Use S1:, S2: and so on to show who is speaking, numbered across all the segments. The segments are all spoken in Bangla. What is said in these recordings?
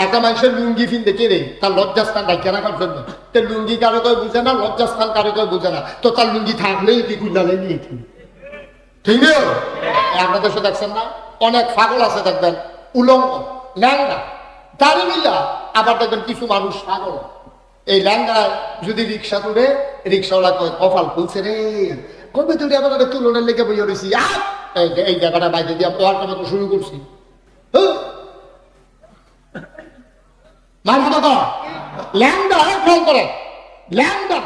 S1: একটা মানুষের লুঙ্গি ফিন দেখে রে তার লজ্জাস্থান ডাইকে রাখার জন্য। তো লুঙ্গি কারো কেউ বুঝে না, লজ্জাস্থান কারো কেউ বুঝে না, তো তার লুঙ্গি থাকলেই কি কুল্লালে নিয়ে ঠিক ঠিক নেই। আপনাদের সাথে দেখছেন না অনেক পাগল আছে দেখবেন উলঙ্গ ল্যাংড়া দাড়ি মিলা, আবার দেখবেন কিছু মানুষ পাগল এই ল্যাংড়ায় যদি রিক্সা তুলে রিক্সাওয়ালা কপাল খুলছে রে কবে তুলে আবার তুলনের লেগে বইয়া রয়েছি এই জায়গাটা বাইরে দিয়ে পোয়ারটা মতো শুরু করছি। ল্যাংড়া ফোন করে ল্যাংড়া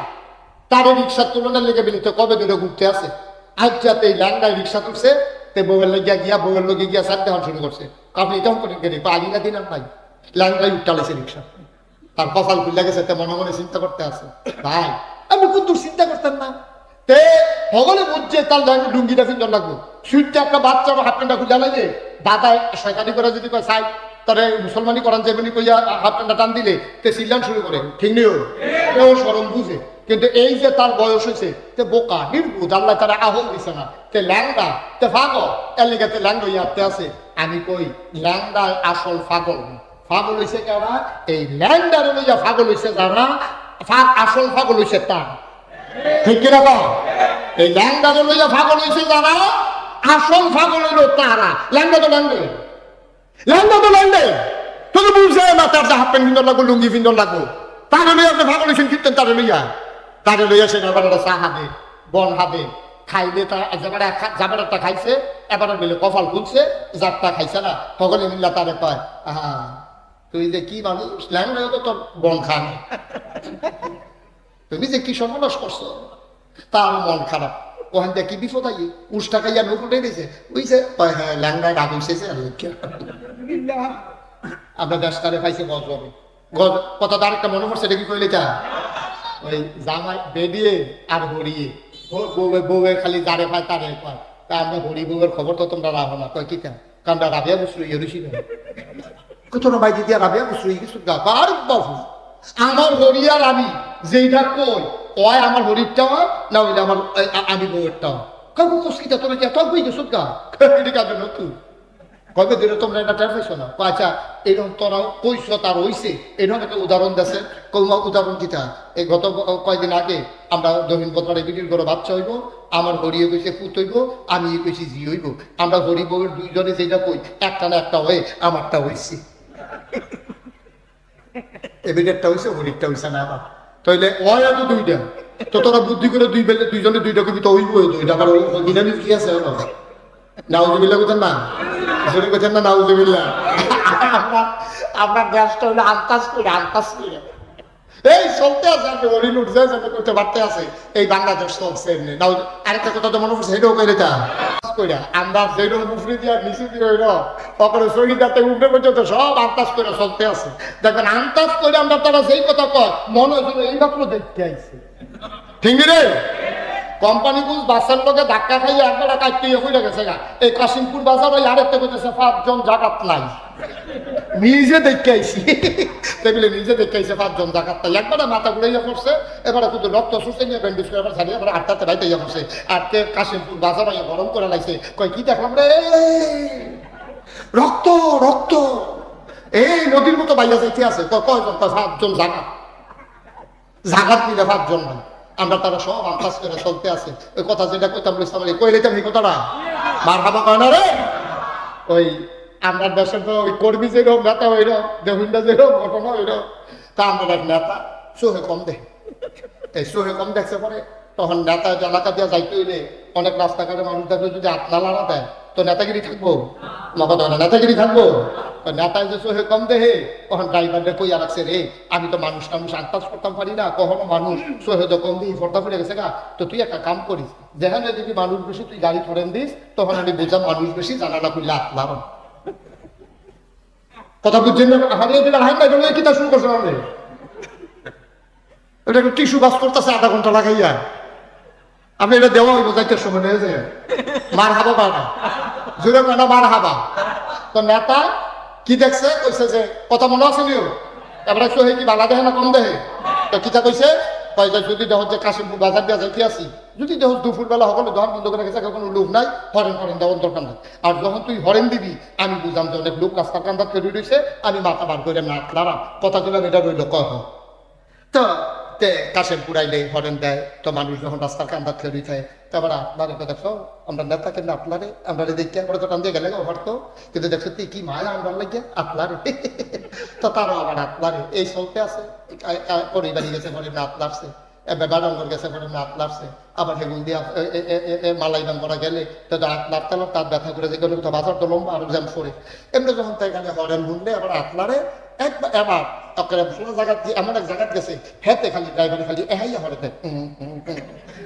S1: তারে রিক্সা তুলনের লেগে বেরিয়ে কবে দূরে ঘুরতে আছে। আজ যাতে এই ল্যাংড়ায় রিক্সা তুলছে তে বউয়ের লগে গিয়া বউয়ের লগে গিয়া সাথে হন শুরু করছে। আপনি কেমন করে গেলে আলিনা দিন আর নাই ল্যাংড়ায় উঠালেছে রিক্সা, তার কপাল খুলে গেছে, তে মনে মনে চিন্তা করতে আছে ভাই আমি কোন দূর চিন্তা করতেন না। তে ভগলে বুঝছে তার লুঙ্গিটা ফিন্দর লাগবো সুইটটা একটা বাচ্চা হাফ প্যান্টটা খুলে লাগে দাদা শয়তানি করে যদি কয় চাই তারে মুসলমানি করান যাবেনি কইয়া হাফ প্যান্টটা টান দিলে তে চিল্লান শুরু করে ঠিক নেই ও সরম বুঝে। কিন্তু এই যে তার বয়স হয়েছে তে বোকা নির্বুধ আল্লাহ তারা আহল দিছে না তে ল্যাংড়া তে ফাগল এর লেগে তে ল্যাংড়া ইয়াতে আছে। আমি কই ল্যাংড়া আসল ফাগল ফাগল হয়েছে যারা এই ল্যাংড়ার লইয়া ফাগল হয়েছে যারা আসল ফাগল হয়েছে তা ঠিক কিনা কম এই ল্যাংড়ার লইয়া ফাগল হয়েছে যারা আসল ফাগল হইল তারা। ল্যাংড়া তো ল্যাংড়ে ল্যাংড়া তো ল্যাংড়ে তোকে বুঝছে না তার হাফ প্যান্ট ফিন্দর লাগবো লুঙ্গি ফিন্দর লাগবো তারে লইয়া আপনি ফাগল হয়েছেন কীর্তন তারে লইয়া সে এবার চা হাবে বন হাবে খাইলে তার জাবেরাটা খাইছে এবার মিলে কপাল খুলছে জাতটা খাইছে না সকলে মিল্লা তারে কয় আহা তুই যে কি মানুষ ল্যাংড়া তো তোর বন খান তুমি যে কি সর্বনাশ করছো তার মন খারাপ ওখান থেকে কি বিপদ আই উষ্টা খাইয়া নৌকো টেনেছে বুঝছে হ্যাঁ ল্যাংড়া ডাক উঠেছে আপনার দেশকারে পাইছে গজ হবে গজ কথা তার একটা মনে পড়ছে এটা কি কইলে চা ওই জামাই বেরিয়ে আর হরিয়ে বউয়ের খালি যারে পায় তারে পায় তা আমরা হরি বউয়ের খবর তো তোমরা রাখো না কয় কি কেন কারণ রাবিয়া বসু ইয়েছি তোরা বাইরে দিয়া রাবিয়া বসু কিছু গাবার বাবু আমার হরিয়ার আমি যেইটা কই ওই আমার হরিরটা না হইলে আমার আমি বউয়েরটা কাকু কসকিটা তোরা যে এত বই গেছো গা এটা কাজে নতুন কবে দিলে তোমরা এটা টের পাইছো না আচ্ছা এরকম তোরা কইছো তার হইছে এরকম একটা উদাহরণ দেশে কৌমা উদাহরণ কিটা এই গত কয়েকদিন আগে আমরা দক্ষিণ পত্রারে বিক্রির করে বাচ্চা হইব আমার হরিয়ে কইছে পুত হইব আমি কইছি জি হইব আমরা হরি বউয়ের দুইজনে যেটা কই একটা না একটা হয়ে আমারটা হইছে এবিডেটটা হইছে হরিরটা হইছে না আবার তাইলে ওই এত দুইটা তো তোরা বুদ্ধি করে দুইজনে দুইটা কবি তো হইব দুইটা আবার নিরামিষ কি আছে নাউজুবিল্লাহ কোথায় না জোরে কোথায় না নাউজুবিল্লাহ আপনার দেশটা হইলে আন্তাজ করে এই চলতে আছে আপনি হরিণ উঠছে করতে পারতে আছে এই বাংলাদেশ চলছে এমনি নাও আরেকটা কথা তো মনে পড়ছে সেটাও কইলে তা আমরা যেরকম মুফরি দিয়া নিচু দিয়ে হইল তখন শহীদাতে উপরে পর্যন্ত সব আন্তাজ করে চলতে আছে দেখবেন আন্তাজ করে আমরা তারা যেই কথা কয় মনে হয় এইমাত্র দেখতে আইছে ঠিক রে কোম্পানি গুলো বাসের লোকে ধাক্কা খাইয়ে একবার কাটতে হয়ে গেছে গা এই কাশিমপুর বাজার ওই আরেকটা করতেছে 5 জন জাগাত নাই নিজে দেখে আইসি টেবিলে নিজে দেখে আইসে 5 জন জাগাত নাই একবার মাথা ঘুরাইয়া পড়ছে এবার কিন্তু রক্ত শুষে নিয়ে ব্যান্ডেজ করে আবার ছাড়িয়ে আবার 8টাতে রাইতে ইয়া পড়ছে আর কে কাশিমপুর বাজার ওই গরম করে লাইছে কয় কি দেখলাম রে রক্ত রক্ত এই নদীর মতো বাইয়া যাইতে আছে কয়জন 5 জন জাগাত নিলে 5 জন নাই আমরা তারা সব আকাশ করে চলতে আছে ওই কথা যেটা কইতাম কইলাম এই কথাটা মার হাবা কয় না রে ওই আমরা দেশের তো ওই কর্মী যেরকম নেতা ওইরকম দেহুন্ডা যেরকম ঘটনা ওইরকম তা আমরা এক নেতা সোহে কম দেখে এই সোহে কম দেখছে পরে তখন নেতা এলাকা দিয়ে যাইতে হইলে অনেক রাস্তাঘাটে মানুষ দেখলে যদি আটলা লাড়া দেয় তো নেতাগিরি থাকবো নগদ নেতাগিরি থাকবো নেতায় যে সোহে কম দেহে তখন ড্রাইভারদের কইয়া রাখছে রে আমি তো মানুষ আন্দাজ করতাম পারি না কখনো মানুষ সোহে তো কম দিয়ে ফর্দা পড়ে গেছে গা তো তুই একটা কাম করিস যেখানে যদি মানুষ বেশি তুই গাড়ি ফরেন দিস তখন আমি বুঝলাম মানুষ বেশি জানালা করলে আটলাম কথা বুঝছেন না হারিয়ে দিলে হাই পাই কি তা শুরু করছে আমাদের এটা একটু টিস্যু বাস করতেছে আধা ঘন্টা লাগাইয়া আপনি এটা দেওয়া হইব যাইতে সময় নিয়ে যায় মার হাবা পারা জোরে কেন মার হাবা তো নেতা কি দেখছে কইছে যে কথা মনে আছে নিও এবার সোহে কি বাংলা দেহে না কম দেহে তো কিতা কইছে কয় যে যদি দেহ যে কাশিমপুর বাজার দিয়ে যাইতে আসি, যদি দেহ দুপুরবেলা সকলে দোকান বন্ধ করে গেছে, কোনো লোক নাই, হরেন হরেন দেওয়ার দরকার নাই। আর যখন তুই হরেন দিবি আমি বুঝলাম যে অনেক লোক রাস্তার কান্দার তৈরি রয়েছে, আমি মাথা বার করে না আপনারা কথা দিলাম এটা রইল কহ। তো কাশেম পুরাইলে হরেন দেয়, তো মানুষ যখন রাস্তার কান্দার তৈরি থাকে, তারপরে আপনার এটা দেখো আমরা নেতা কেন আপনারে আমরা দেখতে আমরা তো টান দিয়ে গেলে হরতো, কিন্তু দেখছো তুই কি মায়া আমরা লাগে আপনারে। তো তারও আবার আপনারে এই চলতে আছে, পরিবারই গেছে ঘরে না আপনারছে, বেড়াঙ্গর গেছে ঘরে না আপনারছে, আবার সেগুল দিয়ে মালাইবান করা গেলে তো আপনার তেল তার ব্যথা করে যেগুলো তো বাজার তো লম্বা আরো জ্যাম করে এমনি যখন তাই এখানে হরেন শুনলে আবার আপনারে একবার এবার ভালো জায়গা এমন এক জায়গা গেছে, হেতে খালি ড্রাইভার খালি এহাইয়া হরে দেয়,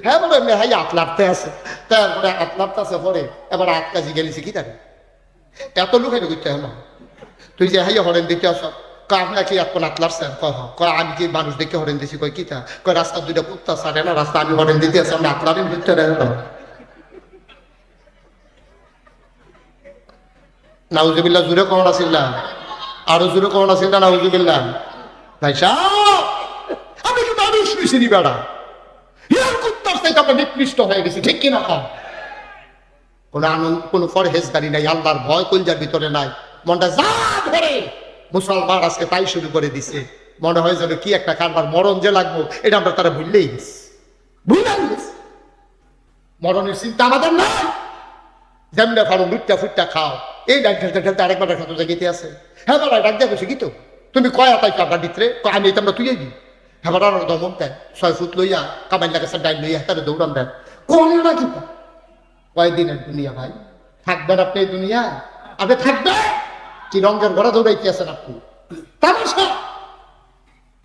S1: হ্যাঁ বলে এমনি হাইয়া আপনারতে আছে, তারপরে আপনারতে আছে পরে এবার আট কাজি গেলিছে কি জানি এত লোক এটা করতে হলো, তুই যে হাইয়া হরেন দিতে আস আপনার কি এখন আটলারছেন, কয় আমি কি মানুষ দেখে হরেন দিছি, কয় কিতা, কয় রাস্তা দুইটা কুত্তা সারে না, রাস্তা আমি হরেন দিতে আছি, আমি আটলারেন দিতে নাউজুবিল্লাহ জুড়ে কখন আসিল না, আরো জুড়ে কখন আসিল না নাউজুবিল্লাহ। ভাই সাহেব আমি কি মানুষ মিশিনি বেড়া, হিয়ার কুত্তার থেকে আমরা নিকৃষ্ট হয়ে গেছি, ঠিক কিনা? কোনো আনন্দ কোনো পরহেজগারি নাই, আল্লাহর ভয় কলজার ভিতরে নাই, মনটা যা ধরে মুসলমান আজকে তাই শুরু করে দিছে, মনে হয় যেন কি একটা কারবার মরণ যে লাগবো এটা আমরা তারা ভুললেই গেছি, ভুলে গেছি, মরণের চিন্তা আমাদের নাই, যেমন ফারো লুটটা ফুটটা খাও, এই ডাক ঠেলতে ঠেলতে আরেকবার খাতো জায়গাতে আছে, হ্যাঁ বলা ডাক দিয়ে বসে কি তো তুমি কয় তাই আপনার ভিতরে আমি এটা আমরা তুই দিই, হ্যাঁ আরো দমন দেয় 6 ফুট লইয়া কামাইলা কাছে ডাইন লইয়া তারা দৌড়ান দেন, কোন না কি কয়দিনের দুনিয়া ভাই, থাকবেন আপনি এই দুনিয়ায়, আপনি থাকবেন কি রঙের ঘোড়া দৌড়াইতে আছেন আপনি, তামাশা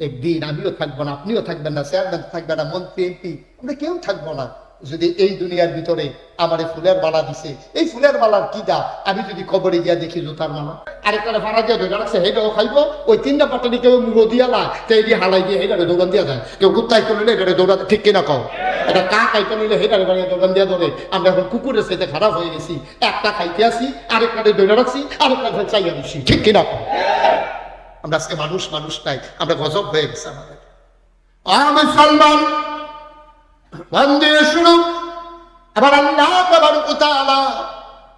S1: একদিন আমিও থাকবো না, আপনিও থাকবেন না, চেয়ারম্যান থাকবে না, মন্ত্রী এমপি আমরা কেউ থাকবো না। যদি এই দুনিয়ার ভিতরে আমার ফুলের মালা দিছে, এই ফুলের মালার কি দা, আমি যদি কবরে গিয়া দেখি জুতার মালা, আরেকটা ভাড়া দিয়ে ধরে রাখছে হেটাও খাইবো, ওই 3টা পাটানি কেউ মুগো দিয়া না এই হালাই দিয়ে হেটারে দৌড়ান দিয়া যায়, কেউ কুত্তাই করলে এটারে দৌড়াতে, ঠিক কিনা কও, এটা কাক খাইতে নিলে হেটারে বানিয়ে দৌড়ান দিয়া ধরে, আমরা এখন কুকুরের সাথে খারাপ হয়ে গেছি, একটা খাইতে আসি আরেকটারে ধরে রাখছি আরেকটা চাইয়া দিচ্ছি, ঠিক কিনা কও? আমরা আজকে মানুষ মানুষ নাই, আমরা গজব হয়ে গেছে আমাদের। মুসলমান মন দিয়ে শুনো, এবার আল্লাহ তাবারক তাআলা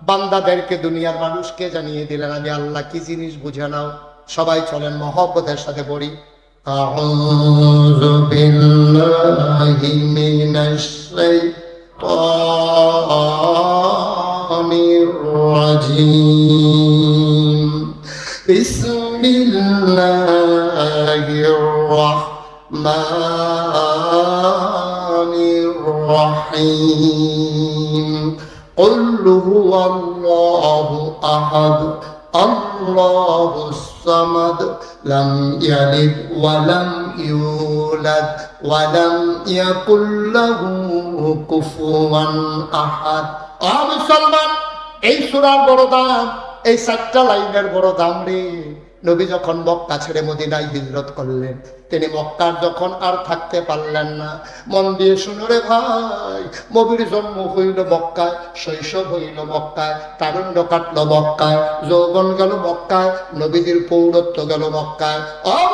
S1: বান্দাদেরকে দুনিয়ার মানুষকে জানিয়ে দিলেন আমি আল্লাহ কি জিনিস বুঝে নাও, সবাই চলেন মহব্বতের সাথে পড়ি, আউযু বিল্লাহি মিনাশ শাইতানির রাজীম, বিসমিল্লাহির রাহমানির রহিম, قل هو الله أحد الله الصمد لم يلد ولم يولد ولم يكن له كفوا أحد। মুসলমান এই সূরার বড় দাম, এই 4টা লাইনের বড় দাম রে। নবী যখন মক্কা ছেড়ে মদিনায় হিজরত করলেন, তিনি মক্কার যখন আর থাকতে পারলেন না, মন দিয়ে শুনো রে ভাই, নবীর জন্ম হইল মক্কায়, শৈশব হইল মক্কায়, তারুণ্য কাটল মক্কায়, যৌবন গেল মক্কায়, নবীদের পৌরত্ব গেল মক্কায়।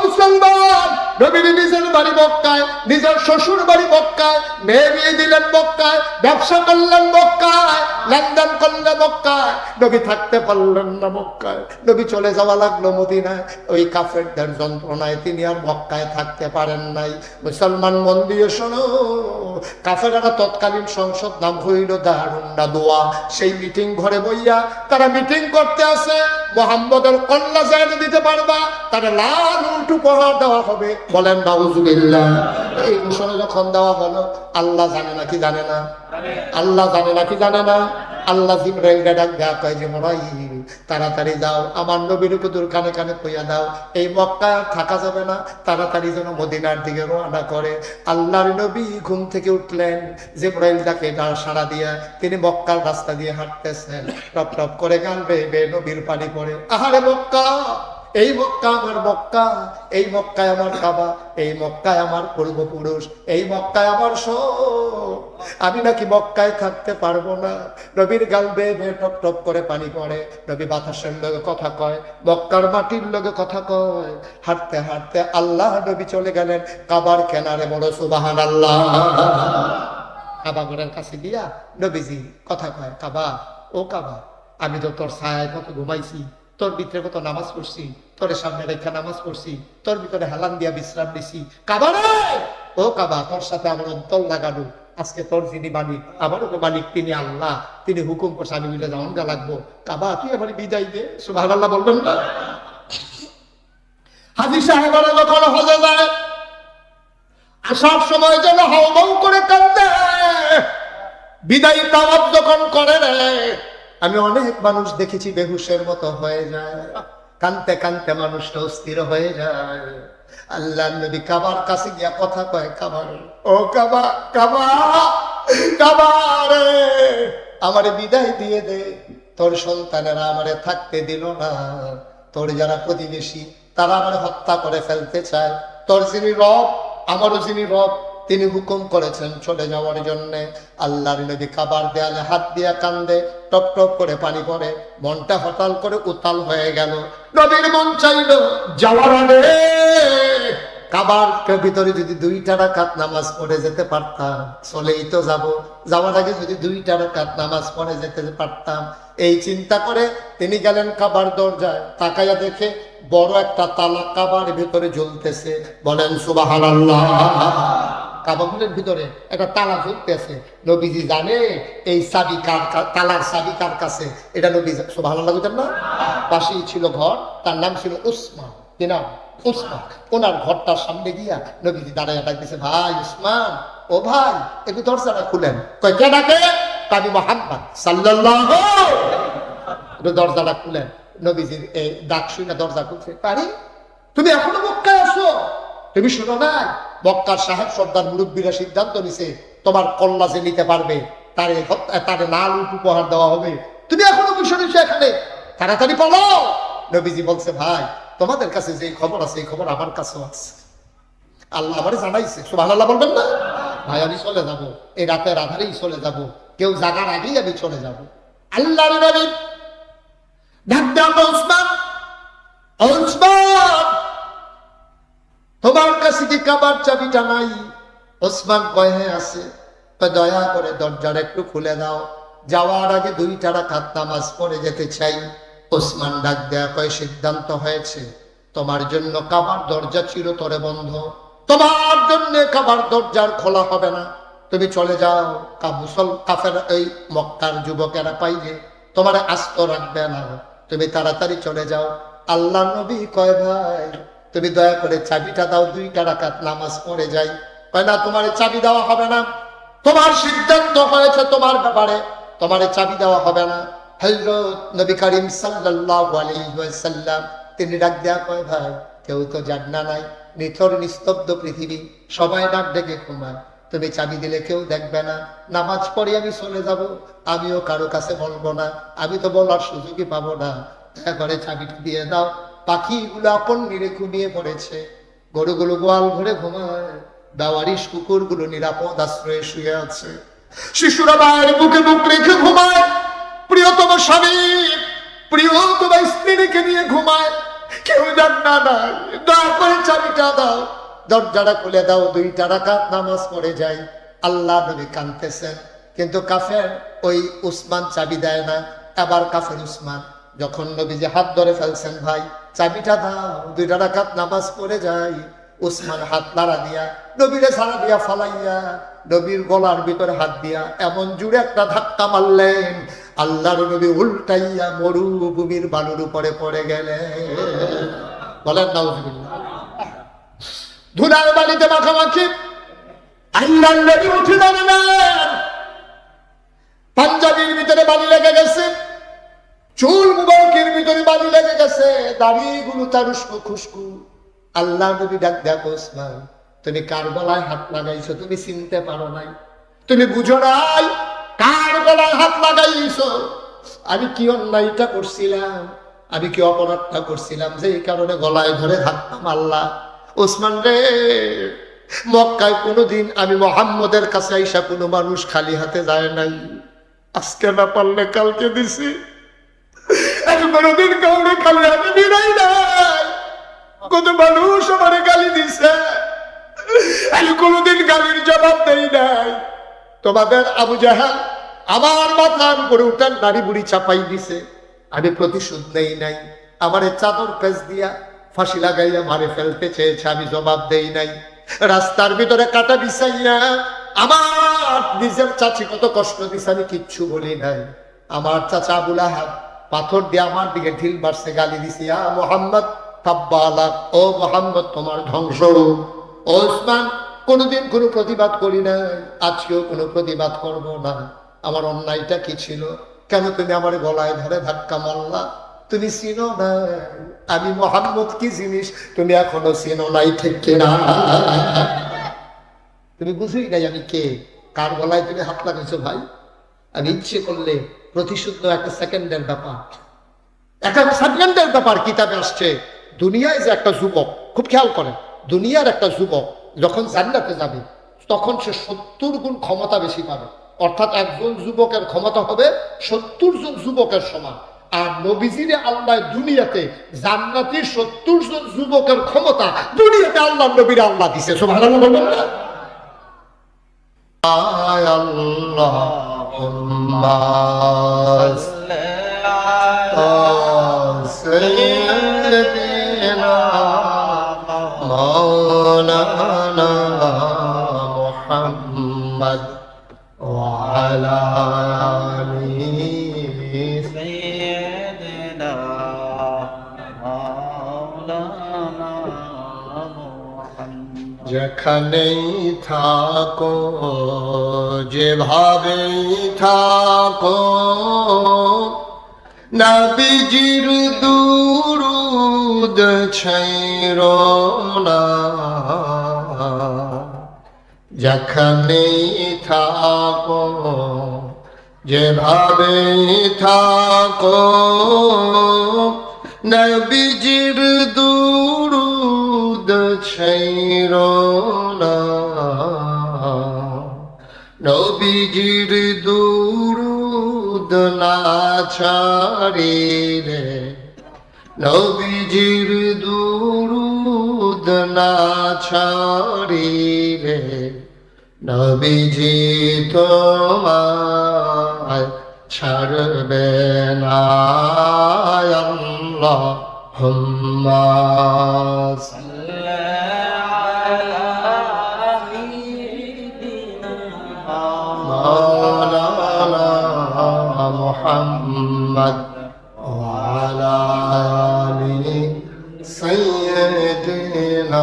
S1: মুসলমান নবীর নিজের বাড়ি মক্কায়, নিজের শ্বশুর বাড়ি মক্কায়, মেয়ে বিয়ে দিলেন মক্কায়, ব্যবসা করলেন মক্কায়, লেনদেন করলেন মক্কায়, নবী থাকতে পারলেন না মক্কায়, নবী চলে যাওয়া লাগলো মদিনায়, ওই কাফেরদের যন্ত্রণায় তিনি আর মক্কায় থাকতে পারেন নাই। মুসলমান মন দিয়ে শোনো, কাফেররা তৎকালীন সংসদ নাম হইল দারুন নাদওয়া, সেই মিটিং ঘরে বইয়া তারা মিটিং করতে আসে, মুহাম্মদের কন্যা জায়গা দিতে পারবা, তারা লাল উট উপহার দেওয়া হবে, বলেন নাউজুবিল্লাহ। এই ঘোষণা যখন দেওয়া হলো, আল্লাহ জানে নাকি জানে না, আল্লাহ জানে নাকি জানে না, আল্লাহ জিবরাইলকে ডাক দেয়া কয় যে মুরাইল তাড়াতাড়ি যাও, আমার নবীর কুদুর কানে কানে কইয়া দাও এই মক্কা থাকা যাবে না, তাড়াতাড়ি যেন মদিনার দিকে রওনা করে। আল্লাহর নবী ঘুম থেকে উঠলেন, জিবরাইল তাকে সাড়া দিয়া তিনি মক্কার রাস্তা দিয়ে হাঁটতেছেন, টপ টপ করে গান বেয়ে বেয়ে নবীর পানি পড়ে। আহারে মক্কা, এই মক্কা আমার মক্কা, এই মক্কায় আমার কাবা, এই মক্কায় আমার পূর্বপুরুষ, এই মক্কায় আমার সব। আমি নাকি মক্কায় থাকতে পারবো না। নবীর গাল বেয়ে বেয়ে টপ টপ করে পানি পড়ে। নবী বাতাসের লগে কথা কয়, মক্কার মাটির লগে কথা কয়। হাঁটতে হাঁটতে আল্লাহ নবী চলে গেলেন কাবার কেনারে। বড় সুবহানাল্লাহ। কাবা ঘরের কাছে গিয়া নবীজি কথা কয়, কাবা, ও কাবা, আমি তো তোর ছায়ায় কত ঘুমাইছি, তোর ভিতরে কত নামাজ পড়ছি, তোর সামনে রেখা নামাজ পড়ছি, তোর ভিতরে হেলান দিয়া বিশ্রাম দিছি। কাবা রে, ও কাবা, তোর সাথে আমার অন্তর লাগানো। আজকে তোর যিনি মালিক, আমারও তো মালিক তিনি আল্লাহ, তিনি হুকুম করছে আমি মিলে যাওয়ান গা লাগবো। কাবা তুই আমার বিদায় দে। সুবহানাল্লাহ বলবেন না? হাজী সাহেবরা যখন হজে যায়, আসার সময় যেন হাউমাউ করে কান্দে। বিদায়ী তাওয়াফ যখন করে রে, আমি অনেক মানুষ দেখেছি বেহুশের মতো হয়ে যায়, কানতে কানতে মানুষটা অস্থির হয়ে যায়। আল্লাহ নবী কাবার কাছে গিয়া কথা কয়, কাবার, ও কাবা, কাবা, কাবা রে, আমারে বিদায় দিয়ে দে। তোর সন্তানেরা আমারে থাকতে দিল না, তোর যারা প্রতিবেশী তারা আমারে হত্যা করে ফেলতে চায়। তোর যিনি রব, আমারও যিনি রব, তিনি হুকুম করেছেন চলে যাওয়ার জন্য। আল্লাহর নবী কাবার দেয়ালে হাত দিয়া কান্দে, টপ টপ করে পানি পড়ে, মনটা হঠাৎ করে উতাল হয়ে গেল। নবীর মন চাইল যাওয়ার আগে কাবার ভিতরে যদি 2টা রাকাত নামাজ পড়ে যেতে পারতাম, চলেই তো যাব, যাওয়ার আগে যদি 2টা রাকাত নামাজ পড়ে যেতে পারতাম। এই চিন্তা করে তিনি গেলেন কাবার দরজায়। তাকাইয়া দেখে বড় একটা তালা কাবার ভিতরে ঝুলতেছে। বলেন সুবহানাল্লাহ। কাবাগুলের ভিতরে একটা তালা ঝুলতেছে। নবীজি জানে এই চাবি কার, তালার চাবি কার কাছে। এটা নবী সুবহানাল্লাহ বলতেন না? পাশেই ছিল ঘর, তার নাম ছিল উসমান। কি নাম? উসমান। ওনার ঘরটার সামনে গিয়া নবীজি দাঁড়ায় ডাকতেছে, ভাই উসমান, ও ভাই, একটু দরজাটা খুলেন। কয় কে ডাকে? আমি মুহাম্মদ সাল্লাল্লাহু। দরজাটা খুলেন। নবীজির এই ডাক শুনে দরজা খুলছে। পারি, তুমি এখনো মক্কায় আসো? তুমি শুনো না, মক্কার সাহেব সর্দার মুরব্বীরা সিদ্ধান্ত নিছে তোমার কল্লা যে নিতে পারবে তারে লাল উট উপহার দেওয়া হবে। তুমি এখনো বসে নিছো এখানে, তাড়াতাড়ি বলো। নবীজি বলছে, ভাই তোমাদের কাছে যে খবর আছে এই খবর আমার কাছেও আছে, আল্লাহ আমারে জানাইছে। সুবহানাল্লাহ বলবেন না? ভাই আমি চলে যাব, এই রাতের আধারেই চলে যাব, কেউ জাগার আগেই আমি চলে যাব। আল্লাহর নবী ডাক দেন, উসমান, উসমান, তোমার কাছে কি কাবার চাবিটা নাই? ওসমান কয়, হ্যাঁ আছে। দয়া করে দরজাটা একটু খুলে দাও, যাওয়ার আগে 2টা রাকাত নামাজ পড়ে যেতে চাই। ওসমান ডাক দেয়া কয়, সিদ্ধান্ত হয়েছে, তোমার জন্য কাবার দরজা চিরতরে বন্ধ, তোমার জন্য কাবার দরজার খোলা হবে না। তুমি চলে যাও, কাফের এই মক্কার যুবকেরা পাইলে তোমার আস্ত রাখবে না, তুমি তাড়াতাড়ি চলে যাও। আল্লাহ নবী কয়, ভাই তুমি দয়া করে চাবিটা দাও, 2টা রাকাত নামাজ পড়ে যাই। কয় না, তোমার চাবি দেওয়া হবে না, তোমার সিদ্ধান্ত হয়েছে তোমার ব্যাপারে, তোমার চাবি দেওয়া হবে না। হযরত নবী করিম সাল্লাল্লাহু আলাইহি ওয়াসাল্লাম তিনি ডাক দেয়া কয়, ভাই কেউ তো জান্না নাই, নিথর নিস্তব্ধ পৃথিবী, সবাই ডাক ডেকে ঘুমায়, তুমি চাবি দিলে কেউ দেখবে না, নামাজ পড়ে আমি চলে যাব, আমিও কারো কাছে বলবো না, আমি তো বলার সুযোগই পাবো না, দয়া করে চাবিটা দিয়ে দাও। পাখিগুলো আপন নিরে ঘুমিয়ে পড়েছে, গরুগুলো গোয়াল ঘরে ঘুমায়, বেওয়ারিশ কুকুরগুলো নিরাপদ আশ্রয়ে শুয়ে আছে, শিশুরা মায়ের বুকে বুক রেখে ঘুমায়, প্রিয়তম স্বামী প্রিয়তম স্ত্রীকে নিয়ে ঘুমায়, কেউ জান্না নাই, দয়া করে চাবিটা দাও, দরজাটা খুলে দাও, 2টা রাকাত নামাজ পড়ে যাই। আল্লাহ নবী কাঁদতেছেন, কিন্তু কাফের ওই উসমান চাবি দেয় না। আবার কাফের উসমান যখন নবীজি হাত ধরে ফেলছেন, ভাই চাবিটা দাও, 2টা রাকাত নামাজ পড়ে যাই, উসমান হাত নাড়া দিয়া নবীরে ছাড়া দিয়া ফালাইয়া নবীর গলার ভিতরে হাত দিয়া এমন জুড়ে একটা ধাক্কা মারলেন, আল্লাহর নবী উল্টাইয়া মরুভূমির বালুর উপরে পড়ে গেলেন। বলেন নাউজুবিল্লাহ। ধুলার বালিতে মাখামাখি আল্লাহর নবী উঠে দাঁড়ালেন, পাঞ্জাবির ভিতরে বালি লেগে গেছে, চুল মুবারকের ভিতরে বালি লেগে গেছে, দাড়িগুলো তার উস্কো খুস্কু। আল্লাহ নবী ডাক দেয়া, ওসমান তুমি কার গলায় হাত লাগাইছো? তুমি চিনতে পারো নাই, তুমি বুঝো নাই কার গলায় হাত লাগাইছো? আমি কি অন্যায়টা করছিলাম? আমি কি অপরাধটা করছিলাম যে এই কারণে গলায় ধরে ধাক্কা মারলাম? ওসমান রে, মক্কায় কোনোদিন আমি মোহাম্মদের কাছে আইসা কোনো মানুষ খালি হাতে যায় নাই। আজকে না পারলে কালকে দিছি, আমি কোনোদিন কাউরে খালি হাতে বিদায় নাই। কত মানুষ আমারে গালি দিছে, আমি কোনোদিন গালির জবাব দেই নাই। তোমাদের আবু জাহাল আমার মাথার উপরে উঠান নারী বুড়ি চাপাই দিছে, আমি প্রতিশোধ নেই নাই। আমারে চাদর পেঁচ দিয়া ফাঁসি লাগাইয়া মারে ফেলতে চেয়েছে, আমি জবাব দেই নাই। রাস্তার ভিতরে কাটা বিছাইয়া আমার নিজের চাচি কত কষ্ট দিছে, আমি কিচ্ছু বলি নাই। আমার চাচা আবুল আহাব পাথর দিয়ে আমার দিকে ঢিল মারছে, গালি দিছে, ইয়া মুহাম্মদ তাব্বালাক, ও মুহাম্মদ তোমার ধ্বংস। ওসমান কোনোদিন কোনো প্রতিবাদ করি নাই, আজকেও কোনো প্রতিবাদ করব না। আমার অন্যায়টা কি ছিল? কেন তুমি আমার গলায় ধরে ধাক্কা মারলা? তুমি চিনো না আমি মুহাম্মদ কি জিনিস, তুমি এখনো চিনো নাই, ঠিক কিনা? তুমি বুঝুই নাই আমি কে, কার গলায় তুমি হাত লাগাইছো ভাই? আমি ইচ্ছে করলে প্রতিশোধ একটা সেকেন্ডের ব্যাপার, একটা সেকেন্ডের ব্যাপার। কিতাবে আসছে দুনিয়ায় যে একটা যুবক, খুব খেয়াল করেন, দুনিয়ার একটা যুবক যখন জান্নাতে যাবে তখন সে 70 গুণ ক্ষমতা বেশি পাবে। অর্থাৎ একজন যুবকের ক্ষমতা হবে 70 জন যুবকের সমান। আর নবীজিরে আল্লাহ দুনিয়াতে জান্নাতি 70 জন যুবকের ক্ষমতা দুনিয়াতে আল্লাহ নবীরে আল্লাহ দিছে। সুবহানাল্লাহ বলবেন না? আল্লাহুম্মা সাল্লি মাওলানা মুহাম্মদ ওয়া আলা আলিহি সাইয়্যিদিনা মাওলানা মুহাম্মদ। যেখানেই থাকো, যেভাবেই থাকো, নবীজির দুরূদ ছাইরো না। যেখানেই থাকো, যেভাবেই থাকো, নবীজির দুরূদ ছাইরো না। নবীজির দুরূদ না ছাড়িলে, নবীজির দুরূদ না ছাড়িলে, নবীজি তোমায় ছাড়বে না। আল্লাহুম্মা মুহাম্মদ ওয়া আলা আলি সাইয়্যিদিনা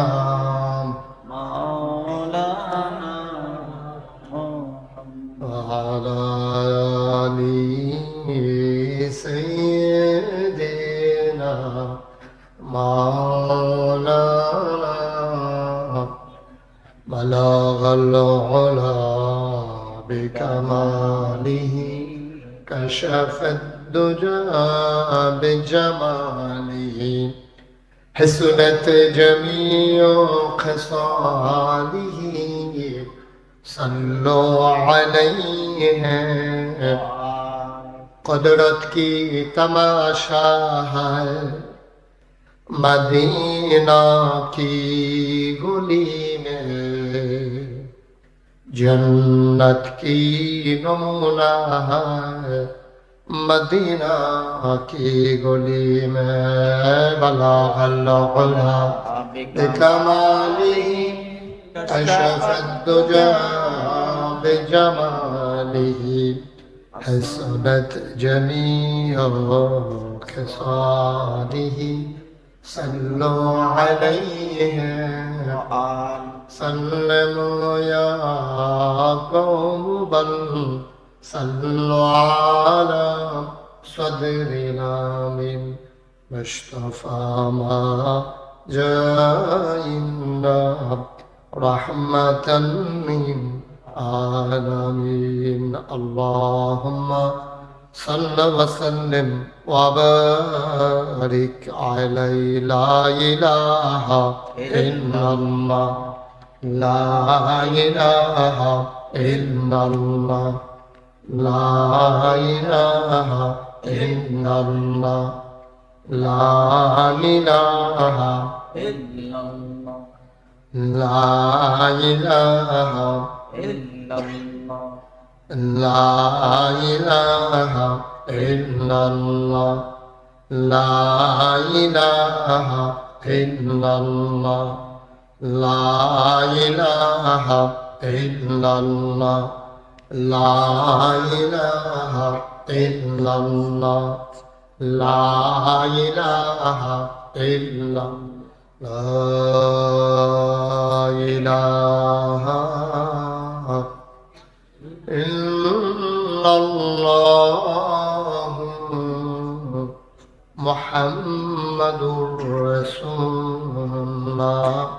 S1: মাওলানা মুহাম্মদ ওয়া আলা আলি সাইয়্যিদিনা মাওলানা। বালাগাল উলা بكماله كشف الدجى بجماله حسنت جميع خصاله صلوا عليه قدرت کی تماشا ہے مدینہ کی گلی میں जन्नत की नमूना है मदीना की गली में। बलागल उला बिकमालिही कशफत दुजा बिजमालिही हसनत जमीउ खिसालिही सल्लु अलैहि सल्लमु या कौम बल सल्लु अला सदरिना मिन मुस्तफा मा जाइना रहमतन मिन आलमीन। अल्लाहुम्मा صل وسلم وبارك عليه لا إله إلا الله لا إله إلا الله لا إله إلا الله لا إله إلا الله لا إله إلا الله لا إله إلا الله لا إله إلا الله لا إله إلا الله لا إله إلا الله لا إله إلا لا إله إلا الله محمد رسول الله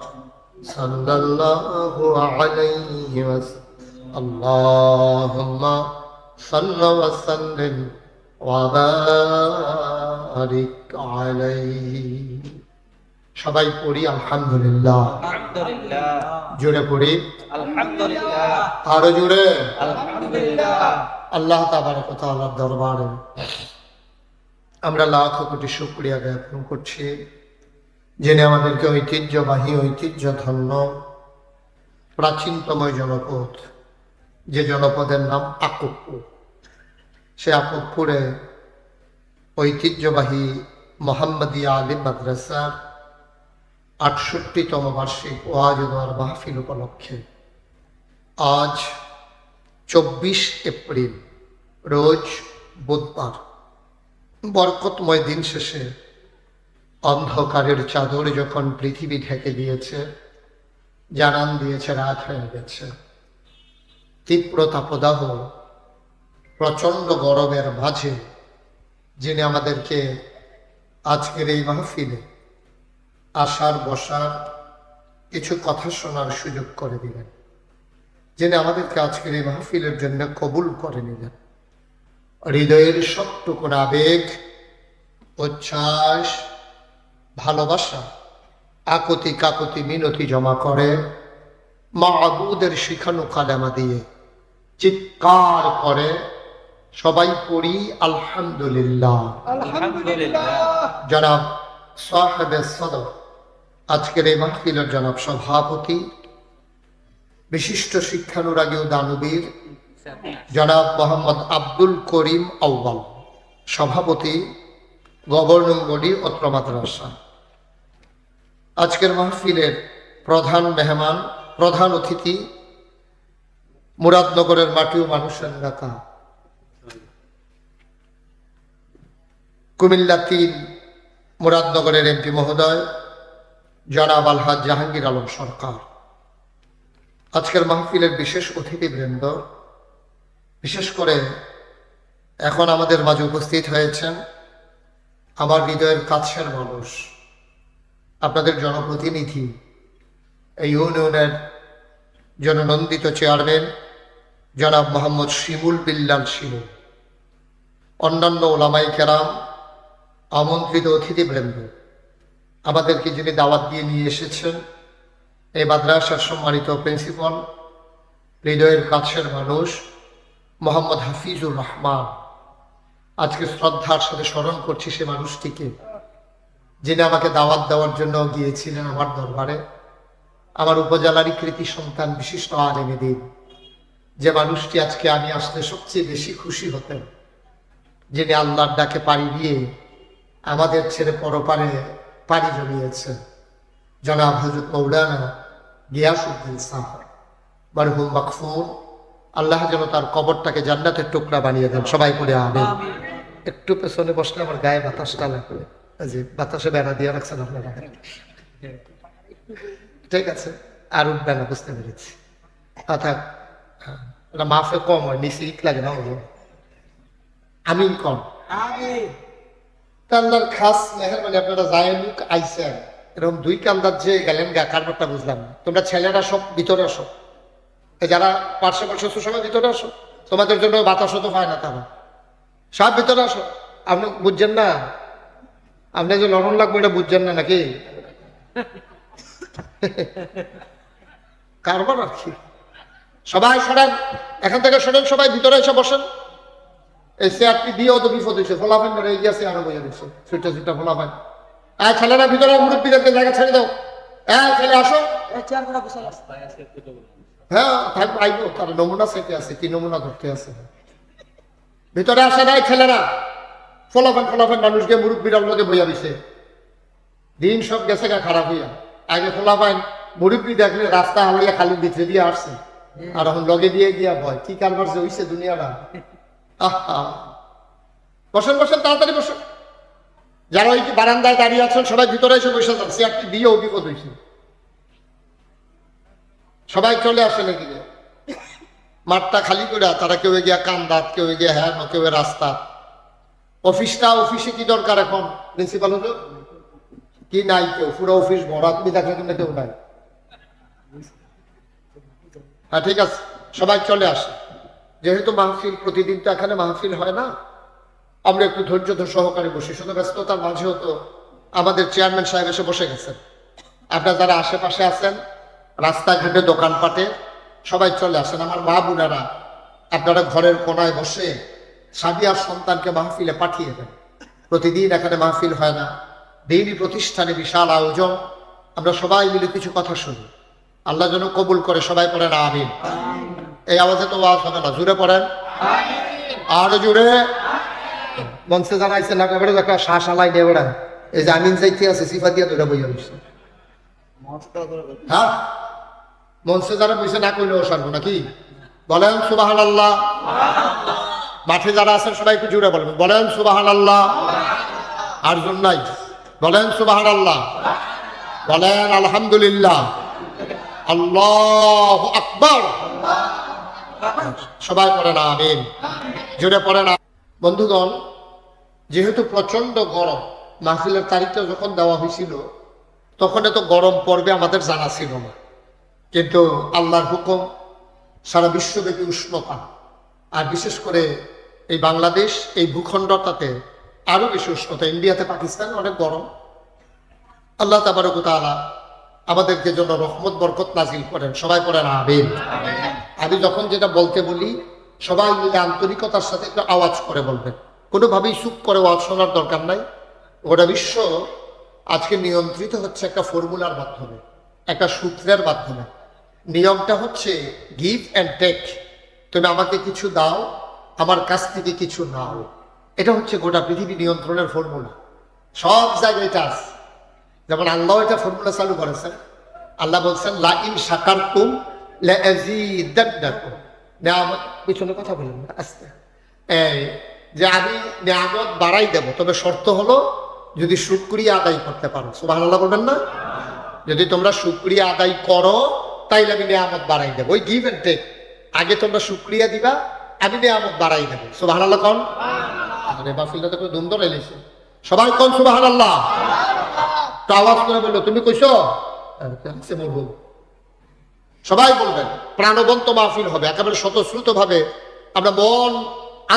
S1: صلى الله عليه وسلم اللهم صل وسلم وبارك عليه সবাই পড়ি আলহামদুলিল্লাহ
S2: আলহামদুলিল্লাহ
S1: জোরে পড়ি
S2: আলহামদুলিল্লাহ
S1: আরো জোরে
S2: আলহামদুলিল্লাহ
S1: আল্লাহ তাবারক ওয়া তাআলার দরবারে আমরা লাখ কোটি শুকরিয়া জ্ঞাপন করছি যিনি আমাদেরকে ঐতিহ্যবাহী ঐতিহ্যধন্য প্রাচীনতম জনপদ যে জনপদের নাম আকুবপুর সে আকুবপুরে ঐতিহ্যবাহী মোহাম্মদিয়া আলিম মাদ্রাসার ৬৮তম বার্ষিক ওয়াজ ও দোয়ার মাহফিল উপলক্ষে আজ ২৪ এপ্রিল রোজ বুধবার বরকতময় দিন শেষে অন্ধকারের চাদর যখন পৃথিবী ঢেকে দিয়েছে জানান দিয়েছে রাত হয়ে গেছে তীব্র তাপদাহ প্রচণ্ড গরমের মাঝে যিনি আমাদেরকে আজকের এই মাহফিলে আসার বসার কিছু কথা শোনার সুযোগ করে দিলেন যিনি আমাদেরকে আজকের এই মাহফিলের জন্য কবুল করে নিলেন হৃদয়ের সবটুকুন আবেগ উচ্ছ্বাস ভালোবাসা আকুতি কাকুতি মিনতি জমা করে মাবুদের শিখানো কালেমা দিয়ে চিৎকার করে সবাই পড়ি আলহামদুলিল্লাহ
S2: আলহামদুলিল্লাহ
S1: জনাব সাহেবে সদর আজকের এই মাহফিলের জনাব সভাপতি বিশিষ্ট শিক্ষানুরাগী ও দানবীর জনাব মোহাম্মদ আব্দুল করিম আউয়াল সভাপতি গভর্নিং বডি অত্র মাদ্রাসা আজকের মাহফিলের প্রধান মেহমান প্রধান অতিথি মুরাদনগরের মাটি ও মানুষের নেতা কুমিল্লা ৩ মুরাদনগরের এমপি মহোদয় জনাব আলহাজ জাহাঙ্গীর আলম সরকার আজকের মাহফিলের বিশেষ অতিথিবৃন্দ বিশেষ করে এখন আমাদের মাঝে উপস্থিত হয়েছেন আমার হৃদয়ের কাছের মানুষ আপনাদের জনপ্রতিনিধি এই ইউনিয়নের জননন্দিত চেয়ারম্যান জনাব মোহাম্মদ শিমুল বিল্লাল শিমুল অন্যান্য ওলামাই কেরাম আমন্ত্রিত অতিথিবৃন্দ আমাদেরকে যিনি দাওয়াত দিয়ে নিয়ে এসেছেন এই মাদ্রাসার সম্মানিত প্রিন্সিপাল হৃদয়ের কাছের মানুষ মোহাম্মদ হাফিজুর রহমান আজকে শ্রদ্ধার সাথে স্মরণ করছি সে মানুষটিকে যিনি আমাকে দাওয়াত দেওয়ার জন্য গিয়েছিলেন আমার দরবারে আমার উপজেলারই কৃতি সন্তান বিশিষ্ট আলেমে দিন যে মানুষটি আজকে আমি আসলে সবচেয়ে বেশি খুশি হতেন যিনি আল্লাহর ডাকে পাড়ি দিয়ে আমাদের ছেড়ে পরপারে পাড়ি জমিয়েছেন জনাব হযরত মৌলানা গিয়াসউদ্দিন সাহেব মরহুম মাগফুর আল্লাহ যেন তার কবরটাকে জান্নাতের টুকরা বানিয়ে দেন সবাই পড়ে আমিন একটু পেছনে বসলে আমার গায়ে বাতাসটা লাগবে যে বাতাসে বেড়া দিয়ে রাখছেন আপনারা ঠিক আছে আর উঠবে না বুঝতে পেরেছি অর্থাৎ এটা মাফে কম হয় নিচে ইট লাগে না আমিন কম আল্লাহর খাস মেহরবানি আপনারা জায়লুক আইসেন এরকম দুই কান্দার যে গেলেন গা কারবারটা বুঝলাম না তোমরা ছেলেরা সব ভিতরে আসো যারা পার্শ্ব পার্শ্ব সময় ভিতরে আসো তোমাদের জন্য বাতাস তো হয় না তারা সব ভিতরে আসো। আপনি বুঝছেন না, আপনি যে লড়ন লাগবে এটা বুঝছেন না নাকি? কারবার আর কি। সবাই সরেন, এখান থেকে সরেন, সবাই ভিতরে এসে বসেন। এই চেয়ারটি দিয়েও তো বিপদ হয়েছে, ফলাফেন ধরে এই গিয়েছে আরো বইয়া দিচ্ছে, ছুটে ছুটে ফলাফেন। ছেলেরা ভিতরে, মুরব্বীদেরকে জায়গা ছেড়ে দাও। ছেলে আসো। হ্যাঁ থাকবো, আইবো, তার নমুনা সেটে আছে, কি নমুনা ধরতে আছে। ভিতরে আসে নাই ছেলেরা, ফলাফেন মানুষকে মুরব্বীরা লোকে বইয়া দিছে। দিন সব গেছে গা খারাপ হইয়া। আগে ফলাফেন মুরব্বী দেখলে রাস্তা হাওড়িয়া খালি ভিতরে দিয়ে আসছে, আর এখন লগে দিয়ে গিয়া ভয়, কি কারবার যে হইছে দুনিয়াটা। আহা, বসেন বসেন, তাড়াতাড়ি বসেন। যারা ওই বারান্দায় দাঁড়িয়ে আছেন সবাই ভিতরে এসে বসে যান, চেয়ারটি দিয়ে বিপদ হয়েছে। সবাই চলে আসেন এদিকে, মাঠটা খালি করে। তারা কেউ গিয়া কান্দাত, কেউ গিয়া হ্যাঁ, কেউ রাস্তা। অফিসে কি দরকার এখন? প্রিন্সিপাল হলো কি নাই, কেউ পুরো অফিস ভরা, তুমি দেখলে কিন্তু কেউ নাই। হ্যাঁ ঠিক আছে, সবাই চলে আসে। যেহেতু মাহফিল প্রতিদিন তো এখানে মাহফিল হয় না, আমরা একটু ধৈর্য সহকারে বসি। শুধু ব্যস্ততার মাঝেও তো আমাদের চেয়ারম্যান সাহেব এসে বসে গেছেন। আপনারা যারা আশেপাশে আছেন, রাস্তাঘাটে, দোকানপাটে, সবাই চলে আসেন। আমার মা বোনেরা, আপনারা ঘরের কোনায় বসে স্বামী আর সন্তানকে মাহফিলে পাঠিয়ে দেন। প্রতিদিন এখানে মাহফিল হয় না, দিনই প্রতিষ্ঠানে বিশাল আয়োজন। আমরা সবাই মিলে কিছু কথা শুনি, আল্লাহ যেন কবুল করে। সবাই পড়েন আমিন। এই আওয়াজে তো আওয়াজ হবে না, জুড়ে পড়েন আর জুড়ে। মঞ্চে যারা আইসে না কবে একটা শ্বাস আলাই নেবে না, এই যে আমিন যাইতে আছে সিফা দিয়া ধরে বইয়া বসছে। হ্যাঁ, মঞ্চে যারা বসে না করলেও সারবো নাকি? বলেন সুবহানাল্লাহ। মাঠে যারা আছেন সবাই একটু জুড়ে বলবেন, বলেন সুবহানাল্লাহ। আর জন নাই, বলেন সুবহানাল্লাহ, বলেন আলহামদুলিল্লাহ, আল্লাহু আকবার। সবাই পড়েন আমিন, জুড়ে পড়েন। বন্ধুগণ, যেহেতু প্রচন্ড গরম, মাহফিলের তারিখটা যখন দেওয়া হয়েছিল তখন এত গরম পড়বে আমাদের জানা ছিল না। কিন্তু আল্লাহর হুকুম, সারা বিশ্বব্যাপী উষ্ণতা, আর বিশেষ করে এই বাংলাদেশ, এই ভূখণ্ডটাতে আরো বেশি উষ্ণতা। ইন্ডিয়াতে, পাকিস্তানে অনেক গরম। আল্লাহ তাবারক ওয়া তাআলা আমাদেরকে জন্য রহমত বরকত নাজিল করেন। সবাই পড়েন আমিন। আমি যখন যেটা বলতে বলি সবাই মিলে আন্তরিকতার সাথে একটু আওয়াজ করে বলবেন, কোনোভাবেই চুপ করে আওয়াজ শোনার দরকার নাই। গোটা বিশ্ব আজকে নিয়ন্ত্রিত হচ্ছে একটা ফর্মুলার মাধ্যমে, একটা সূত্রের মাধ্যমে। নিয়মটা হচ্ছে গিভ অ্যান্ড টেক। তুমি আমাকে কিছু দাও, আমার কাছ থেকে কিছু নাও। এটা হচ্ছে গোটা পৃথিবী নিয়ন্ত্রণের ফর্মুলা। সব জায়গায় এটা আছে। যেমন আল্লাহ এটা ফর্মুলা চালু করেছেন। আল্লাহ বলছেন লা ইন শাকারতুম লাযীদান্নাকুম। নিয়ামত, পিছনে কথা বলেন না, আস্তে। এই যে আমি নিয়ামত বাড়াই দেব, তবে শর্ত হলো যদি শুকরিয়া আদায় করতে পারো। সুবহানাল্লাহ বলবেন না? যদি তোমরা শুকরিয়া আদায় করো তাইলে আমি নিয়ামত বাড়াই দেবো। ওই গিভ এন্ড টেক। আগে তোমরা শুকরিয়া দিবা, আমি নিয়ামত বাড়াই দেবো। সুবহানাল্লাহ কোন? আরে বাফিলটা তো দুন্দর এলেছে। সবাই কোন সুবহানাল্লাহ? তো আওয়াজ করে বললো, তুমি কইছো? বলবো, সবাই বলবেন। প্রাণবন্ত মাহফিল হবে, একেবারে স্বতঃস্ফূর্ত ভাবে আমরা মন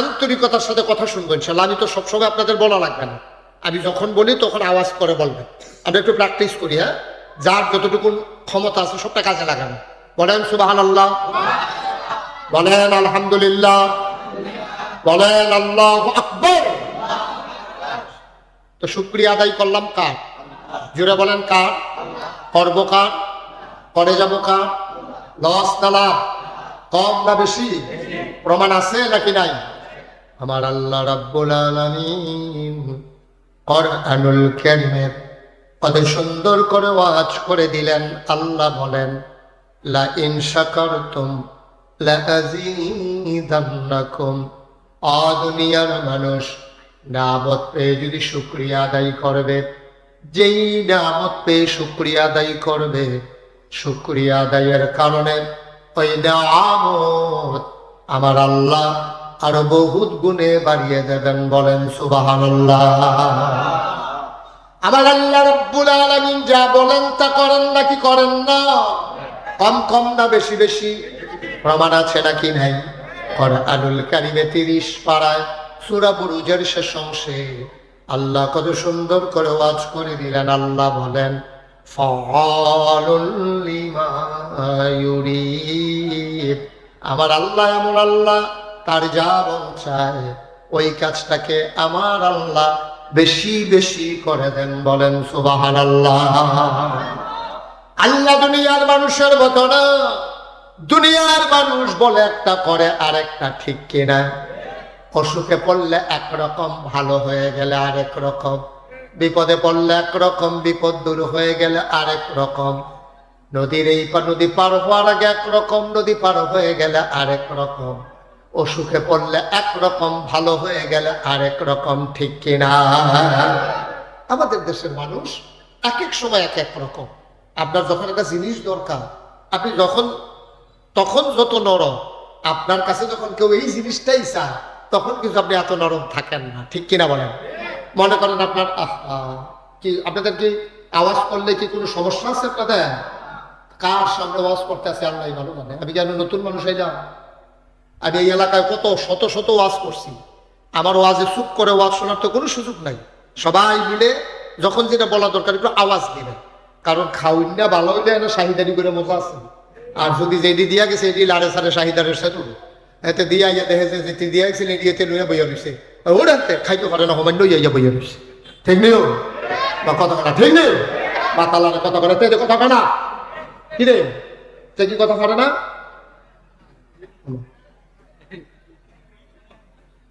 S1: আন্তরিকতার সাথে কথা শুনবো ইনশাআল্লাহ। আমি তো সবসময় আপনাদের বলা লাগবে না, আমি যখন বলি তখন আওয়াজ করে বলবেন। আমরা একটু প্র্যাকটিস করি। হ্যাঁ, যার যতটুকু ক্ষমতা আছে সবটা কাজে লাগানো। বলেন সুবহানাল্লাহ, বলেন আলহামদুলিল্লাহ, বলেন আল্লাহু আকবার। তো শুকরিয়া আদায় করলাম কার? জোরে বলেন কার? করবো কার? করে যাবো কার? লস না লাভ? কম না বেশি? প্রমাণ আছে নাকি নাই? আমার আল্লাহ রাব্বুল আলামিন কোরআনুল কারীমের কত সুন্দর করে ওয়াজ করে দিলেন। আল্লাহ বলেন লা ইন শাকারতুম লাযীদান্নাকুম। দুনিয়ার মানুষ নিয়ামত পেয়ে যদি শুকরিয়া আদায় করবে, যেই নিয়ামত পেয়ে শুকরিয়া আদায় করবে, শুকরিয়া আদায়ের কারণে ওই নিয়ামত আমার আল্লাহ আরো বহুত গুণে বাড়িয়ে দেবেন। বলেন সুবহানাল্লাহ। আমার আল্লাহ রাব্বুল আলামিন যা বলেন তা করেন নাকি করেন না? কম কম না বেশি বেশি? প্রমাণ আছে নাকি নাই? কোরআনুল কারীমে 30 পারায় সূরা বুরুজের শেষ অংশে আল্লাহ কত সুন্দর করে ওয়াজ করে দিলেন। আল্লাহ বলেন ফাআলুল লিমা ইউরিদ। আমার আল্লাহ এমন আল্লাহ, তার যা মন চায় ওই কাজটাকে আমার আল্লাহ বেশি বেশি করে দেন। বলেন সুবহানাল্লাহ। আল্লাহ দুনিয়ার মানুষের মতো না। দুনিয়ার মানুষ বলে একটা করে আরেকটা, ঠিক কিনা? অসুখে পড়লে একরকম, ভালো হয়ে গেলে আরেক রকম। বিপদে পড়লে একরকম, বিপদ দূর হয়ে গেলে আরেক রকম। নদীর এই নদী পার হওয়ার আগে একরকম, নদী পার হয়ে গেলে আরেক রকম। অসুখে পড়লে একরকম, ভালো হয়ে গেলে আরেক রকম, ঠিক কিনা? আমাদের দেশের মানুষ এক এক সময় এক এক রকম। আপনার যখন একটা জিনিস দরকার, আপনি তখন যত নরম, আপনার কাছে যখন কেউ এই জিনিসটাই চায় তখন কিন্তু আপনি এত নরম থাকেন না, ঠিক কিনা বলেন? মনে করেন আপনার আপনাদের কি আওয়াজ করলে কি কোনো সমস্যা আছে আপনাদের? কার সামনে আওয়াজ করতে আছে আল্লাহ ভালো মানে। আমি কেন নতুন মানুষ হইলাম? আমি এই এলাকায় কত শত শত ওয়াজ করছি। আমার ওয়াজে চুপ করে ওয়াজ শোনার তো কোনো সুযোগ নাই। সবাই মিলে যখন যেটা বলা দরকার একটু আওয়াজ দিবেন। কারণ খাউন না ভালো হইলে না শাহিদারি করে মজা আছে। আর যদি যেটি দিয়া গেছে এটি লাড়ে সারে শাহিদারের সাথে এতে দিয়া ইয়া দেখে যেটি দিয়া গেছিল এটি লইয়া বইয়া রয়েছে। ওরাতে খাইতে পারে না, হোমান্য ইয়া বইয়া রয়েছে। ঠিক নেই বা কথা কানা, ঠিক নেই বা তালারে কথা কানা, তেরে কথা কানা কি রে? তে কি কথা পারে না?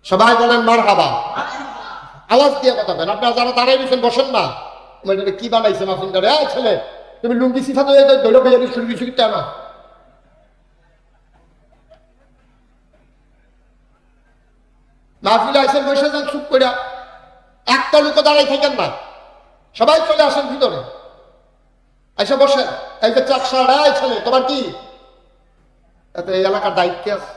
S1: সবাই বলেন মারহাবা। আওয়াজ দিয়ে কথা বলেন। আপনারা যারা দাঁড়াই দিচ্ছেন বসেন না। কি বানাইছেন আপনি? ছেলে তুমি লুঙ্গি সিফা তো ধরে বেজারি শুরু কিছু কিনতে না। মাহফিলে আইসেন বসে যান চুপ করে, একটা লোক দাঁড়াই থাকেন না। সবাই চলে আসেন ভিতরে, এসে বসেন। এই যে চাকসা ছেলে তোমার কি এত এই এলাকার দায়িত্ব আছে?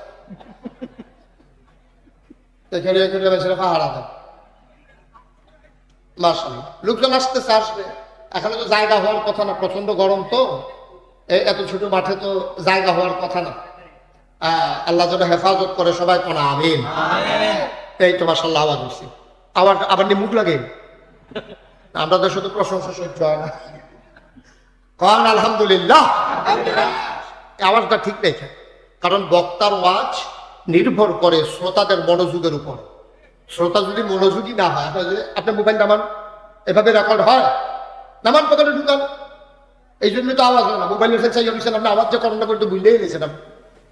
S1: লোকজন আসতেছে, আসবে। এখানে তো জায়গা হওয়ার কথা না, প্রচন্ড গরম তো, এত ছোট মাঠে তো জায়গা হওয়ার কথা না। আল্লাহ যেন হেফাজত করে, সবাই কোনা আমিন। এই তো মাশাআল্লাহ আওয়াজ হচ্ছে। আবার নি মুখ লাগে। আমরা তো শুধু প্রশংসা সহ্য হয় না। কারণ আলহামদুলিল্লাহ আওয়াজটা ঠিক নেই, কারণ বক্তার ওয়াজ নির্ভর করে শ্রোতাদের মনোযোগের উপর। শ্রোতা যদি মনোযোগী না হয়, আপনি মোবাইল নামান, এভাবে রেকর্ড হয়, নামান পকেটে ঢুকান। এই জন্য তো আওয়াজ হয় না। মোবাইলের চাই আপনি আওয়াজ যে করোনা করতে বুঝলেই গেছেন। আপনি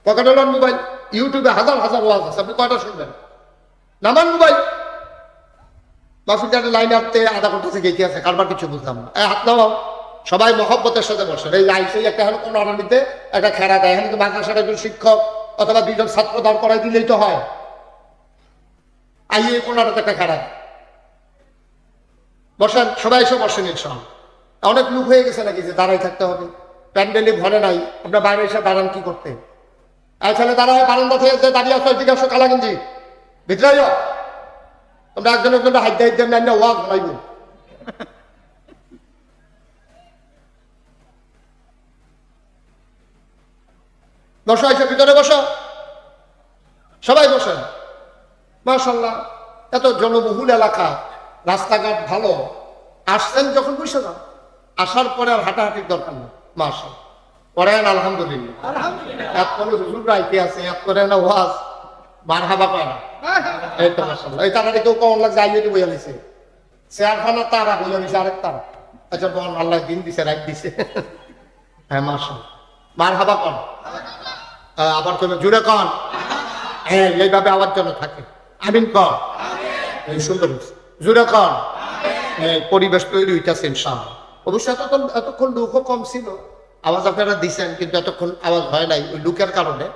S1: পকেটে নেন মোবাইল, ইউটিউবে হাজার হাজার ওয়াজ আছে, আপনি কয়টা শুনবেন? নামান মোবাইল। মাহফিলটার লাইনে আসতে আধা ঘন্টা থেকে গেতে আছে, কারবার কিছু বুঝলাম না। হাত নামাও, সবাই মহব্বতের সাথে বসেন। এই আইসে একটা হলো কোনো অনানিতে একটা খেলা দেয়। এখানে তো মাদ্রাসার একজন শিক্ষক অথবা দুইজন ছাত্র দাঁড় করাই দিলেই তো হয়। আইয়ে কোনাটাতে একটা খেলা বসেন, সবাই এসে বসেন। ইনশাআল্লাহ অনেক লোক হয়ে গেছে নাকি যে দাঁড়াই থাকতে হবে? প্যান্ডেলি ভরে নাই, আপনার বাইরে এসে দাঁড়ান কি করতে? এখানে দাঁড়ায় বারান্দা থেকে দাঁড়িয়ে আসো, এদিকে আসো, কালা গেঞ্জি ভিতরে তোমরা একজন একজনটা হাইতে হাইতে না ওয়াজ বানাইব। বসো, এসে ভিতরে বসো, সবাই বসেন। মাশাআল্লাহ এত জনবহুল এলাকা, রাস্তাঘাট ভালো। আসছেন যখন বসে যান, আসার পরে আর হাঁটাহাঁটির দরকার নেই। মাশাআল্লাহ পড়েন আলহামদুলিল্লাহ। এরপরে হুজুররা আইতে আছে, এরপরে না ওয়াজ মারহাবা করা। এই তো মাশাআল্লাহ। এই তারা কেউ কেমন লাগছে আইয়ে বইয়া দিছে, চেয়ারখানা তারা বইয়া দিছে, আরেক তারা। আচ্ছা বল, আল্লাহ দিন দিছে, রাত দিছে। হ্যাঁ মাশাআল্লাহ, মারহাবা কর। আবার তুমি জুড়ে কন। হ্যাঁ এইভাবে আওয়াজ যেন থাকে। আমিন কর। এই সুন্দর জুড়ে কন। পরিবেশ তৈরি হইতেছে ইনশাআল্লাহ। অবশ্যই এতক্ষণ লোকও কম ছিল, আওয়াজ আপনারা দিচ্ছেন, কিন্তু এতক্ষণ আওয়াজ হয় নাই ওই লোকের কারণে।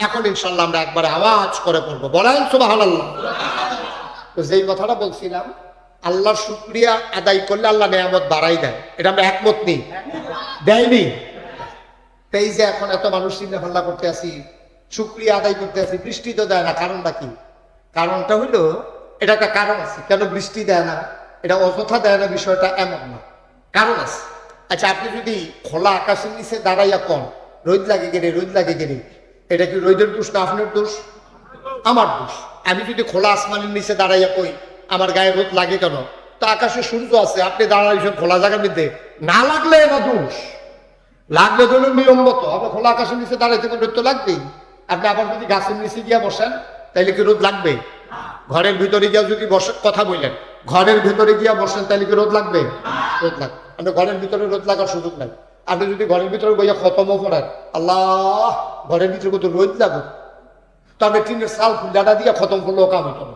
S1: এখন ইনশাআল্লাহ আমরা একবারে আওয়াজ করে পড়বো। বলেন সুবহানাল্লাহ। তো যেই কথাটা বলছিলাম, আল্লাহর শুকরিয়া আদায় করলে আল্লাহ নেয়ামত বাড়াই দেয়, এটা আমরা একমত নেই? দেয়নি? এই যে এখন এত মানুষ চিন্তা ভাবনা করতে আসি, শুকরিয়া আদায় করতে আসি, বৃষ্টি তো দেয় না। কারণটা কি? কারণটা হইলো, এটা একটা কারণ আছে কেন বৃষ্টি দেয় না। এটা অযথা দেয় না, বিষয়টা এমন না, কারণ আছে। আচ্ছা আপনি যদি খোলা আকাশের নিচে দাঁড়াইয়া কন রোদ লাগে গেলে, রোদ লাগে গেলে, এটা কি রোদের দোষ না আপনার দোষ? আমার দোষ। আমি যদি খোলা আসমানের নিচে দাঁড়াইয়া কই আমার গায়ে রোদ লাগে কেন, তো আকাশে সূর্য আছে, আপনি দাঁড়াইছেন খোলা জায়গার মধ্যে, না লাগলে এটা দোষ, লাগলে ধরুন নিয়ম মতো। আপনি খোলা আকাশের নিচে দাঁড়াইতে রোদ তো লাগবেই। আপনি আবার যদি গাছের নিচে গিয়া বসেন তাইলে কি রোদ লাগবে? ঘরের ভিতরে গিয়া যদি বসে, কথা বললেন, ঘরের ভিতরে গিয়া বসেন তাইলে কি রোদ লাগবে? রোদ লাগবে। আপনি ঘরের ভিতরে রোদ লাগার সুযোগ নাই। আপনি যদি ঘরের ভিতরে বইয়া খতমও করেন, আল্লাহ, ঘরের ভিতরে কত রোদ লাগুক, তবে টিনের চাল ফুলডাটা দিয়ে খতম করলেও কাম হতো না,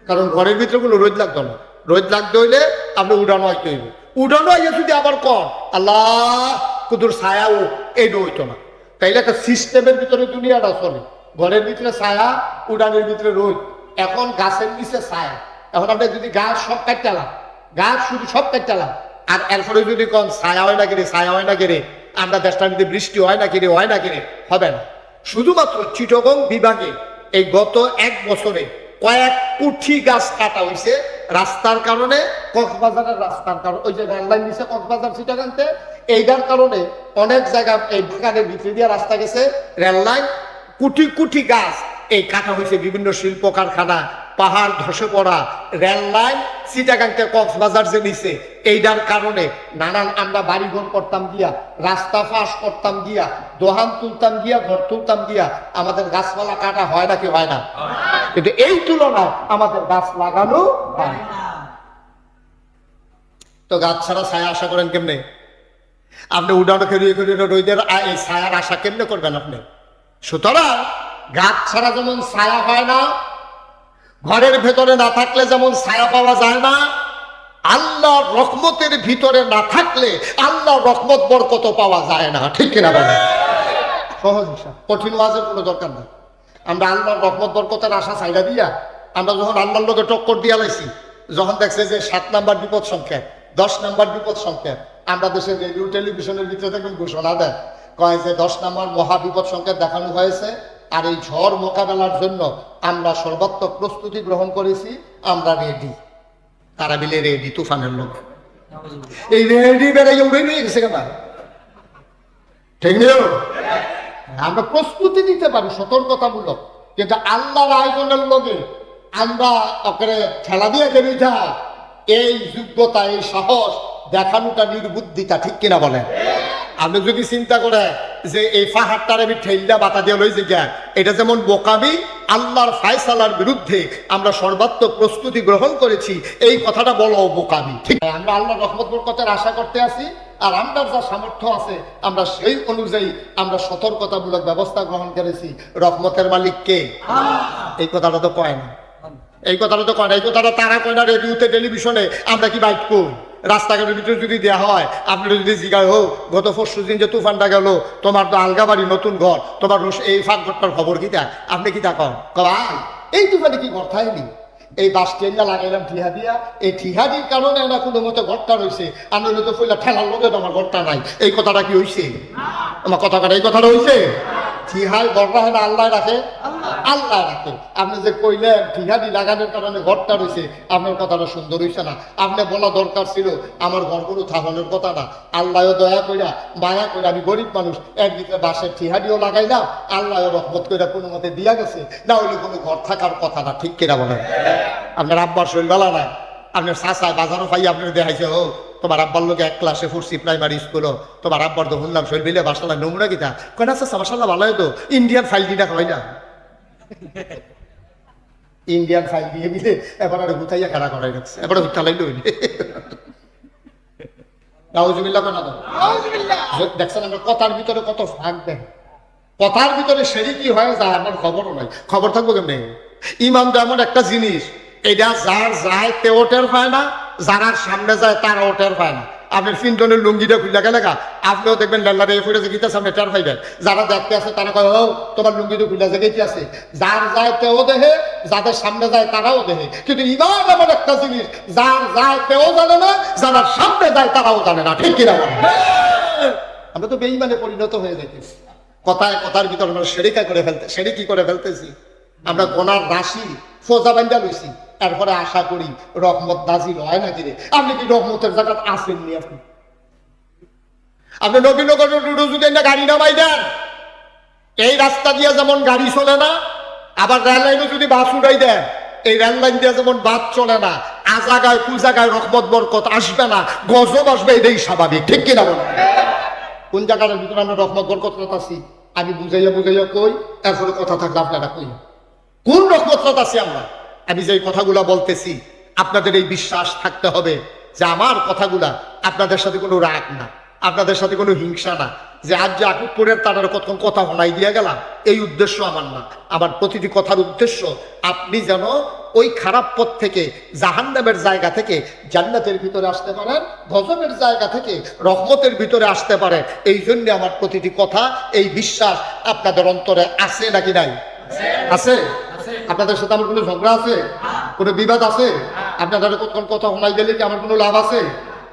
S1: কারণ ঘরের ভিতরে কোনো রোদ লাগতো না। রোদ লাগতে হইলে আপনি উড়ানো হইতে হইবে। উড়ানো হইয়া যদি আবার কর আল্লাহ কুদুর ছায়াও, এইটা হইতো না। তাইলে একটা সিস্টেমের ভিতরে দুনিয়াটা চলে। ঘরের ভিতরে ছায়া, উড়ানের ভিতরে রোদ। এখন গাছের নিচে ছায়া। এখন আপনি যদি গাছ সব কাটতালাম, গাছ শুধু সব কাটতালাম, আর এরপরে যদি কম ছায়া হয় না কেড়ে, ছায়া হয় না কেড়ে, আমরা দেশটার মধ্যে বৃষ্টি হয় না কেড়ে, হয় না কেড়ে, হবে না। শুধুমাত্র চিটাগং বিভাগে এই গত 1 বছরে কয়েক কোটি গাছ কাটা হয়েছে রাস্তার কারণে, কক্সবাজারের রাস্তার কারণে। ওই যে রেল লাইন দিচ্ছে কক্সবাজার চিটাগাংতে, এইটার কারণে অনেক জায়গা এই দোকানের ভিতরে দিয়ে রাস্তা গেছে, রেল লাইন, কোটি কোটি গাছ এই কাটা হয়েছে। বিভিন্ন শিল্প কারখানা, পাহাড় ধসে পড়া, রেল লাইন চিটাগাংতে কক্সবাজার যে নিছে, এইটার কারণে নানান আমরা বাড়িঘর করতাম গিয়া, রাস্তা ফাঁস করতাম গিয়া, দোহান তুলতাম গিয়া, ঘর তুলতাম গিয়া, আমাদের গাছপালা কাটা হয় নাকি হয় না? কিন্তু এই তুলনায় আমাদের গাছ লাগানো হয় না। তো গাছ ছাড়া ছায়া আশা করেন কেমনে? আপনি উড়ানো খেলিয়ে খেলিয়ে রোদের এই ছায়ার আশা কেমনে করবেন আপনি? সুতরাং গাছ ছাড়া যেমন ছায়া হয় না, ঘরের ভেতরে না থাকলে যেমন ছায়া পাওয়া যায় না, আল্লাহর রহমতের ভিতরে না থাকলে আল্লাহর রহমত বরকত পাওয়া যায় না। ঠিক কিনা বলেন? সহজ হিসাব, কঠিন ওয়াজের কোনো দরকার নেই। আমরা আল্লাহর রহমত বরকতের আশা চাইরা দিয়া আমরা যখন আল্লাহর লোকে টক্কর দিয়া লাইছি, যখন দেখছে যে 7 নাম্বার বিপদ সংকেত, 10 নাম্বার বিপদ সংকেত, আমরা দেশের রেডিও টেলিভিশনের ভিতরে দেখুন ঘোষণা দেয়, কয় যে 10 নাম্বার মহা বিপদ সংকেত দেখানো হয়েছে, আর এই ঝড় মোকাবেলার জন্য আমরা সর্বাত্মক প্রস্তুতি গ্রহণ করেছি, আমরা রেডি। তারা বিলে রেডি, তুফানের লোক এই রেডি বেড়াইয়া উড়ে নিয়ে গেছে কেন? ঠিক নেই? আমরা প্রস্তুতি নিতে পারি সতর্কতামূলক, কিন্তু আল্লাহর আয়োজনের লোকে আমরা ওকে ঠেলা দিয়ে দেবি যা, এই যোগ্যতা, এই সাহস দেখানোটা নির্বুদ্ধিতা। ঠিক কিনা বলেন? আপনি যদি চিন্তা করে যে এই পাহাড়টার আমি ঠেলটা বাতা দিয়ে লই যে জ্ঞান, এটা যেমন বোকামি, আল্লাহর ফায়সালার বিরুদ্ধে আমরা সর্বাত্মক প্রস্তুতি গ্রহণ করেছি, এই কথাটা বলো বোকামি। ঠিক, আমরা আল্লাহর রহমত বরকতের আশা করতে আছি, আর আমরা যা সামর্থ্য আছে আমরা সেই অনুযায়ী আমরা সতর্কতামূলক ব্যবস্থা গ্রহণ করেছি। রহমতের মালিক কে? এই কথাটা তো কয় না, এই কথাটা তো কয় না, এই কথাটা তারা কয় না রেডিওতে, টেলিভিশনে। আমরা কি বাইক কই? রাস্তাঘাটের ভিতরে যদি দেওয়া হয়, আপনি যদি জিজ্ঞাসা হোক গত 4 দিন যে তুফানটা গেল, তোমার তো আলগা বাড়ি, নতুন ঘর, তোমার এই ফাঁক ঘরটার খবর কি তা? আপনি কি তা কন? ভাই এই তুফানে কি ঘর থাইনি, এই বাস ট্রেনটা লাগাইলাম ঠিহা দিয়া, এই ঠিহাদির কারণে না কোনো মতো ঘরটা রয়েছে, আমরা তো ফুলা ঠেলার লোকে তোমার ঘরটা নাই। এই কথাটা কি হয়েছে? আমার কথা কাটা, এই কথাটা হয়েছে? ঠিহায় ঘর রাখে না আল্লাহ রাখে? আল্লাহ রাখে। আপনি যে কইলেন ঠিহাদি লাগানোর কারণে ঘরটা রয়েছে, আপনার কথাটা সুন্দর হয়েছে না। আপনি বলা দরকার ছিল আমার ঘরগুলো থাকানোর কথা না। আল্লাহ দয়া কইরা, মায়া কইরা, আমি গরিব মানুষ, একদিকে বাসের ঠিহাদিও লাগাইলাম, আল্লাহ রহমত কইরা কোনো মতে দিয়া গেছে, না হইলে কোনো ঘর থাকার কথা না। ঠিক কিনা বলেন? আপনার আব্বার শরীর ভালো না, আপনার চাচায় বাজারও পাই আপনার দেখাইছে, ও তোমার আব্বার লোকে 1 ক্লাসে পড়ছি প্রাইমারি স্কুল, তোমার আব্বার তো শুনলাম শরীর বিলে বাসালা নমুনা কিতা কয় না চাচা বাসালা ভালো হতো, ইন্ডিয়ান ফাইল দিটা খাওয়াই না, ইন্ডিয়ান ফাইল দিয়ে দিলে এবার আর গুতাইয়া খেলা করাই রাখছে, এবার হুতালাই লইলে নাউজুবিল্লাহ কেন দেখছেন? আমরা কথার ভিতরে কত ফাঁক দেয়, কথার ভিতরে সেরি কি হয়ে যায় আমার খবরও নাই। খবর থাকবো কেমনি? ইমান তো এমন একটা জিনিস, এটা যার যায় তেও টের পায় না, যারা সামনে যায় তারাও টের পায় না। আপনার ফিনটনের লুঙ্গিটা খুলে গেলে আপনিও দেখবেন লাল্লারে ফুটে যে গীতা সামনে টের পাইবেন, যারা দেখতে আছে তারা কয় ও তোমার লুঙ্গিটা খুলে যে গেছি আছে। যার যায় তেও দেহে, যাদের সামনে যায় তারাও দেহে। কিন্তু ইমান এমন একটা জিনিস, যার যায় তেও জানে না, যারা সামনে যায় তারাও জানে না। ঠিক কিনা বলেন? আমরা তো বেঈমানে পরিণত হয়ে যাইতেছি, কথায় কথার ভিতরে আমরা সেরিকি করে ফেলতেছি। আমরা গোনার রাশি সোজা বান্ধা লইছি, এরপরে আশা করি রহমত নাজিল হয় না কিরে। আপনি কি রহমতের জায়গা আসেননি? আপনি নবীনগরের রুডো যদি একটা গাড়ি নামাই দেন, এই রাস্তা দিয়ে যেমন গাড়ি চলে না, আবার রেল লাইনে যদি বাস উড়াই দেন, এই রেল লাইন দিয়ে যেমন বাস চলে না, আজাগায় কুজাগায় রহমত বরকত আসবে না, গজব আসবে, এটাই স্বাভাবিক, ঠিক কিনা বলেন? কোন জায়গাটার ভিতরে আমরা রহমত বরকত আছি আমি বুঝাইয়া বুঝাইয়া কই, এরপরে কথা থাকলে আপনারা কই কোন রহমত আছি আমরা। আমি যে কথাগুলা বলতেছি আপনাদের এই বিশ্বাস থাকতে হবে যে আমার কথাগুলা আপনাদের সাথে কোনো রাগ না, আপনাদের সাথে কোনো হিংসা না, যে আজ যে আকুপুরের তার কতক্ষণ কথা শোনাই দিয়ে গেলাম, এই উদ্দেশ্য আমার না। আমার প্রতিটি কথার উদ্দেশ্য আপনি যেন ওই খারাপ পথ থেকে, জাহান্নামের জায়গা থেকে জান্নাতের ভিতরে আসতে পারেন, গজবের জায়গা থেকে রহমতের ভিতরে আসতে পারে। এই জন্য আমার প্রতিটি কথা, এই বিশ্বাস আপনাদের অন্তরে আছে নাকি নাই? আছে। আপনাদের সাথে আমার কোনো ঝগড়া আছে, কোনো বিবাদ আছে? আপনাদের কতক্ষণ কথা শোনাই গেলে কি আমার কোনো লাভ আছে?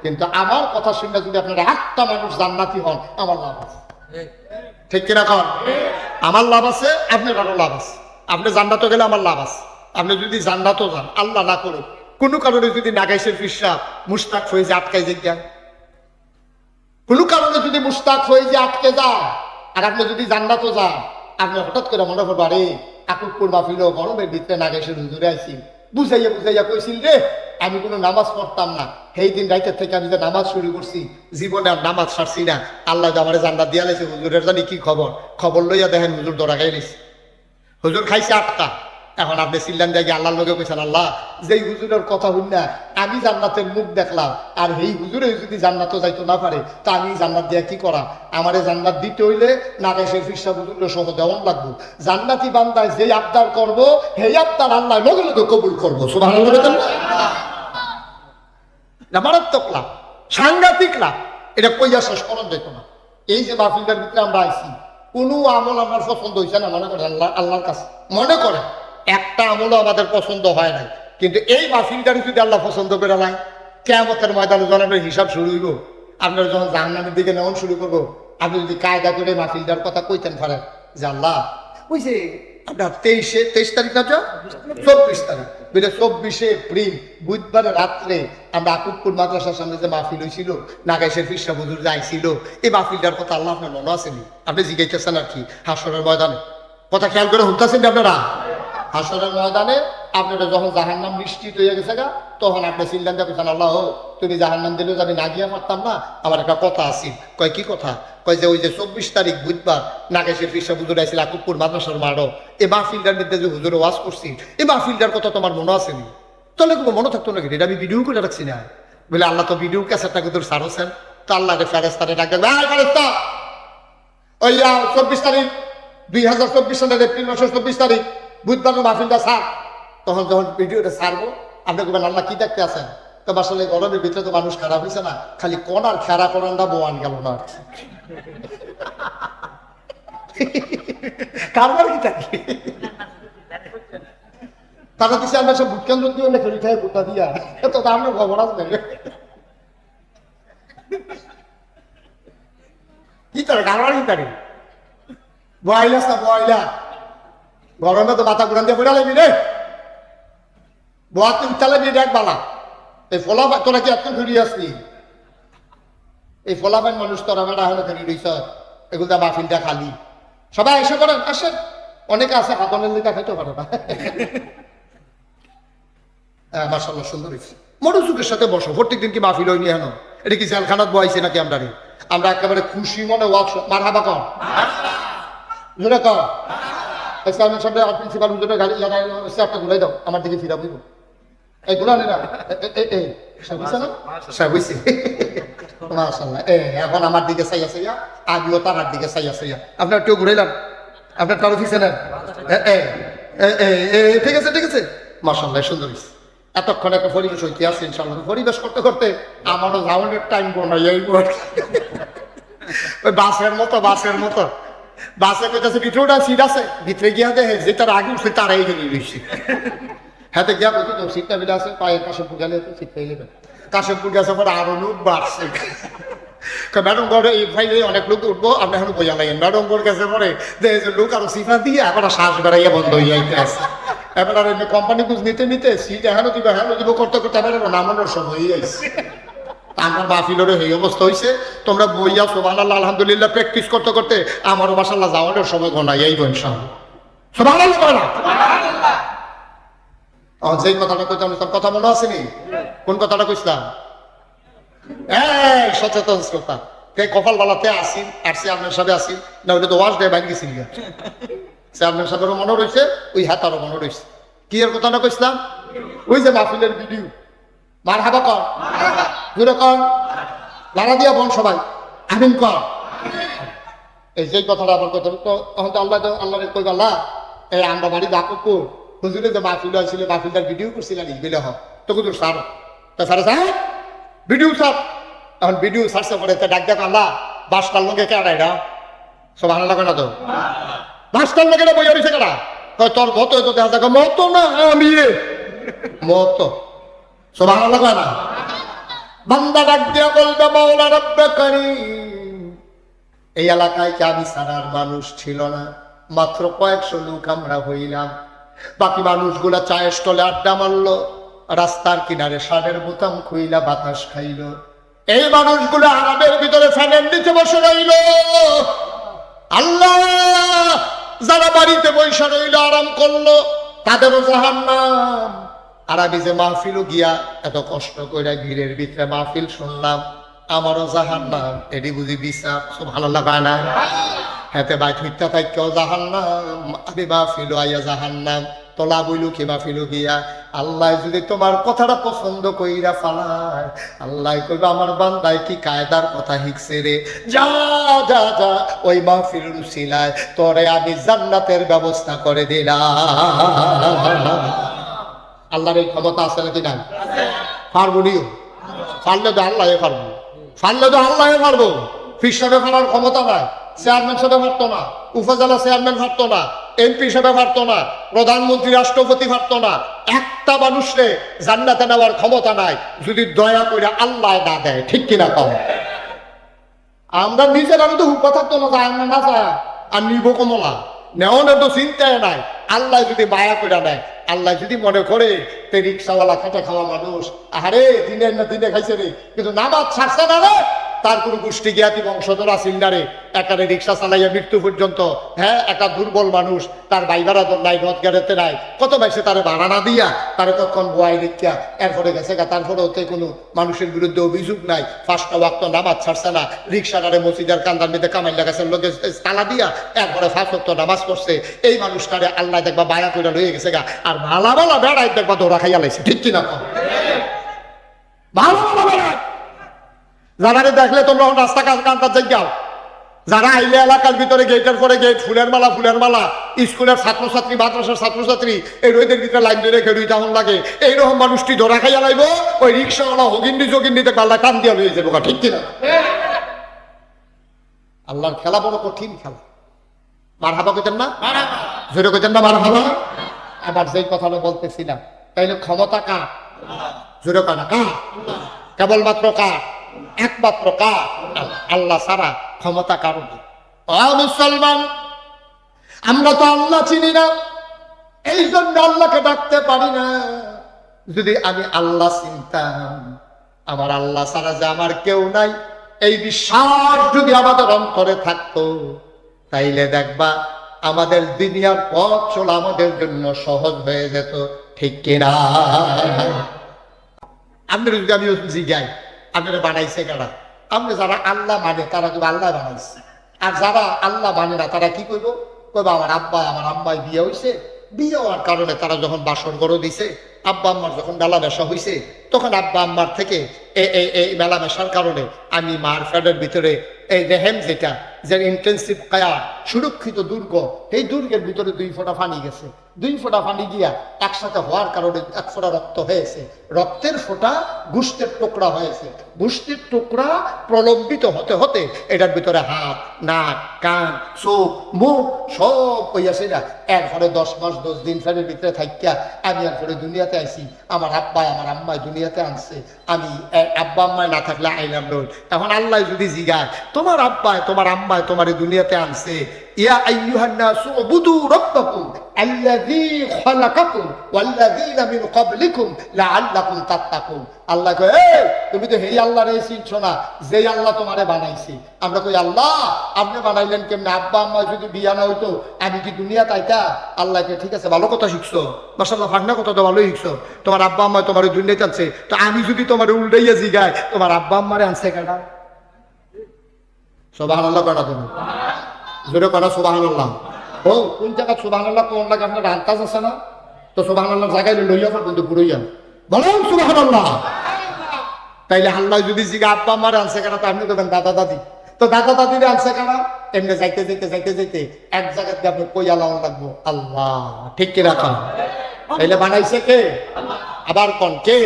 S1: কিন্তু আমার কথা শুনে যদি আপনারা একটা মানুষ জান্নাতি হন, আমার লাভ আছে, ঠিক কিনা কন? আমার লাভ আছে, আপনারও লাভ আছে। আপনি জান্নাতও গেলে আমার লাভ আছে। আপনি যদি জান্নাতও যান, আল্লাহ না করুক কোনো কারণে যদি নাগাইশের ফিসা মুস্তাক হয়ে যে আটকাই যান, কোনো কারণে যদি মুস্তাক হয়ে যে আটকে যান, আর আপনি যদি জান্নাতও যান, আপনি হঠাৎ করে মনে করবো আরে আকুপুর মাহফিল গরমের ভিতরে নাগাইশের হুজুরে আইছি, বুঝাইয়া বুঝাইয়া কইছিল রে আমি কোনো নামাজ পড়তাম না, সেই দিন রাইতের থেকে আমি যে নামাজ শুরু করছি, জীবনে আর নামাজ ছাড়ছি না, আল্লাহ আমার জান্নাত দিয়া লাইছে, হুজুরের জানি কি খবর, খবর লইয়া দেখেন হুজুর দরা খাই নিছে, হুজুর খাইছে আটকা। এখন আপনি চিল্লান জায়গায় আল্লাহর লোকে কইছেন আল্লাহ যেই হুজুরের কথা হই না আমি জান্নাতের মুখ দেখলাম, আর এই হুজুরে যদি জান্নাতও যাইতো না পারে তা আমি জান্নাত দিয়া কি করা? আমারে জান্নাত দিতে হইলে নাগেশের ফিরসা হুজুরের সহ দেওয়ান লাগবো। জান্নাতি বান্দায় যেই আবদার করবো সেই আবদার আল্লাহ লগে লগে কবুল করবো। সুবহানাল্লাহ বলেন না? মারাত্মক লাভ, সাংঘাতিক লাভ, এটা কইয়া শেষ করা যেত না। এই যে মাহফিলটার ভিতরে আমরা আইছি, কোনো আমল আমার পছন্দ হয়েছে না, মনে করেন আল্লাহর কাছে মনে করেন একটা আমলও আমাদের পছন্দ হয় নাই, কিন্তু এই মাহফিলটার যদি আল্লাহ পছন্দ করে নাই, কিয়ামতের ময়দানে যখন আপনার হিসাব শুরু হইব, আপনার যখন জাহান্নামের দিকে নেওয়া শুরু করবো, আপনি যদি কায়দা করে মাহফিলটার কথা কইতেন পারেন যে আল্লাহ ওই যে আপনার 23 তারিখ না, 24 তারিখ, 24 এপ্রিল বুধবার রাত্রে আমরা আকুবপুর মাদ্রাসার সামনে যে মাহফিল হয়েছিল, নাগাইশের ফিরসা হুজুর যাইছিল, এই মাহফিলটার কথা আল্লাহ আপনার মনে আসেনি? আপনি জিজ্ঞাসা আর কি হাসরের ময়দানে কথা খেয়াল করে শুনতেছেন আপনারা? হাসরের ময়দানে আপনারা যখন জাহান্নাম নিশ্চিত হয়ে গেছে গা, তখন আপনি চিন্তা করছেন আল্লাহ তুমি জাহান্নাম দিলেও আমি না গিয়া পারতাম না, আমার একটা কথা আছে। কয় কি কথা? কয় যে ওই যে 24 তারিখ বুধবার নাগেশের ফিরসা হুজুর আইছিল আকুবপুর মাদ্রাসার মাঠও, এই মাহফিলটার মধ্যে যে হুজুরে ওয়াজ করছি, এই মাহফিলটার কথা তোমার মনে আসেনি? তাহলে কোনো মনে থাকতো নাকি? এটা আমি ভিডিও করে রাখছি না বলে আল্লাহ তো ভিডিও ক্যাসেটটা কিন্তু সারছেন, তো আল্লাহ ফেরেস্তারে ডাক দেবে, ফেরেস্তা ওই 24 তারিখ 2024 সালের এপ্রিল মাসের 24 তারিখ বুধবার মাহফিলটা ছাড়। তখন যখন ভিডিওটা ছাড়বো আপনি বলবেন আল্লাহ কি দেখতে আছেন? তো আসলে গরমের ভিতরে তো মানুষ খারাপ হয়েছে না, খালি কনার খেরা করানটা বোয়ান গেল না কারবার কি থাকে তারা দিচ্ছে আমরা সব ভুট কেন্দ্র দিয়ে লেখে লিখায় ভুট্টা দিয়া, তো আপনার খবর আছে কি করে কারবার কি থাকে বয়লাস না বয়লা গরমে তো মাথা ঘুরান দিয়ে পড়া লাগবি রে, বোয়াতে উঠতে লাগবি দেখ বালা। এই ফলা তোরা কি এত ফিরিয়ে আসলি? এই ফলাফাইন মানুষ তোরা বেড়া হলে ফেরি রইছ, এগুলো মাহফিলটা খালি। সবাই এসে করেন, আসেন, অনেকে আছে হাতনের লিখা খাইতে পারে না। হ্যাঁ মার্শাল্লাহ সুন্দর হয়েছে, মনোযোগের সাথে বসো। প্রত্যেকদিন কি মাহফিল হয়নি? হেন এটা কি জেলখানাত বয়াইছে নাকি? আমরা একেবারে খুশি মনে ওয়ার্কশপ মার হাবা কর জোরে কর। ইসলামের সামনে প্রিন্সিপাল হুজুরের গাড়ি একটা ঘুরাই দাও, আমার দিকে ফিরা বুঝবো এই ঘুরানি না মাশাআল্লাহ। এখন আমার দিকে চাইয়া চাইয়া, আমিও তার দিকে চাইয়া চাইয়া। আপনার কেউ ঘুরাইলাম, আপনার টারো ফিসে নেন, ঠিক আছে ঠিক আছে, মাশাআল্লাহ সুন্দর হয়েছে। এতক্ষণ একটা পরিবেশ হইতে আছে ইনশাআল্লাহ। পরিবেশ করতে করতে আমারও যাওয়ানোর টাইম বনাই ওই বাসের মতো বাসে কইতাছে ভিতরে ওটা সিট আছে, ভিতরে গিয়া দেখে যে তার আগে উঠছে তারাই গেলে রয়েছে। হাতে গিয়া বলছি তো সিটটা বিলে আছে, পায়ের কাশেপুর গেলে সিট পেয়ে নেবেন। কাশেপুর গেছে পরে আরো লোক বাড়ছে। ম্যাডাম গড়ে এই ফাইলে অনেক লোক উঠবো, আপনি এখন বোঝা লাগেন। ম্যাডাম গড় গেছে পরে লোক আরো সিফা দিয়ে এখন শ্বাস বেড়াইয়া বন্ধ হয়ে যাইতে আছে। এবার আর কোম্পানি বুঝ নিতে নিতে সিট এখনো দিব করতে করতে এবার নামানোর সময় হয়ে যাইছে। আমার মাহফিলেরও এই অবস্থা হয়েছে। তোমরা বইয়া সুবহানাল্লাহ আলহামদুলিল্লাহ প্র্যাকটিস করতে করতে আমারও মাশাআল্লাহ যাওয়ানোর সময় ঘনাইয়াই ইনশাআল্লাহ। সুবহানাল্লাহ বলে না। যেই কথাটা কইতাম তোর কথা মনে আসেনি? কোন কথাটা কইছিলাম? এই সচেতন শ্রোতা, কে কপাল বালাতে আসি আর চেয়ারম্যান সাহেব আসি না, ওইটা তো ওয়াশ ডে বাইন গেছিল। চেয়ারম্যান সাহেবেরও মনে রয়েছে, ওই হাতারও মনে রয়েছে। কি এর কথাটা কইছিলাম? ওই যে মাহফিলের ভিডিও, মার হাবা কর, জুড়ে কর, লাড়া দিয়া বল সবাই আমিন কর। এই যে কথাটা আবার কথা তো আল্লাহ আল্লাহরে কই আল্লাহ, এই আমরা বাড়ি ডাকো হুজুরে যে মাহফিল হয়েছিল, মাহফিলটার ভিডিও করছিলেন বিলে হ তো কুদুর সার তো সারা সাহেব ভিডিও সার। এখন ভিডিও সারছে পরে ডাক ডাক আল্লাহ বাসটার লোকে কেডা এটা সব আনা লাগে না তো, বাসটার লোকেরা বইয়া রয়েছে কেডা? তোর মতো তো দেখা যাক মতো না আমি মতো সব আনা লাগে না। বান্দা ডাক দিয়া বলবে মাওলা রব্বে কারীম, এই এলাকায় কি আমি সারার মানুষ ছিল না? মাত্র কয়েকশো লোক আমরা হইলাম, বাকি মানুষগুলা চায়ের স্টলে আড্ডা মারলো, রাস্তার কিনারে সারের বোতাম খুইলা বাতাস খাইল। এই মানুষগুলো আরামের ভিতরে ফ্যানের নিচে বসে রইল। আল্লাহ, যারা বাড়িতে বসে রইল আরাম করলো তাদেরও জাহান্নাম। আর আমি যে মাহফিলও গিয়া এত কষ্ট করে ভিড়ের ভিতরে মাহফিল শুনলাম, আমারও জাহান্নাম। এটি বুঝি বিচার সব ভালো লাগায় না? হাতে বাইক মিথ্যা থাকেও জাহান্নাম, আমি মাহফিলও আইয়া জাহান্নাম। তোলা বইলু কি মাহফিলও গিয়া আল্লাহ যদি তোমার কথাটা পছন্দ কইরা ফালায়, আল্লাহ কইবা আমার বান্দায় কি কায়দার কথা হিকছে রে, যা যা যা ওই মাহফিল রুসিলায় তোরে আমি জান্নাতের ব্যবস্থা করে দিলাম। আল্লাহর এই ক্ষমতা আছে নাকি নাই? পারবো নিও, পারলে তো আল্লাহ পারবো, পারলে তো আল্লাহ পারবো। ফিসাবে ফালার ক্ষমতা নাই, চেয়ারম্যান হিসেবে পারতো না, উপজেলা চেয়ারম্যান পারতো না, এমপি হিসেবে পারতো না, প্রধানমন্ত্রী রাষ্ট্রপতি পারতো না। একটা মানুষরে জান্নাতে নেওয়ার ক্ষমতা নাই যদি দয়া করে আল্লাহ না দেয়, ঠিক কিনা কম? আমরা নিজের আমি তো হুপা থাকতো না, যায় না যায় আর নিব কমলা নেওয়ানোর তো চিন্তায় নাই। আল্লাহ যদি মায়া করে নেয়, আল্লাহ যদি মনে করে তে রিক্সাওয়ালা খেটে খাওয়া মানুষ আরে দিনের না দিনে খাইছে রে, কিন্তু নামাজ ছাড়ছে না রে, তার কোনো গোষ্ঠী জ্ঞাতি বংশধর আসিল না রে, একারে রিক্সা চালাইয়া মৃত্যু পর্যন্ত। হ্যাঁ, একটা দুর্বল মানুষ, তার বাইবারা নাই, রোজগারেতে নাই, কত বাইসে তারে ভাড়া না দিয়া তারে কখন বয়াই রেখা এরপরে গেছে গা। তারপরে ওতে কোনো মানুষের বিরুদ্ধে অভিযোগ নাই, 5টা ওয়াক্ত নামাজ ছাড়ছে না, রিক্সাটারে মসজিদের কান্দার মধ্যে কামাই লাগাছে লোকে তালা দিয়া, এরপরে 5 ওয়াক্ত নামাজ পড়ছে। এই মানুষটারে আল্লাহ দেখবা বায়া করে রয়ে গেছে গা, আর ভালা ভালা বেড়াই দেখবা ধরা খাইয়া লাইছে, ঠিক কিনা কম? ভালো ভালো বেড়াই যারা দেখলে তোমরা রাস্তা কান্তার যাও, যারা আইলে এলাকার ভিতরে গেটের পরে গেট, ফুলের মালা, স্কুলের ছাত্রছাত্রী, মাদ্রাসার ছাত্রছাত্রী এই রোদের ভিতরে লাইন ধরে খেড়ুই তখন লাগে, এইরকম মানুষটি ধরা খাইয়া লাইব, ওই রিক্সাওয়ালা হগিন্দি যোগিন্দিতে পাল্লা টান দিয়া লয়ে যাবো, ঠিক কিনা? আল্লাহর খেলা বড় কঠিন খেলা। মার হাবা কইতেন না, জোরে কইতেন না মার হাবা? আবার যেই কথাটা বলতেছিলাম, তাইলে ক্ষমতা কার? জোরে কানা কার? কেবলমাত্র কার? একমাত্র কার? আল্লাহ ছাড়া ক্ষমতা কারণ। মুসলমান, আমরা তো আল্লাহ চিনি না, এই জন্য আল্লাহকে ডাকতে পারি না। যদি আমি আল্লাহ চিনতাম, আমার আল্লাহ ছাড়া যে আমার কেউ নাই, এই বিশ্বাস যদি আমাদের অন্তরে থাকতো, তাইলে দেখবা আমাদের দুনিয়ার পথ চলা আমাদের জন্য সহজ হয়ে যেত, ঠিক কিনা? আপনারা যদি আমি জিজ্ঞাই আপনারা বানাইছে কারা? আমরা যারা আল্লাহ মানে তারা তো আল্লাহ বানাইছে, আর যারা আল্লাহ মানে না তারা কি করবো? কইবা আমার আব্বা আমার আম্মাই বিয়ে হয়েছে, বিয়ে হওয়ার কারণে তারা যখন বাসর গড় দিছে, আব্বা আম্মার যখন মেলামেশা হয়েছে, তখন আব্বা আম্মার থেকে এই মেলামেশার কারণে আমি মার ফ্যাটের ভিতরে এই রেহেম যেটা যে ইন্টেন্সিভ কায়া সুরক্ষিত দুর্গ, এই দুর্গের ভিতরে 2 ফোঁটা পানি গেছে। 2 ফোঁটা পানি গিয়া একসাথে হওয়ার কারণে 1 ফোঁটা রক্ত হয়েছে, রক্তের ফোঁটা গোশতের টুকরা হয়েছে, গোশতের টুকরা প্রলম্বিত হতে হতে এটার ভিতরে হাত, নাক, কান, চোখ, মুখ সব হইয়াছে না। এরপরে 10 মাস 10 দিন ফ্যানের ভিতরে থাকিয়া আমি এরপরে দুনিয়াতে আইছি। আমার আব্বাই আমার আম্মাই দুনিয়াতে আনছে, আমি আব্বা আম্মাই না থাকলে আইলাম রোড। এখন আল্লাহ যদি জিগায় তোমার আব্বাই তোমার আম্মা আম্মায় তোমার এই দুনিয়াতে আনছে। ইয়া আইয়ুহান নাসু উবুদু রাব্বাকুম আল্লাযী খালাকাকুম ওয়াল্লাযীনা মিন ক্বাবলিকুম লাআল্লাকুম তাত্তাকুন। আল্লাহ কয়, এই তুমি তো এই আল্লাহরে চিনছো না, যেই আল্লাহ তোমারে বানাইছি। আমরা কই, আল্লাহ আপনি বানাইলেন কেমনে? আব্বা আম্মা যদি বিয়া না হইতো আমি কি দুনিয়াতে আইতা? আল্লাহকে, ঠিক আছে, ভালো কথা শিখছো, মাশাআল্লাহ, ফাগনা কথা তো ভালোই শিখছো। তোমার আব্বা আম্মা তোমার ওই দুনিয়াতে আনছে, তো আমি যদি তোমার উল্টাইয়া জিগাই তোমার আব্বা আম্মারে আনছে কেডা? সুবহানাল্লাহ করা তুমি জোরে করা সুবহানাল্লাহ। ও কোন জায়গা সুবহানাল্লাহ কোন লাগে? আপনার আন্তাজ আছে না? তো সুবহানাল্লাহ জায়গায় লইয়া কিন্তু পুরোইয়া বলেন সুবহানাল্লাহ। তাইলে আল্লাহ যদি জিগা আব্বা আম্মারে আনছে কেন, তো আপনি দেবেন দাদা দাদি। তো দাদা দাদিরে আনছে কেন? এমনি যাইতে যাইতে যাইতে যাইতে এক জায়গাতে আপনি কইয়া লাউন লাগবো আল্লাহ, ঠিক কি রাখা? তাইলে বানাইছে কে? আবার কন কে?